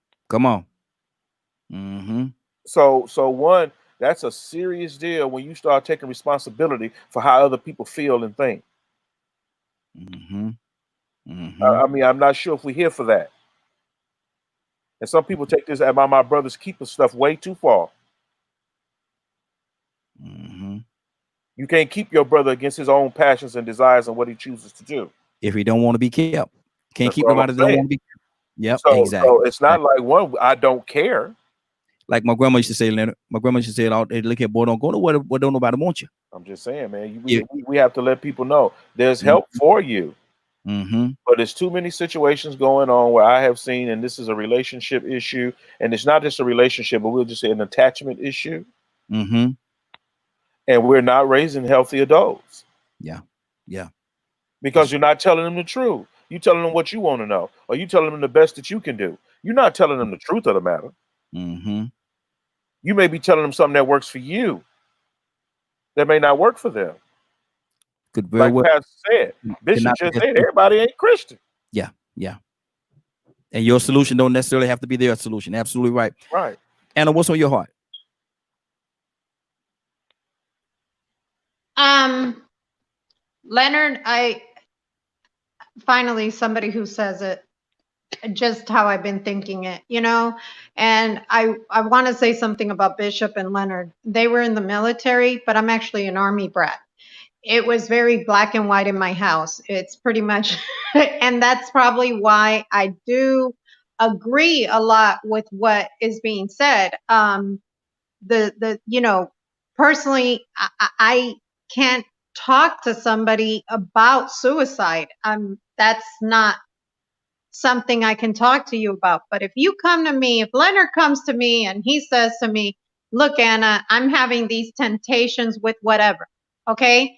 So one, that's a serious deal when you start taking responsibility for how other people feel and think. I mean, I'm not sure if we're here for that. And some people take this my brother's keeper stuff way too far. You can't keep your brother against his own passions and desires and what he chooses to do. If he don't want to be kept, can't keep nobody that don't want to be kept. Yep, so, exactly. So it's not like one, I don't care. Like my grandma used to say, Leonard. My grandma used to say it all day. Look at, boy, don't go to where don't nobody want you. I'm just saying, man. We have to let people know there's help for you. But there's too many situations going on where I have seen, and this is a relationship issue, and it's not just a relationship, but we'll just say an attachment issue. And we're not raising healthy adults. Yeah. Because you're not telling them the truth. You're telling them what you want to know, or you telling them the best that you can do. You're not telling them the truth of the matter. You may be telling them something that works for you that may not work for them. Could very well. Pastor said, Bishop just said, everybody ain't Christian. Yeah. And your solution don't necessarily have to be their solution. Absolutely right. Right. Anna, what's on your heart? Leonard, finally somebody who says it just how I've been thinking it, you know. And I want to say something about Bishop and Leonard. They were in the military, but I'm actually an Army brat. It was very black and white in my house. It's pretty much, and that's probably why I do agree a lot with what is being said. You know, personally, I can't talk to somebody about suicide. That's not something I can talk to you about. But if you come to me, if Leonard comes to me and he says to me, look, Anna, I'm having these temptations with whatever, okay?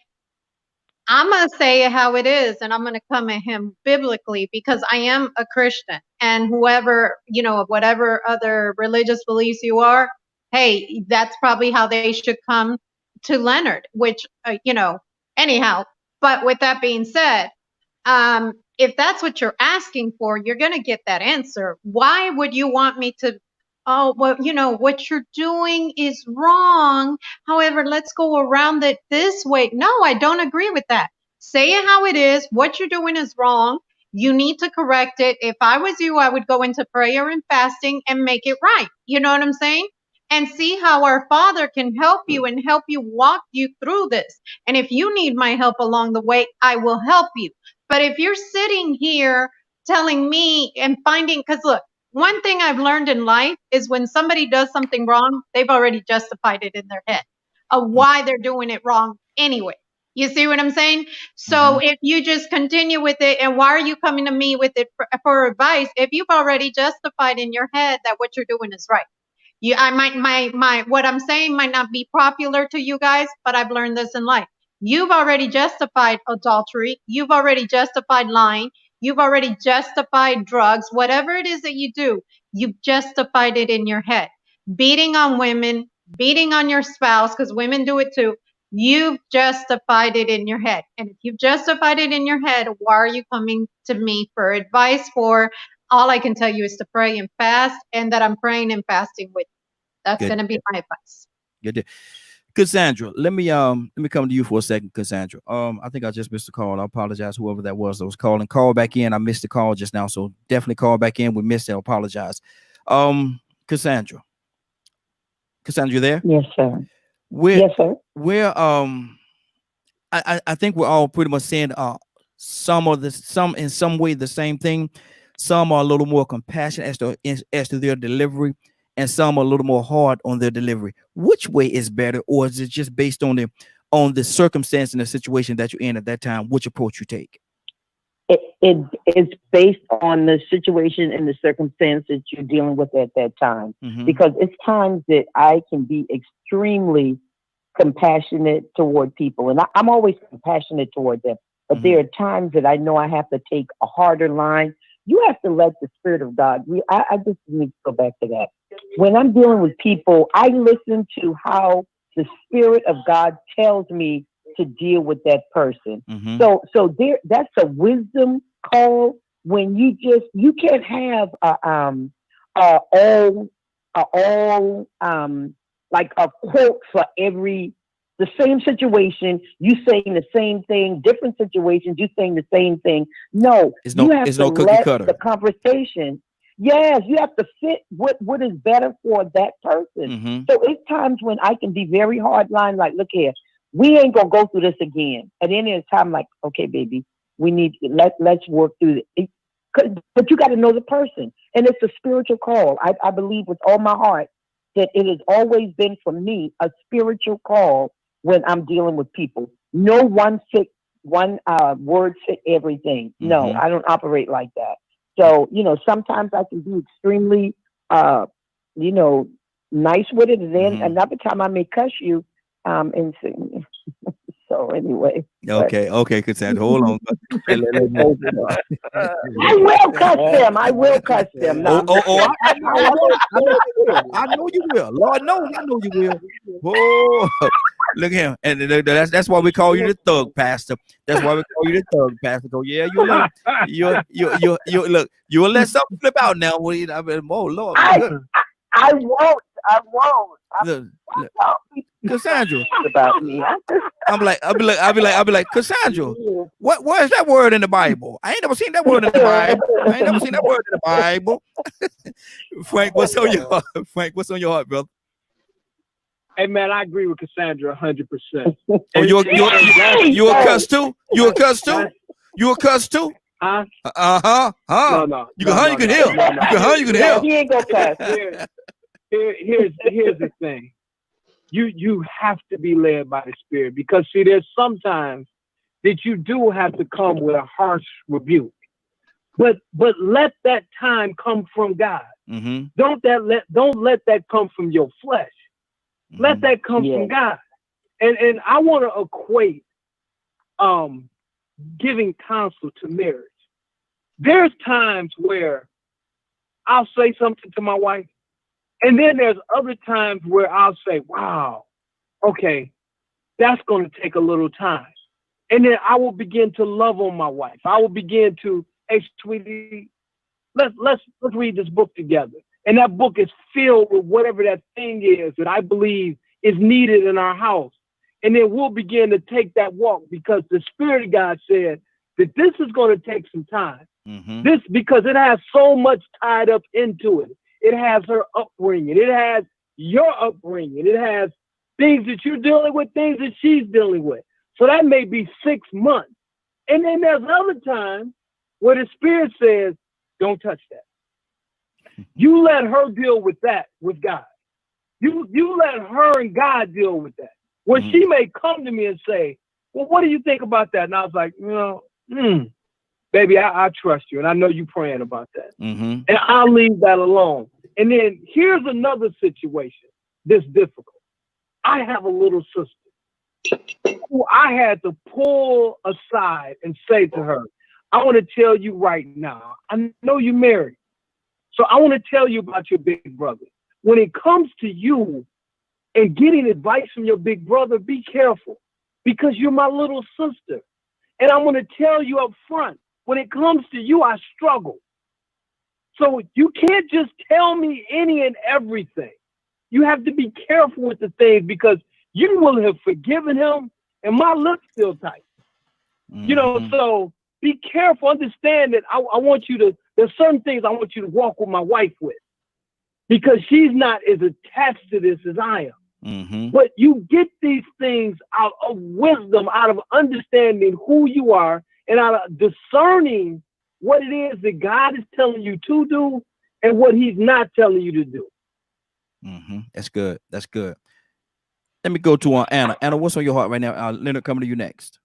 I'm going to say how it is, and I'm going to come at him biblically, because I am a Christian, and whoever, you know, whatever other religious beliefs you are, hey, that's probably how they should come to Leonard, which, you know, anyhow. But with that being said, if that's what you're asking for, you're going to get that answer. Why would you want me to, oh, well, you know, what you're doing is wrong. However, let's go around it this way. No, I don't agree with that. Say it how it is. What you're doing is wrong. You need to correct it. If I was you, I would go into prayer and fasting and make it right. You know what I'm saying? And see how our Father can help you and help you walk you through this. And if you need my help along the way, I will help you. But if you're sitting here telling me and finding, because look, one thing I've learned in life is when somebody does something wrong, they've already justified it in their head of why they're doing it wrong anyway. You see what I'm saying? So if you just continue with it, and why are you coming to me with it for advice if you've already justified in your head that what you're doing is right? What I'm saying might not be popular to you guys, but I've learned this in life. You've already justified adultery. You've already justified lying. You've already justified drugs. Whatever it is that you do, you've justified it in your head. Beating on women, beating on your spouse, because women do it too. You've justified it in your head. And if you've justified it in your head, why are you coming to me for advice for? All I can tell you is to pray and fast, and that I'm praying and fasting with you. That's going to be my advice. Good. Cassandra, let me come to you for a second, Cassandra. I think I just missed the call. I apologize, whoever that was calling. Call back in. I missed the call just now, so definitely call back in. We missed it. I apologize. Cassandra, you there? Yes, sir. Yes, sir. I think we're all pretty much saying some in some way the same thing. Some are a little more compassionate as to their delivery, and some are a little more hard on their delivery. Which way is better, or is it just based on the circumstance and the situation that you're in at that time? Which approach you take? It's based on the situation and the circumstances you're dealing with at that time. Because it's times that I can be extremely compassionate toward people, and I'm always compassionate toward them. But there are times that I know I have to take a harder line. You have to let the Spirit of God. I just need to go back to that. When I'm dealing with people, I listen to how the Spirit of God tells me to deal with that person. So that's a wisdom call. When you can't have like a quote for the same situation, you saying the same thing, different situations, you saying the same thing. No, you have to let the conversation. Yes, you have to fit what is better for that person. So it's times when I can be very hard line, like, look here, we ain't gonna go through this again. And then there's time like, okay, baby, we need let's work through it. But you got to know the person, and it's a spiritual call. I believe with all my heart that it has always been for me a spiritual call when I'm dealing with people. No one word fit everything. No, I don't operate like that. So, sometimes I can be extremely, nice with it. And then another time I may cuss you. And so anyway. Okay, Cassandra, hold on. I will cuss them. No, I know you will. Lord knows I know you will. Oh, look at him. And that's why we call you the thug pastor. That's why we call you the thug pastor. So yeah, you look, you will let something flip out now. Oh Lord. I won't. Look, Cassandra, about me. I'll be like, Cassandra, where is that word in the Bible? I ain't never seen that word in the Bible. Frank, what's on your heart? Brother? Hey man, I agree with Cassandra 100%. Oh, you a cuss too? You a cuss too? Huh? No. You can hear. You can hear. He ain't gonna cuss. Here's the thing. You have to be led by the Spirit, because see, there's sometimes that you do have to come with a harsh rebuke, but let that time come from God. Don't let that come from your flesh. Let that come from God. And I want to equate giving counsel to marriage. There's times where I'll say something to my wife, and then there's other times where I'll say, wow, okay, that's going to take a little time. And then I will begin to love on my wife. I will begin to, hey, sweetie, let's read this book together. And that book is filled with whatever that thing is that I believe is needed in our house. And then we'll begin to take that walk, because the Spirit of God said that this is going to take some time. Because it has so much tied up into it. It has her upbringing. It has your upbringing. It has things that you're dealing with, things that she's dealing with. So that may be 6 months. And then there's other times where the Spirit says, don't touch that. You let her deal with that with God. You let her and God deal with that. Where she may come to me and say, well, what do you think about that? And I was like, baby, I trust you, and I know you praying about that. And I'll leave that alone. And then here's another situation that's difficult. I have a little sister who I had to pull aside and say to her, I want to tell you right now, I know you're married, so I want to tell you about your big brother. When it comes to you and getting advice from your big brother, be careful, because you're my little sister. And I'm going to tell you up front, when it comes to you, I struggle. So you can't just tell me any and everything. You have to be careful with the things, because you will have forgiven him, and my lips still tight. You know, so be careful. Understand that I want you to, there's certain things I want you to walk with my wife with, because she's not as attached to this as I am. But you get these things out of wisdom, out of understanding who you are, and out of discerning what it is that God is telling you to do and what he's not telling you to do. That's good. That's good. Let me go to Anna. Anna, what's on your heart right now? Leonard, coming to you next.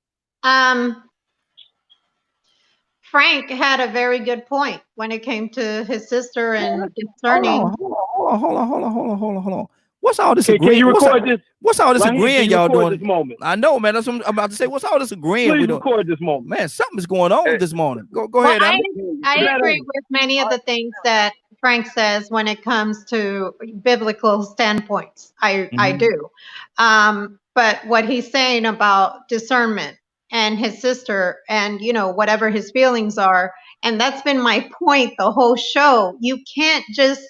Frank had a very good point when it came to his sister and discerning. Hold on. What's all this Can agreeing? you record this? What's all this Right here, agreeing can you y'all record doing? this moment? I know, man. That's what I'm about to say. What's all this agreeing we Please doing? record this moment. Man, something's going on this morning. Go Well, ahead, Anna. I agree with many of the things that Frank says when it comes to biblical standpoints. I do. But what he's saying about discernment and his sister and, you know, whatever his feelings are, and that's been my point the whole show. You can't just,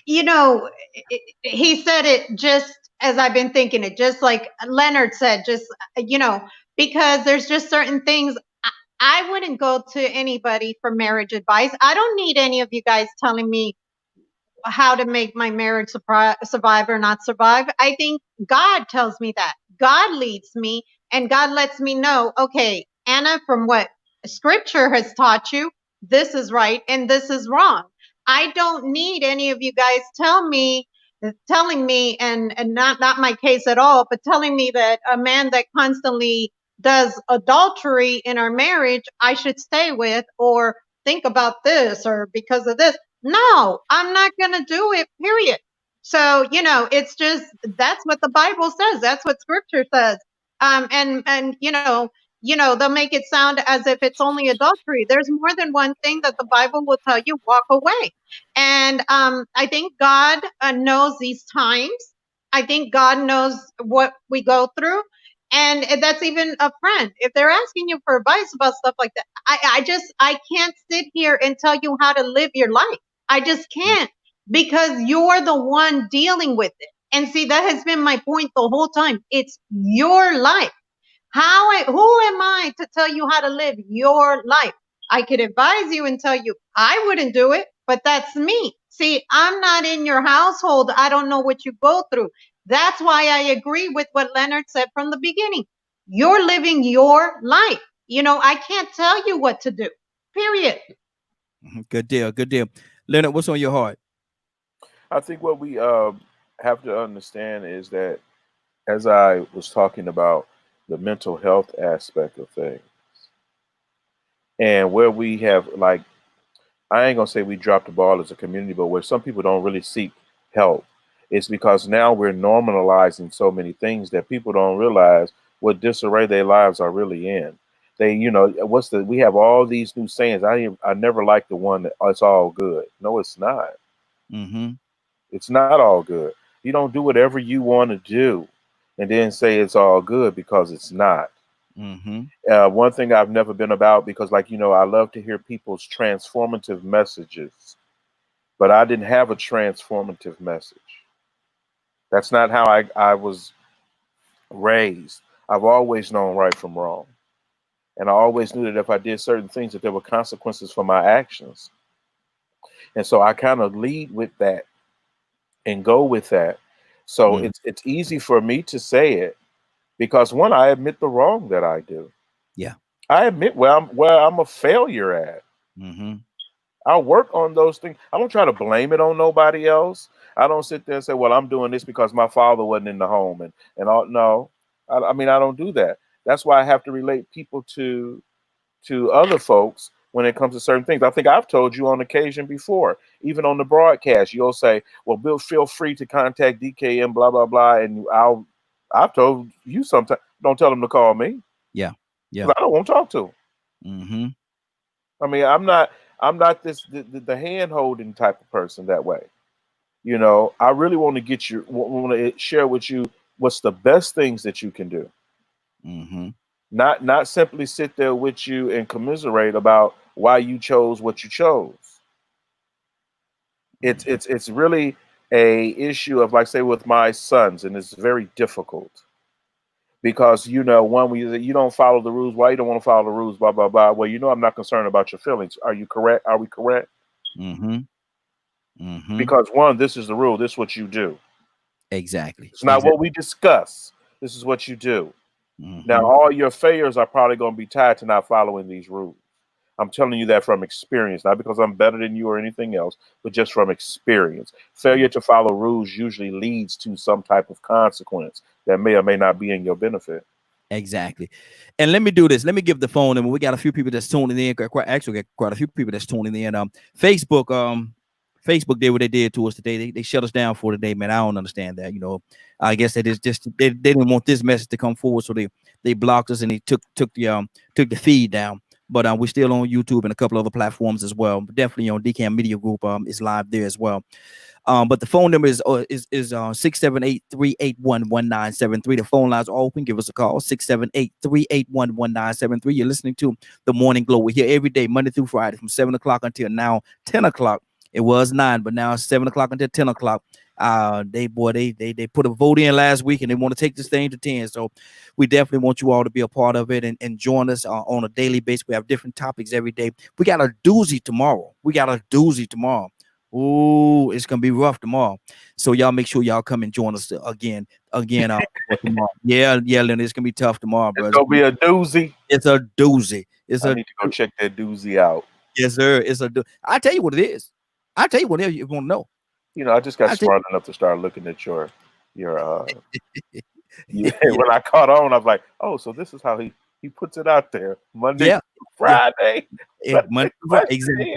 you know, he said it just as I've been thinking it, just like Leonard said, just, you know, because there's just certain things. I wouldn't go to anybody for marriage advice. I don't need any of you guys telling me how to make my marriage survive or not survive. I think God tells me that. God leads me, and God lets me know, okay, Anna, from what scripture has taught you, this is right and this is wrong. I don't need any of you guys telling me, and not my case at all, but telling me that a man that constantly does adultery in our marriage, I should stay with, or think about this, or because of this. No, I'm not going to do it, period. So, you know, it's just, that's what the Bible says. That's what scripture says. And, you know, they'll make it sound as if it's only adultery. There's more than one thing that the Bible will tell you, walk away. And I think God knows these times. I think God knows what we go through. And that's even a friend. If they're asking you for advice about stuff like that, I can't sit here and tell you how to live your life. I just can't, because you're the one dealing with it. And see, that has been my point the whole time. It's your life. Who am I to tell you how to live your life? I could advise you and tell you I wouldn't do it, but that's me. See, I'm not in your household. I don't know what you go through. That's why I agree with what Leonard said from the beginning. You're living your life. You know, I can't tell you what to do, period. Good deal. Good deal. Leonard, what's on your heart? I think what we have to understand is that, as I was talking about the mental health aspect of things, and where we have, like, I ain't gonna say we dropped the ball as a community, but where some people don't really seek help, it's because now we're normalizing so many things that people don't realize what disarray their lives are really in. They, you know, we have all these new sayings. I never liked the one that it's all good. No, it's not. It's not all good. You don't do whatever you want to do and then say it's all good, because it's not. One thing I've never been about, because, like, you know, I love to hear people's transformative messages, but I didn't have a transformative message. That's not how I was raised. I've always known right from wrong. And I always knew that if I did certain things, that there were consequences for my actions. And so I kind of lead with that and go with that. So it's easy for me to say it, because, one, I admit the wrong that I do. Yeah. I admit where I'm a failure at. I'll work on those things. I don't try to blame it on nobody else. I don't sit there and say, well, I'm doing this because my father wasn't in the home and all. No, I mean, I don't do that. That's why I have to relate people to other folks when it comes to certain things. I think I've told you on occasion before, even on the broadcast, you'll say, well, Bill, feel free to contact DKM, blah, blah, blah. And I've told you sometimes, don't tell them to call me. Yeah. I don't want to talk to them. I mean, I'm not the hand holding type of person that way. You know, I really want to share with you what's the best things that you can do. Not simply sit there with you and commiserate about why you chose what you chose. It's really a issue of, like, say, with my sons, and it's very difficult because, you know, one, you don't follow the rules. Why you don't want to follow the rules? Blah blah blah. Well, you know, I'm not concerned about your feelings. Are you correct? Are we correct? Mm-hmm. Mm-hmm. Because one, this is the rule. This is what you do. Exactly. It's not what we discuss. This is what you do. Mm-hmm. Now, all your failures are probably going to be tied to not following these rules. I'm telling you that from experience, not because I'm better than you or anything else, but just from experience. Failure to follow rules usually leads to some type of consequence that may or may not be in your benefit. Exactly. And let me do this. Let me give the phone number. We got a few people that's tuning in. Actually, got quite a few people that's tuning in. Facebook did what they did to us today. They shut us down for today, man. I don't understand that. You know, I guess they didn't want this message to come forward, so they blocked us and they took the feed down. But we're still on YouTube and a couple other platforms as well. But definitely on DCAM Media Group is live there as well. But the phone number is 678-381-1973. The phone lines are open. Give us a call, 678-381-1973. You're listening to The Morning Glow. We're here every day, Monday through Friday, from 7 o'clock until now 10 o'clock. It was 9, but now it's 7 o'clock until 10 o'clock. They put a vote in last week and they want to take this thing to 10. So we definitely want you all to be a part of it and join us on a daily basis. We have different topics every day. We got a doozy tomorrow. Ooh, it's gonna be rough tomorrow. So y'all make sure y'all come and join us again tomorrow. Yeah, Leonard, it's gonna be tough tomorrow, bro. It's gonna be a doozy. It's a doozy. I need to go check that doozy out. Yes, sir. It's a I tell you what it is. I tell you whatever you want to know. You know, I just got smart enough to start looking at your when I caught on, I was like, oh, so this is how he puts it out there. Monday, Friday. Yeah, Monday, exactly.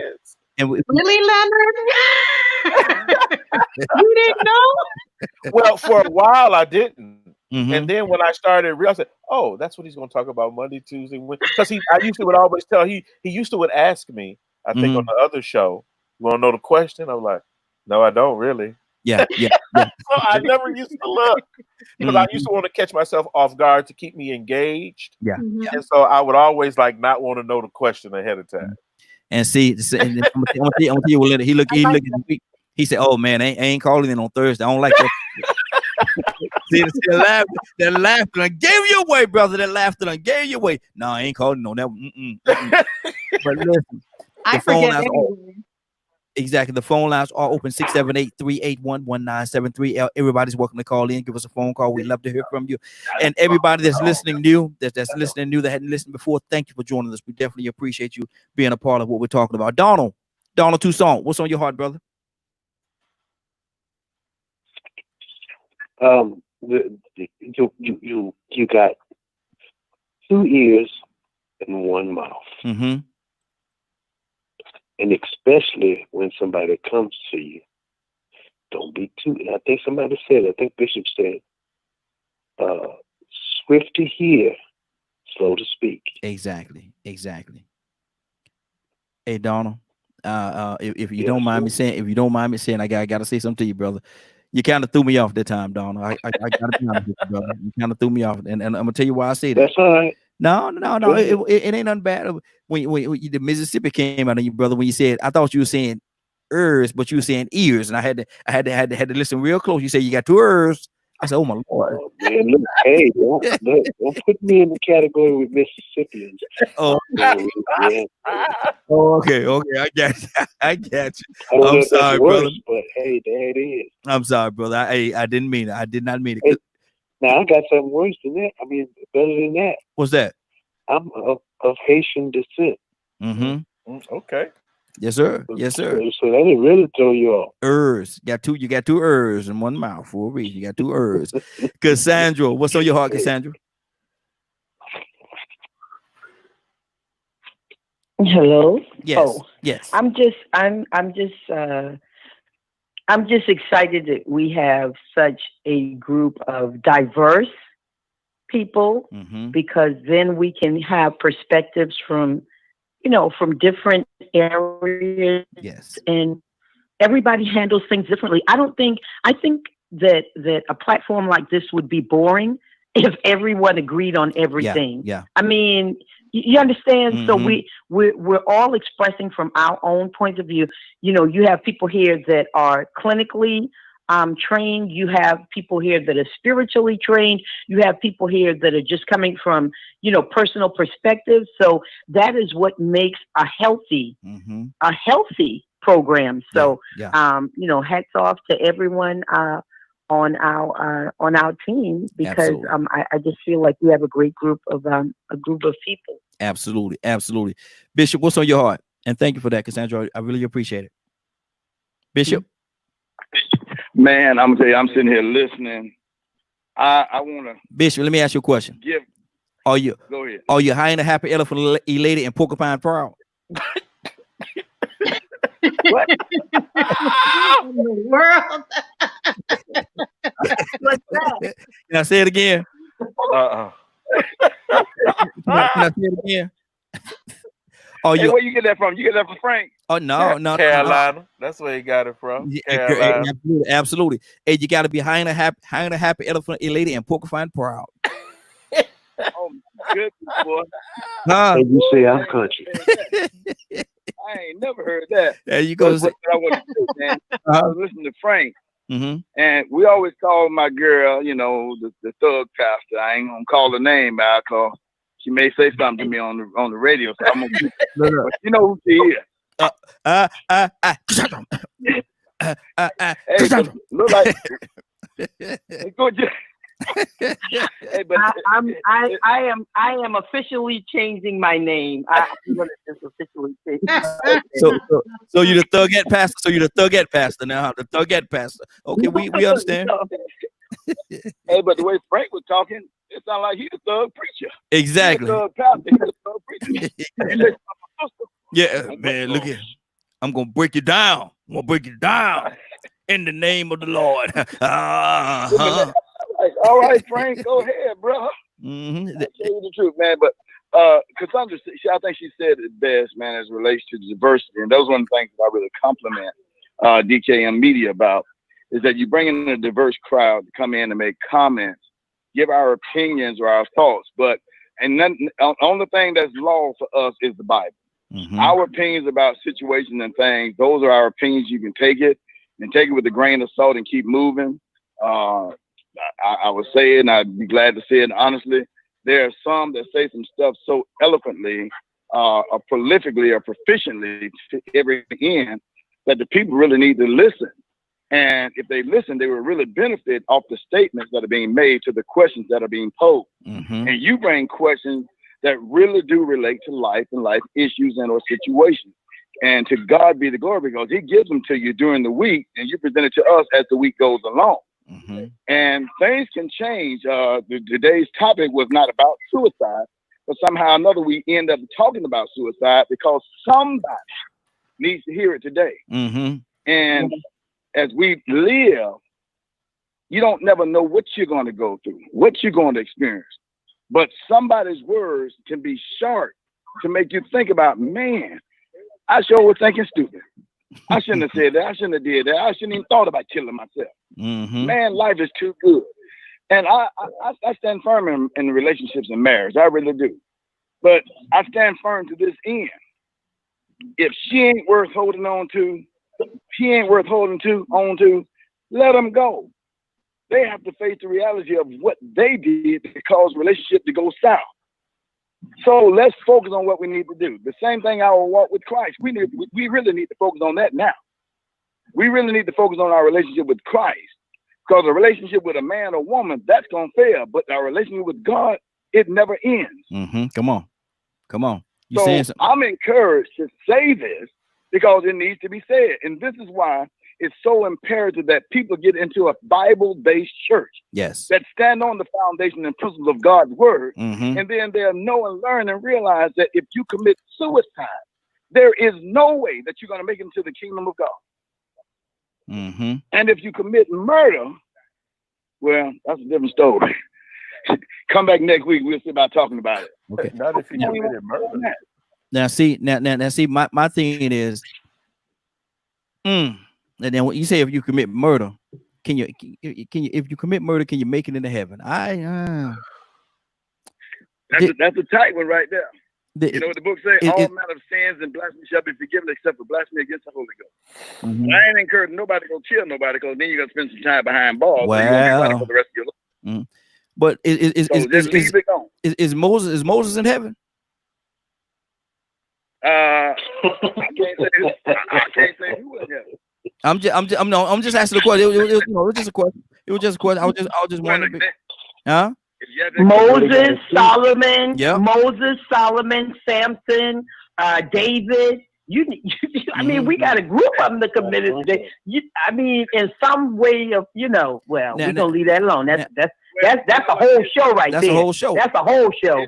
And really, Leonard? You didn't know? Well, for a while I didn't. Mm-hmm. And then when I started realizing, oh, that's what he's going to talk about Monday, Tuesday, because I used to would always tell he used to would ask me, I think on the other show, you want to know the question? I was like, no, I don't really. Yeah. So I never used to look because I used to want to catch myself off guard to keep me engaged. Yeah. And so I would always not want to know the question ahead of time. And see, I'm gonna tell you what he look at me. He said, "Oh man, I ain't calling in on Thursday. I don't like that." see the laughter done gave you away, brother. That laughter done gave you away. No, I ain't calling on that. But listen, I forget everything. Exactly. The phone lines are open, 678-381-1973. Everybody's welcome to call in. Give us a phone call. We'd love to hear from you. And everybody that's listening new, that hadn't listened before, thank you for joining us. We definitely appreciate you being a part of what we're talking about. Donald Toussaint, what's on your heart, brother? You got 2 ears and 1 mouth. Mm-hmm. And especially when somebody comes to you, don't be too. I think somebody said, I think Bishop said, swift to hear, slow to speak. Exactly. Hey, Donald, if you don't mind me saying, I gotta say something to you, brother. You kind of threw me off that time, Donald. I gotta be honest with you, brother. You kind of threw me off, and I'm gonna tell you why I say that. That's all right. No, it ain't nothing bad. When the Mississippi came out of you, brother, when you said, I thought you were saying ears, but you were saying ears, and I had to listen real close. You said you got 2 ears. I said, oh my Lord. Oh, man, look, hey, don't put me in the category with Mississippians. Oh, yeah. Oh, okay, I got you. I'm sorry, brother. But hey, there it is. I'm sorry, brother. I didn't mean it. I did not mean it. Now I got something worse than that. I mean, better than that. What's that? I'm of Haitian descent. Mm-hmm. Okay. Yes, sir. So that didn't really throw you off. You got 2 ers in 1 mouth for a reason. You got 2 ers. Cassandra, what's on your heart, Cassandra? Hello. Yes. Yes. I'm just excited that we have such a group of diverse people, because then we can have perspectives from different areas. Yes. And everybody handles things differently. I think that a platform like this would be boring if everyone agreed on everything. Yeah. I mean, you understand? So we're all expressing from our own point of view. You have people here that are clinically trained. You have people here that are spiritually trained. You have people here that are just coming from, personal perspective. So that is what makes a healthy program. So, hats off to everyone on our team, because I just feel like we have a great group of people. Absolutely, absolutely. Bishop, what's on your heart? And thank you for that, Cassandra. I really appreciate it. Bishop. Man, I'm gonna tell you, I'm sitting here listening. I wanna Bishop, let me ask you a question. Go ahead. Are you high and a happy, elephant elated, and porcupine proud? What in the world? What's that? Can I say it again? Uh-uh. Can I say it again? Oh, Hey, where you get that from? You get that from Frank? Oh, no. Carolina. That's where he got it from. Carolina. Absolutely. Hey, you got to be high and a happy, elephant elated, and porcupine proud. Oh, my goodness, boy. And you say I'm country. I ain't never heard that. There you go. That's what I want to say, man. I was listening to Frank, Mm-hmm. and we always call my girl, the thug pastor. I ain't gonna call her name out because she may say something to me on the radio. So I'm gonna keep but you know who she is. Hey, but look like hey, go just. Hey, but I am officially changing my name. I'm gonna just officially change. So you're the thugette pastor. So you're the thugette pastor now. The thugette pastor. Okay, we understand. Hey, but the way Frank was talking, it sounded like he's the thug preacher. Exactly. He's the thug pastor. He's the thug preacher. Yeah, man. Look here. I'm gonna break you down. I'm gonna break you down in the name of the Lord. All right, Frank, go ahead, bro. Mm-hmm. I'll tell you the truth, man. But Cassandra, I think she said it best, man, as it relates to diversity. And those are one of the things that I really compliment DKM Media about, is that you bring in a diverse crowd to come in and make comments, give our opinions or our thoughts. And then the only thing that's law for us is the Bible. Mm-hmm. Our opinions about situations and things, those are our opinions. You can take it with a grain of salt and keep moving. I would say, and I'd be glad to say it honestly, there are some that say some stuff so eloquently, or prolifically, or proficiently to every end that the people really need to listen. And if they listen, they will really benefit off the statements that are being made to the questions that are being posed. Mm-hmm. And you bring questions that really do relate to life and life issues and or situations. And to God be the glory, because he gives them to you during the week and you present it to us as the week goes along. Mm-hmm. And things can change. Today's topic was not about suicide, but somehow or another we end up talking about suicide because somebody needs to hear it today. Mm-hmm. And as we live, you don't never know what you're going to go through, what you're going to experience. But somebody's words can be sharp to make you think about, man, I sure was thinking stupid. I shouldn't have said that. I shouldn't have did that. I shouldn't even thought about killing myself. Mm-hmm. Man, life is too good. And I stand firm in relationships and marriage. I really do. But I stand firm to this end. If she ain't worth holding on to, let them go. They have to face the reality of what they did to cause relationship to go south. So let's focus on what we need to do. The same thing our walk with Christ. We really need to focus on that now. We really need to focus on our relationship with Christ, because a relationship with a man or woman, that's gonna fail. But our relationship with God, it never ends. Mm-hmm. Come on. You so saying something? I'm encouraged to say this because it needs to be said, and this is why it's so imperative that people get into a Bible-based church. Yes. That stand on the foundation and principles of God's word. Mm-hmm. And then they'll know and learn and realize that if you commit suicide, there is no way that you're going to make it into the kingdom of God. Mm-hmm. And if you commit murder, well, that's a different story. Come back next week. We'll see about talking about it. Okay. Not if you committed murder. Now see, my thing is, and then when you say if you commit murder, can you if you commit murder, can you make it into heaven? That's a tight one right there. You know what the book says? All it- manner of sins and blasphemy shall be forgiven except for blasphemy against the Holy Ghost. Mhm. I ain't encouraging nobody to go kill nobody because then you're going to spend some time behind bars. So you're going to be running for the rest of your life. But So just leave it gone. is Moses in heaven? I can't say who in heaven. I'm just asking the question. It was just a question. It was just a question. I was just wondering. Huh? Moses, Solomon, Yeah. Moses, Solomon, Samson, David. I mean, we got a group of them that committed today. I mean, in some way of, well, we're gonna leave that alone. That's a whole show right there. That's a whole show. That's a whole show.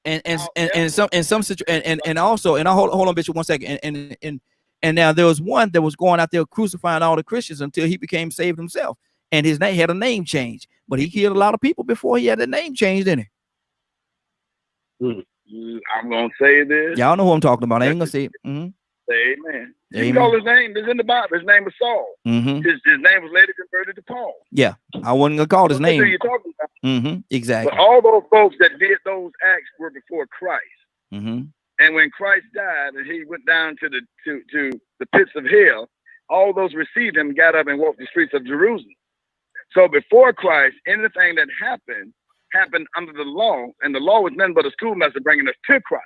And some situation and also and I hold on, Bishop, 1 second. And now there was one that was going out there crucifying all the Christians until he became saved himself, and his name had a name change. But he killed a lot of people before he had a name changed, didn't he? I'm gonna say this. Y'all know who I'm talking about. I ain't gonna say it. Amen. You Amen. can call his name. It's in the Bible. His name was Saul. Mm-hmm. His name was later converted to Paul. Yeah, I wasn't gonna call his That's name. who you're talking about. Mm-hmm. Exactly. But all those folks that did those acts were before Christ. Mm-hmm. And when Christ died and he went down to the pits of hell, all those received him, got up and walked the streets of Jerusalem. So before Christ, anything that happened under the law, and the law was nothing but a schoolmaster bringing us to Christ.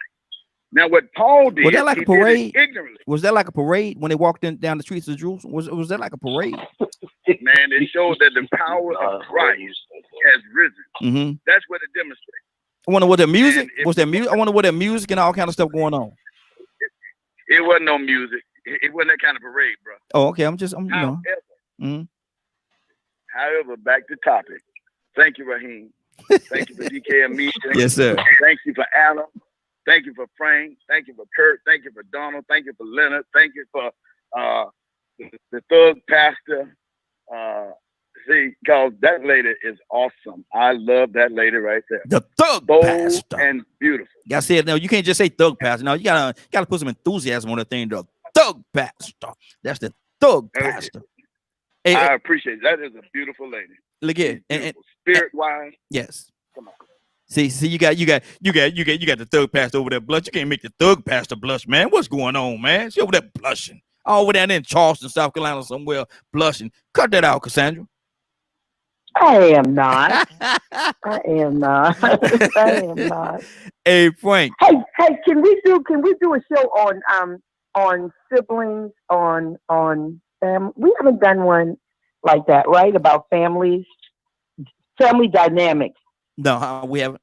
Now, what Paul did, was that like a parade? Ignorantly. Was that like a parade when they walked down the streets of Jerusalem? Was that like a parade? Man, it showed that the power of Christ has risen. Mm-hmm. That's what it demonstrates. I wonder what the music was. That music. I wonder what that music and all kind of stuff going on. It wasn't no music. It wasn't that kind of parade, bro. Oh, okay. I'm However, back to topic. Thank you, Raheem. Thank you for DK and Misha. Yes, sir. Thank you for Alan. Thank you for Frank. Thank you for Kurt. Thank you for Donald. Thank you for Leonard. Thank you for the thug pastor. See, because that lady is awesome. I love that lady right there. The thug bold pastor and beautiful. I said, no, you can't just say thug pastor. No, you gotta put some enthusiasm on the thing. The thug pastor. That's the thug pastor. I appreciate it. That is a beautiful lady. Look at it. Spirit wise. Yes. Come on. See, you got the thug pastor over there blush. You can't make the thug pastor blush, man. What's going on, man? She over there blushing. Over there in Charleston, South Carolina, somewhere blushing. Cut that out, Cassandra. I am not. I am not. I am not. Hey, Frank. Hey, can we do a show on siblings, on family? We haven't done one like that, right? About family dynamics. No, we haven't.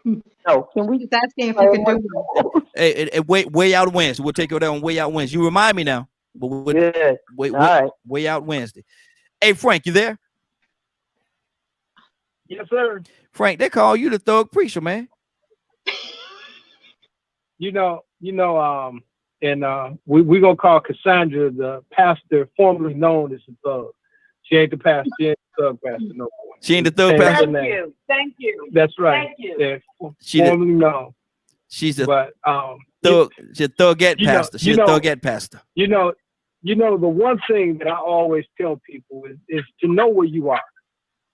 No, can we? He's asking if you can do one. Hey, way out Wednesday. We'll take you down way out Wednesday. You remind me now. But way out Wednesday. Hey, Frank, you there? Yes, sir. Frank, they call you the thug preacher, man. And we're gonna call Cassandra the pastor formerly known as the thug. She ain't the pastor, she ain't the thug pastor no more. She ain't the thug pastor. Thank you. That's right. Thank you. Yeah, formerly known. She's a thug. She's a thugette pastor. She's a thugette pastor. You know, the one thing that I always tell people is to know where you are.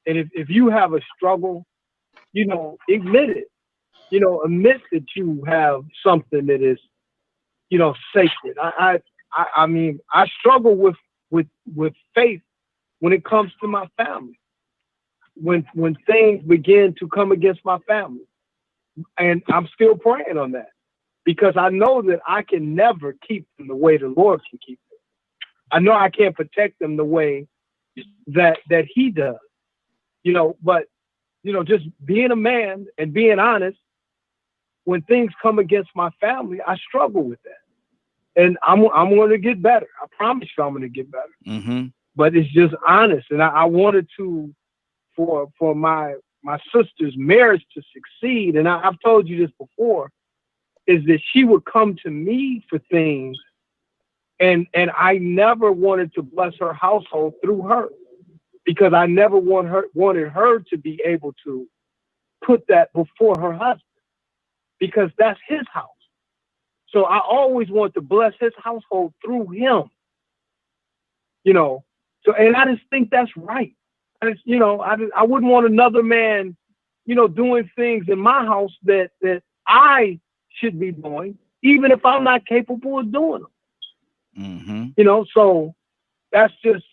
And if you have a struggle, admit it. Admit that you have something that is, sacred. I mean, I struggle with faith when it comes to my family. When things begin to come against my family. And I'm still praying on that because I know that I can never keep them the way the Lord can keep them. I know I can't protect them the way that He does. But just being a man and being honest, when things come against my family, I struggle with that. And I'm going to get better. I promise you I'm going to get better. Mm-hmm. But it's just honest. And I wanted to, for my sister's marriage to succeed, and I've told you this before, is that she would come to me for things, and I never wanted to bless her household through her, because I never wanted her to be able to put that before her husband, because that's his house. So I always want to bless his household through him. So, and I just think that's right. I wouldn't want another man, doing things in my house that I should be doing, even if I'm not capable of doing them. Mm-hmm. You know, so that's just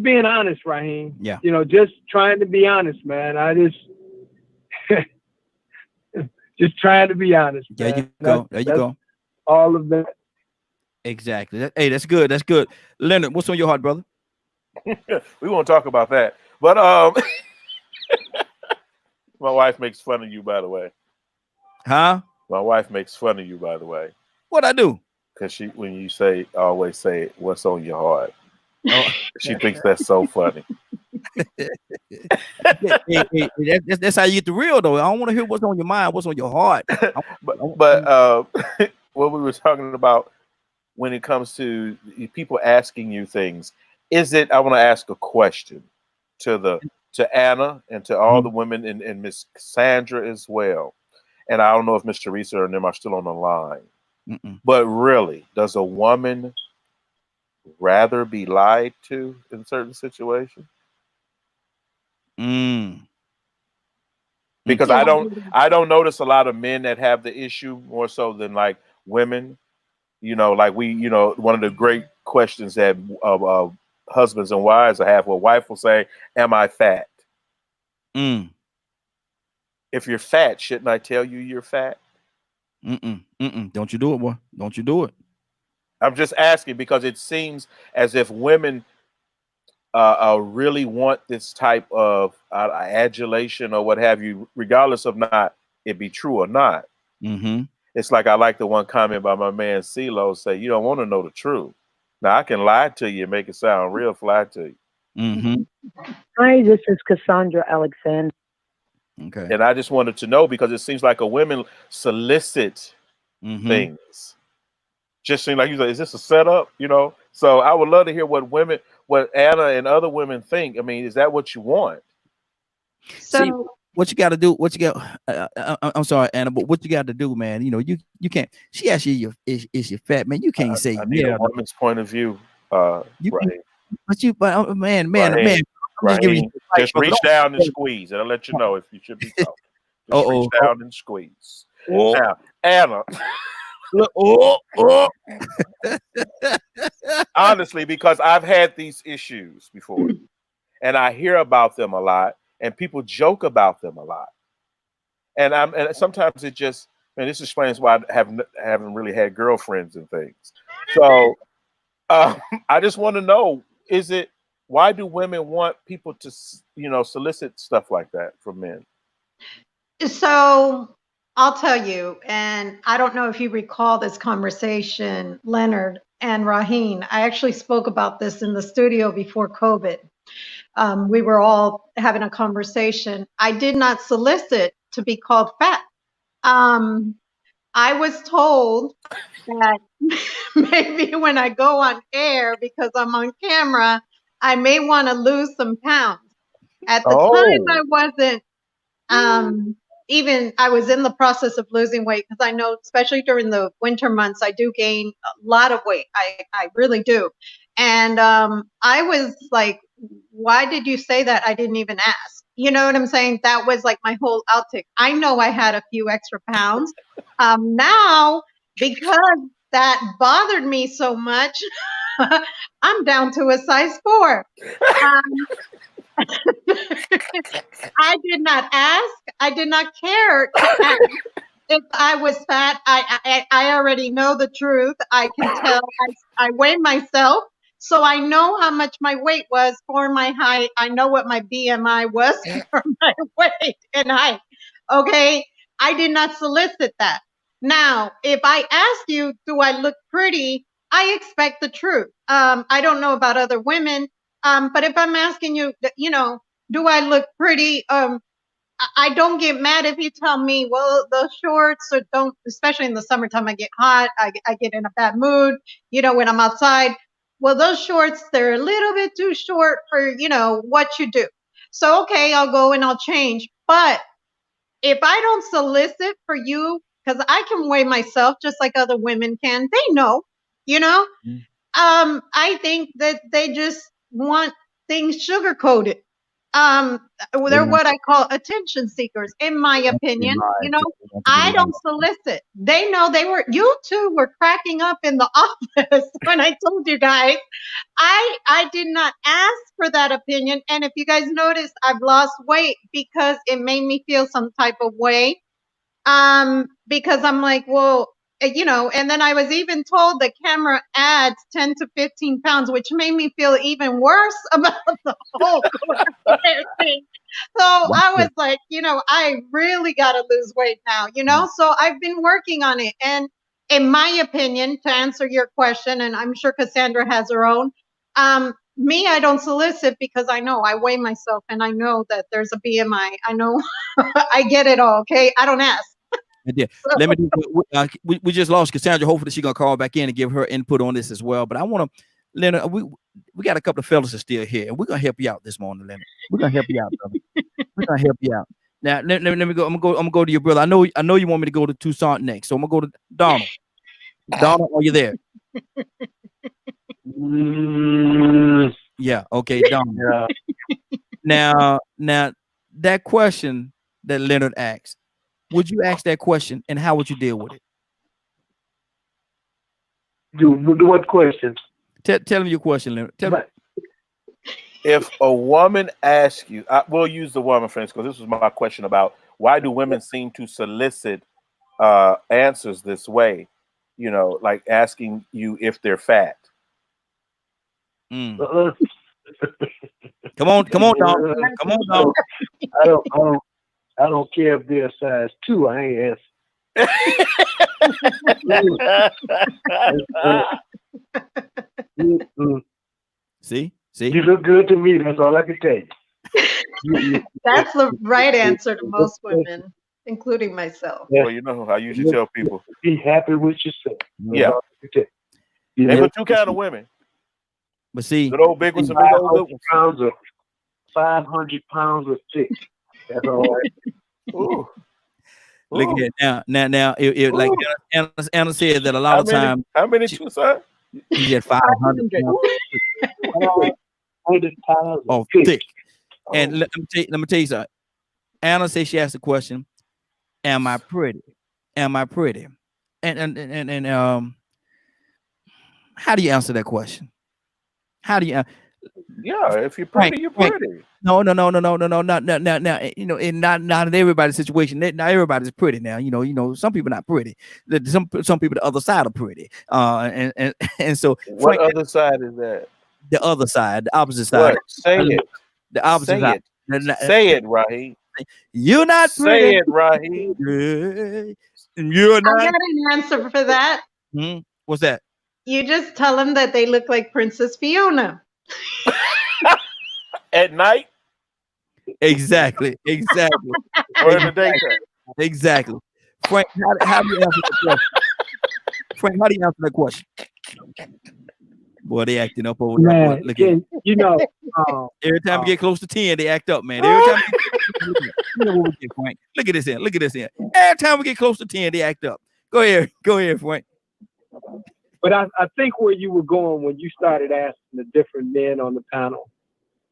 being honest, Raheem. Yeah. You know, just trying to be honest, man. I just trying to be honest. There Man. you go. There you go. All of that. Exactly. Hey, that's good. That's good. Leonard, what's on your heart, brother? We won't talk about that. But my wife makes fun of you, by the way. Huh? My wife makes fun of you, by the way. What'd I do? Because when you always say what's on your heart. Oh. She thinks that's so funny. Hey, that's how you get the real though. I don't want to hear what's on your mind, what's on your heart. but what we were talking about when it comes to people asking you things, is it? I want to ask a question to Anna and to all the women and Miss Sandra as well. And I don't know if Miss Teresa and them are still on the line. But really, does a woman rather be lied to in certain situations? Because I don't notice a lot of men that have the issue more so than like women. You know, like one of the great questions that husbands and wives have, where wife will say, "Am I fat?" If you're fat, shouldn't I tell you you're fat? Don't you do it, boy. Don't you do it. I'm just asking because it seems as if women really want this type of adulation or what have you, regardless of not it be true or not. It's like I like the one comment by my man CeeLo say, "You don't want to know the truth." Now I can lie to you and make it sound real fly to you. Hi, this is Cassandra Alexander. Okay. And I just wanted to know because it seems like a women solicit things. Just seem like you say, is this a setup? You know? So I would love to hear what Anna and other women think. I mean, is that what you want? So see, what you got to do, I'm sorry, Anna, but what you got to do, man, you know, you can't, she asked you, is you fat, man? You can't say, I need a woman's point of view. Man, just reach down and squeeze, and I'll let you know if you should be talking. Just reach down and squeeze. Now, Anna. Honestly, because I've had these issues before, and I hear about them a lot, and people joke about them a lot, and sometimes it just, and this explains why I haven't really had girlfriends and things. So I just want to know: why do women want people to, solicit stuff like that from men? So I'll tell you, and I don't know if you recall this conversation, Leonard and Raheem. I actually spoke about this in the studio before COVID. We were all having a conversation. I did not solicit to be called fat. I was told that maybe when I go on air, because I'm on camera, I may want to lose some pounds. At the time, I wasn't I was in the process of losing weight because I know, especially during the winter months, I do gain a lot of weight. I really do. And I was like, why did you say that? I didn't even ask. You know what I'm saying? That was like my whole outtake. I know I had a few extra pounds. Now, because that bothered me so much, I'm down to a size 4. I did not ask. I did not care to ask if I was fat. I already know the truth. I can tell. I weigh myself, so I know how much my weight was for my height. I know what my BMI was for my weight and height. Okay, I did not solicit that. Now, if I ask you, do I look pretty? I expect the truth. I don't know about other women. But if I'm asking you, do I look pretty? I don't get mad if you tell me, well, those shorts or don't, especially in the summertime, I get hot. I get in a bad mood, when I'm outside. Well, those shorts, they're a little bit too short for, what you do. So, okay, I'll go and I'll change. But if I don't solicit for you, because I can weigh myself just like other women can, they know, I think that they just want things sugar coated. They're what I call attention seekers, in my opinion. You know, I don't solicit. They know you two were cracking up in the office when I told you guys. I did not ask for that opinion. And if you guys notice, I've lost weight because it made me feel some type of way. Because I'm like, well, you know, and then I was even told the camera adds 10 to 15 pounds, which made me feel even worse about the whole thing. So I was like, you know, I really got to lose weight now, you know? So I've been working on it. And in my opinion, to answer your question, and I'm sure Cassandra has her own, me, I don't solicit because I know I weigh myself and I know that there's a BMI. I know I get it all. Okay. I don't ask. Yeah. Let me do, we just lost Cassandra. Hopefully she's gonna call back in and give her input on this as well. But I want to, Leonard, we got a couple of fellas that are still here, and we're gonna help you out this morning, Leonard. We're gonna help you out, brother. We're gonna help you out. Now let me go. I'm gonna go to your brother. I know you want me to go to Toussaint next, so I'm gonna go to Donald. Donald, are you there? Yeah. Okay, Donald. Now that question that Leonard asked. Would you ask that question, and how would you deal with it? What question? Tell me your question, Leonard. Tell me. If a woman asks you, we'll use the woman, friends, because this was my question about why do women seem to solicit answers this way? You know, like asking you if they're fat. Come on, Donald. Come on, Donald. I don't care if they're size 2. I ain't asking. See? You look good to me. That's all I can tell you. That's the right answer to most women, including myself. Well, you know, I usually tell people, be happy with yourself. Yeah. There were two kind of women. But see, good old big ones and big old good ones. Pounds of 500 pounds of thick. That's all right. Ooh. Look at it now. It like Anna said that a lot of times. How many you said? You get 500 pounds. Oh, thick. And let me tell you something. Anna said she asked the question, "Am I pretty? Am I pretty?" And how do you answer that question? How do you? Yeah, if you're pretty, you're pretty. No, not you know, in not in everybody's situation. Not everybody's pretty now. You know, some people not pretty. Some people the other side are pretty. And so what other side is that? The other side, the opposite side. What? Say it. The opposite side. Say it, Raheem. You're not pretty. Say it, Raheem. You're not. I got an answer for that. What's that? You just tell them that they look like Princess Fiona. At night? Exactly. Or in the daytime? Exactly. Frank, how do you answer that question? Frank, how do you answer that question? Boy, they acting up over there. Look at you know, every time we get close to 10, they act up, man. Every time you know what we get, Frank. Look at this here. Look at this here. Every time we get close to 10, they act up. Go ahead, Frank. But I think where you were going when you started asking the different men on the panel,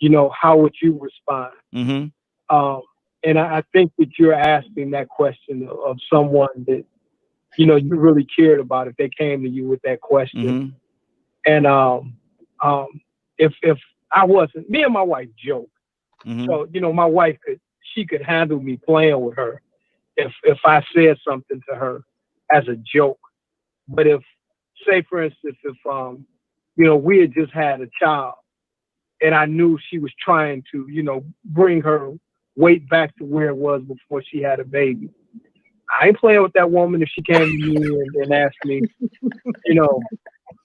you know, how would you respond? Mm-hmm. And I think that you're asking that question of someone that, you know, you really cared about if they came to you with that question. Mm-hmm. And if I wasn't, me and my wife joke. Mm-hmm. So, you know, my wife could handle me playing with her if I said something to her as a joke. But if, say for instance, if you know, we had just had a child and I knew she was trying to, you know, bring her weight back to where it was before she had a baby, I ain't playing with that woman if she came to me and asked me, you know,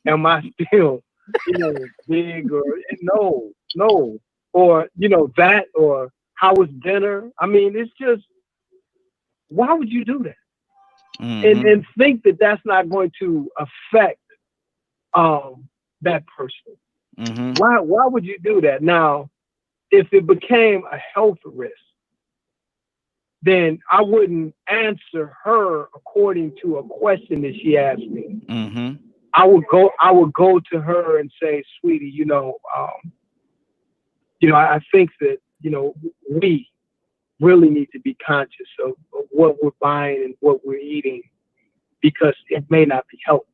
am I still, you know, big or no, or, you know, that, or how was dinner? I mean, it's just, why would you do that? Mm-hmm. And think that that's not going to affect that person. Mm-hmm. Why would you do that? Now, if it became a health risk, then I wouldn't answer her according to a question that she asked me. Mm-hmm. I would go to her and say, sweetie, you know, I think that you know, we really need to be conscious of what we're buying and what we're eating, because it may not be healthy.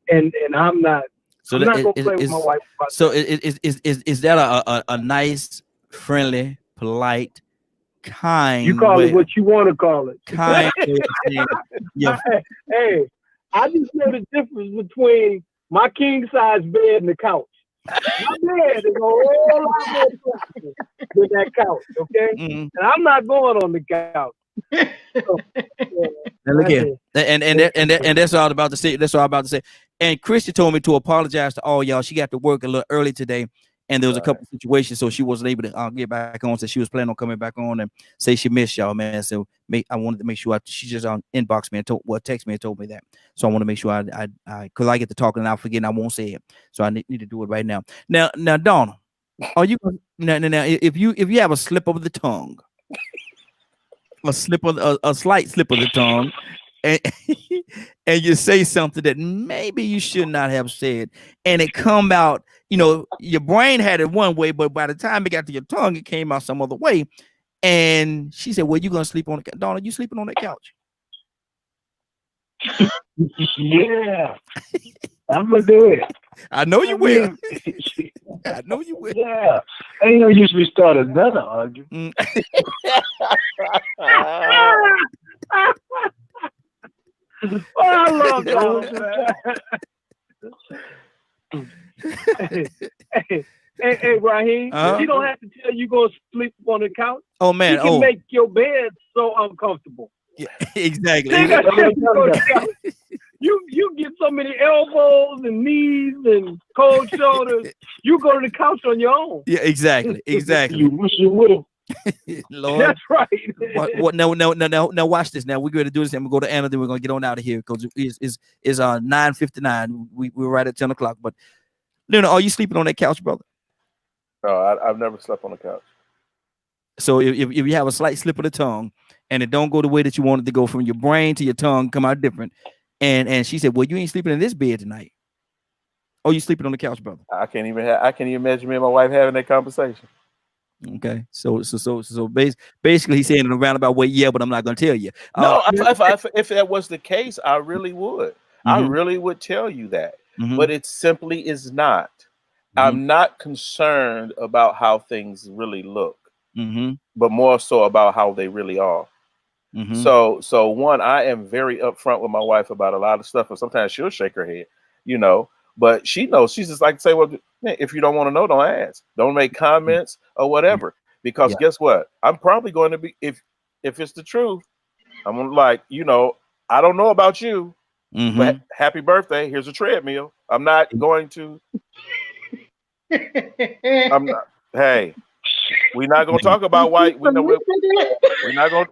And I'm not So I'm not gonna play with my wife about so that. is that a nice, friendly, polite, kind You call way, it what you want to call it. kind way of saying, yeah, Hey, I just know the difference between my king size bed and the couch. My bed is a whole lot more flexible than that couch, okay? mhm. And I'm not going on the couch. So, Now look here, and that's all I'm about to say. That's all I'm about to say. And Christy told me to apologize to all y'all. She got to work a little early today, and there was a couple situations, so she wasn't able to get back on. So she was planning on coming back on and say she missed y'all, man. So I wanted to make sure she just inboxed me and text me and told me that. So I want to make sure I because I get to talking and I'll forget and I won't say it. So I need to do it right now. Now, Donna, are you now if you have a slip of the tongue, a slight slip of the tongue, and, and you say something that maybe you should not have said, and it come out, you know, your brain had it one way, but by the time it got to your tongue, it came out some other way. And she said, well, you gonna sleep on the couch? Donna, you sleeping on that couch? Yeah, I'm gonna do it. I know you will. I know you will. Yeah, ain't no use we start another argument. Oh, I love Donna, man. Hey, Raheem, you don't have to tell you go sleep on the couch. Oh man, you can make your bed so uncomfortable. Yeah, exactly. You get so many elbows and knees and cold shoulders. You go to the couch on your own. Yeah, exactly. You wish you would have. Lord, that's right. What? No. Watch this. Now we're going to do this, and we're going to Anna. Then we're going to get on out of here because it's 9:59. We're right at 10 o'clock. But Leonard, are you sleeping on that couch, brother? No, I've never slept on the couch. So if you have a slight slip of the tongue and it don't go the way that you want it to go, from your brain to your tongue, come out different. And she said, well, you ain't sleeping in this bed tonight. Oh, you sleeping on the couch, brother? I can't even imagine me and my wife having that conversation. Okay, so basically he's saying in a roundabout way, yeah, but I'm not gonna tell you. No, if that was the case, I really would. I really would tell you that. But it simply is not. I'm not concerned about how things really look, but more so about how they really are. So one, I am very upfront with my wife about a lot of stuff, and sometimes she'll shake her head, you know. But she knows. She's just like to say, well, man, if you don't want to know, don't ask. Don't make comments or whatever. Because guess what? I'm probably going to be, if it's the truth, I'm like, you know, I don't know about you, but happy birthday. Here's a treadmill. I'm not going to. I'm not. Hey, we're not going to talk about white. We're not going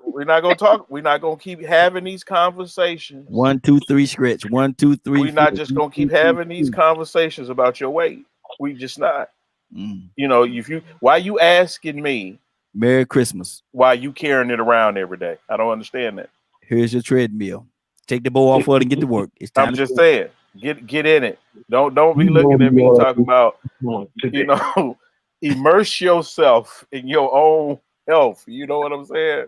to keep having these conversations. 1, 2, 3 scratch. 1, 2, 3. We're not just going to keep having these conversations about your weight. We just not. You know, why you asking me? Merry Christmas. Why you carrying it around every day? I don't understand that. Here's your treadmill. Take the bow off of it and get to work. It's time. I'm just saying, get in it. Don't be looking at me talking about, you know, immerse yourself in your own health. You know what I'm saying?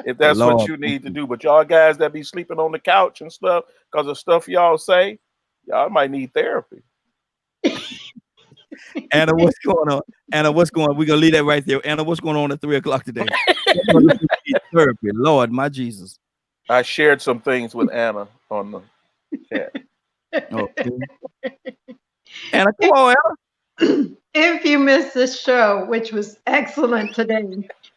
If that's what you need to do. But y'all guys that be sleeping on the couch and stuff because of stuff y'all say, y'all might need therapy. Anna, what's going on? Anna, what's going on? We're gonna leave that right there. Anna, what's going on at 3 o'clock today? Therapy, Lord, my Jesus. I shared some things with Anna on the chat. Okay. Anna, come on, Anna. If you missed this show, which was excellent today,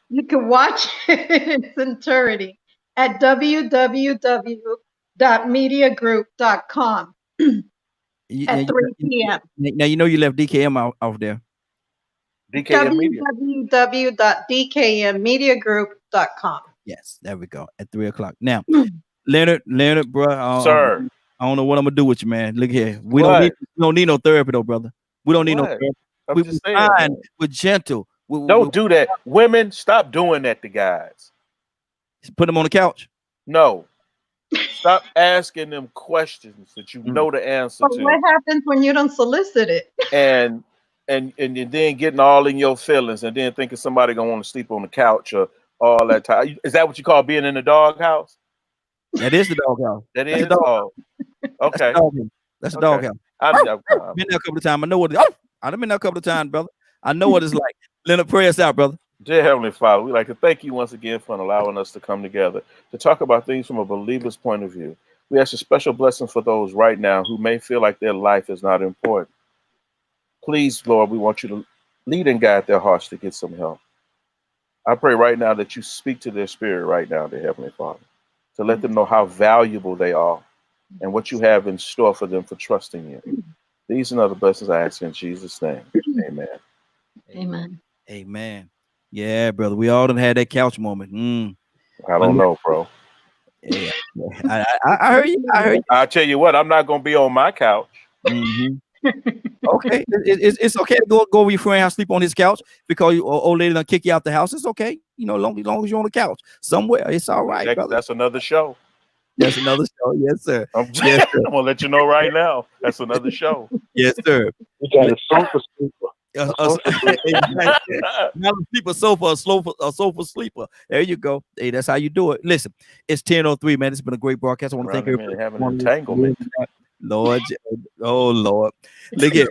you can watch it in its entirety at www.mediagroup.com at 3 p.m. Now you know you left DKM out there. www.dkmmediagroup.com. Yes, there we go. At 3 o'clock. Now, Leonard, bro. Sir. I don't know what I'm gonna do with you, man. Look here. We don't need no therapy though, brother. We don't need no therapy. I'm just saying, we're gentle. Don't do that. Women, stop doing that to guys. Put them on the couch. No. Stop asking them questions that you know the answer to. What happens when you don't solicit it? And and then getting all in your feelings, and then thinking somebody gonna want to sleep on the couch or all that time. Is that what you call being in the doghouse? That is the doghouse. That That's is. the dog. Oh, okay. That's the Okay. doghouse. I've been there a couple of times. I know what. I've been there a couple of times, brother. I know what it's like. Leonard, pray us out, brother. Dear Heavenly Father, we'd like to thank you once again for allowing us to come together to talk about things from a believer's point of view. We ask a special blessing for those right now who may feel like their life is not important. Please, Lord, we want you to lead and guide their hearts to get some help. I pray right now that you speak to their spirit right now, dear Heavenly Father, to let them know how valuable they are and what you have in store for them for trusting you. These and other blessings I ask in Jesus' name. Amen. Amen. Amen. Yeah, brother. We all done had that couch moment. I don't know, bro. Yeah, I heard you. I heard you. I'll tell you what, I'm not going to be on my couch. Okay, it's okay to go over your friend's house, sleep on his couch because you old lady done kick you out the house. It's okay, you know, long as you're on the couch somewhere, it's all right, brother. That's another show. That's another show, yes, sir. Yes, sir. I'm gonna let you know right now. That's another show. Yes, sir. We got a sofa sleeper. Not a sleeper sofa, a sofa sleeper. There you go. Hey, that's how you do it. Listen, it's 10:03, man. It's been a great broadcast. I want to thank everybody. Having an entanglement. Lord, oh Lord, look at.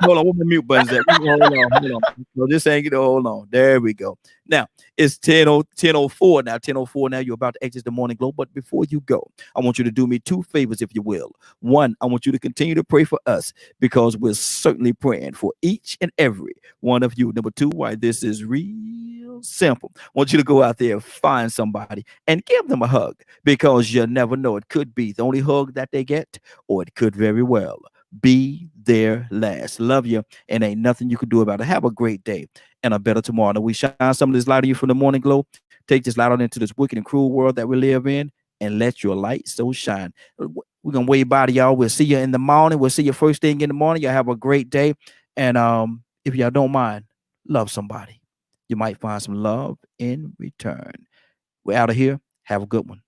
Hold on, what my mute button's at? Hold on. No, this ain't hold on. There we go. Now it's 10:04 now. 10:04 now. You're about to exit the Morning Glow, but before you go, I want you to do me two favors, if you will. One, I want you to continue to pray for us because we're certainly praying for each and every one of you. Number two, why this is real simple. I want you to go out there, find somebody, and give them a hug because you never know. It could be the only hug that they get, or it could very well be their last. Love you, and ain't nothing you can do about it. Have a great day and a better tomorrow. Now we shine some of this light on you from the Morning Glow. Take this light on into this wicked and cruel world that we live in, and let your light so shine. We're gonna wave bye to y'all. We'll see you in the morning. We'll see you first thing in the morning. Y'all have a great day, and if y'all don't mind, love somebody. You might find some love in return. We're out of here. Have a good one.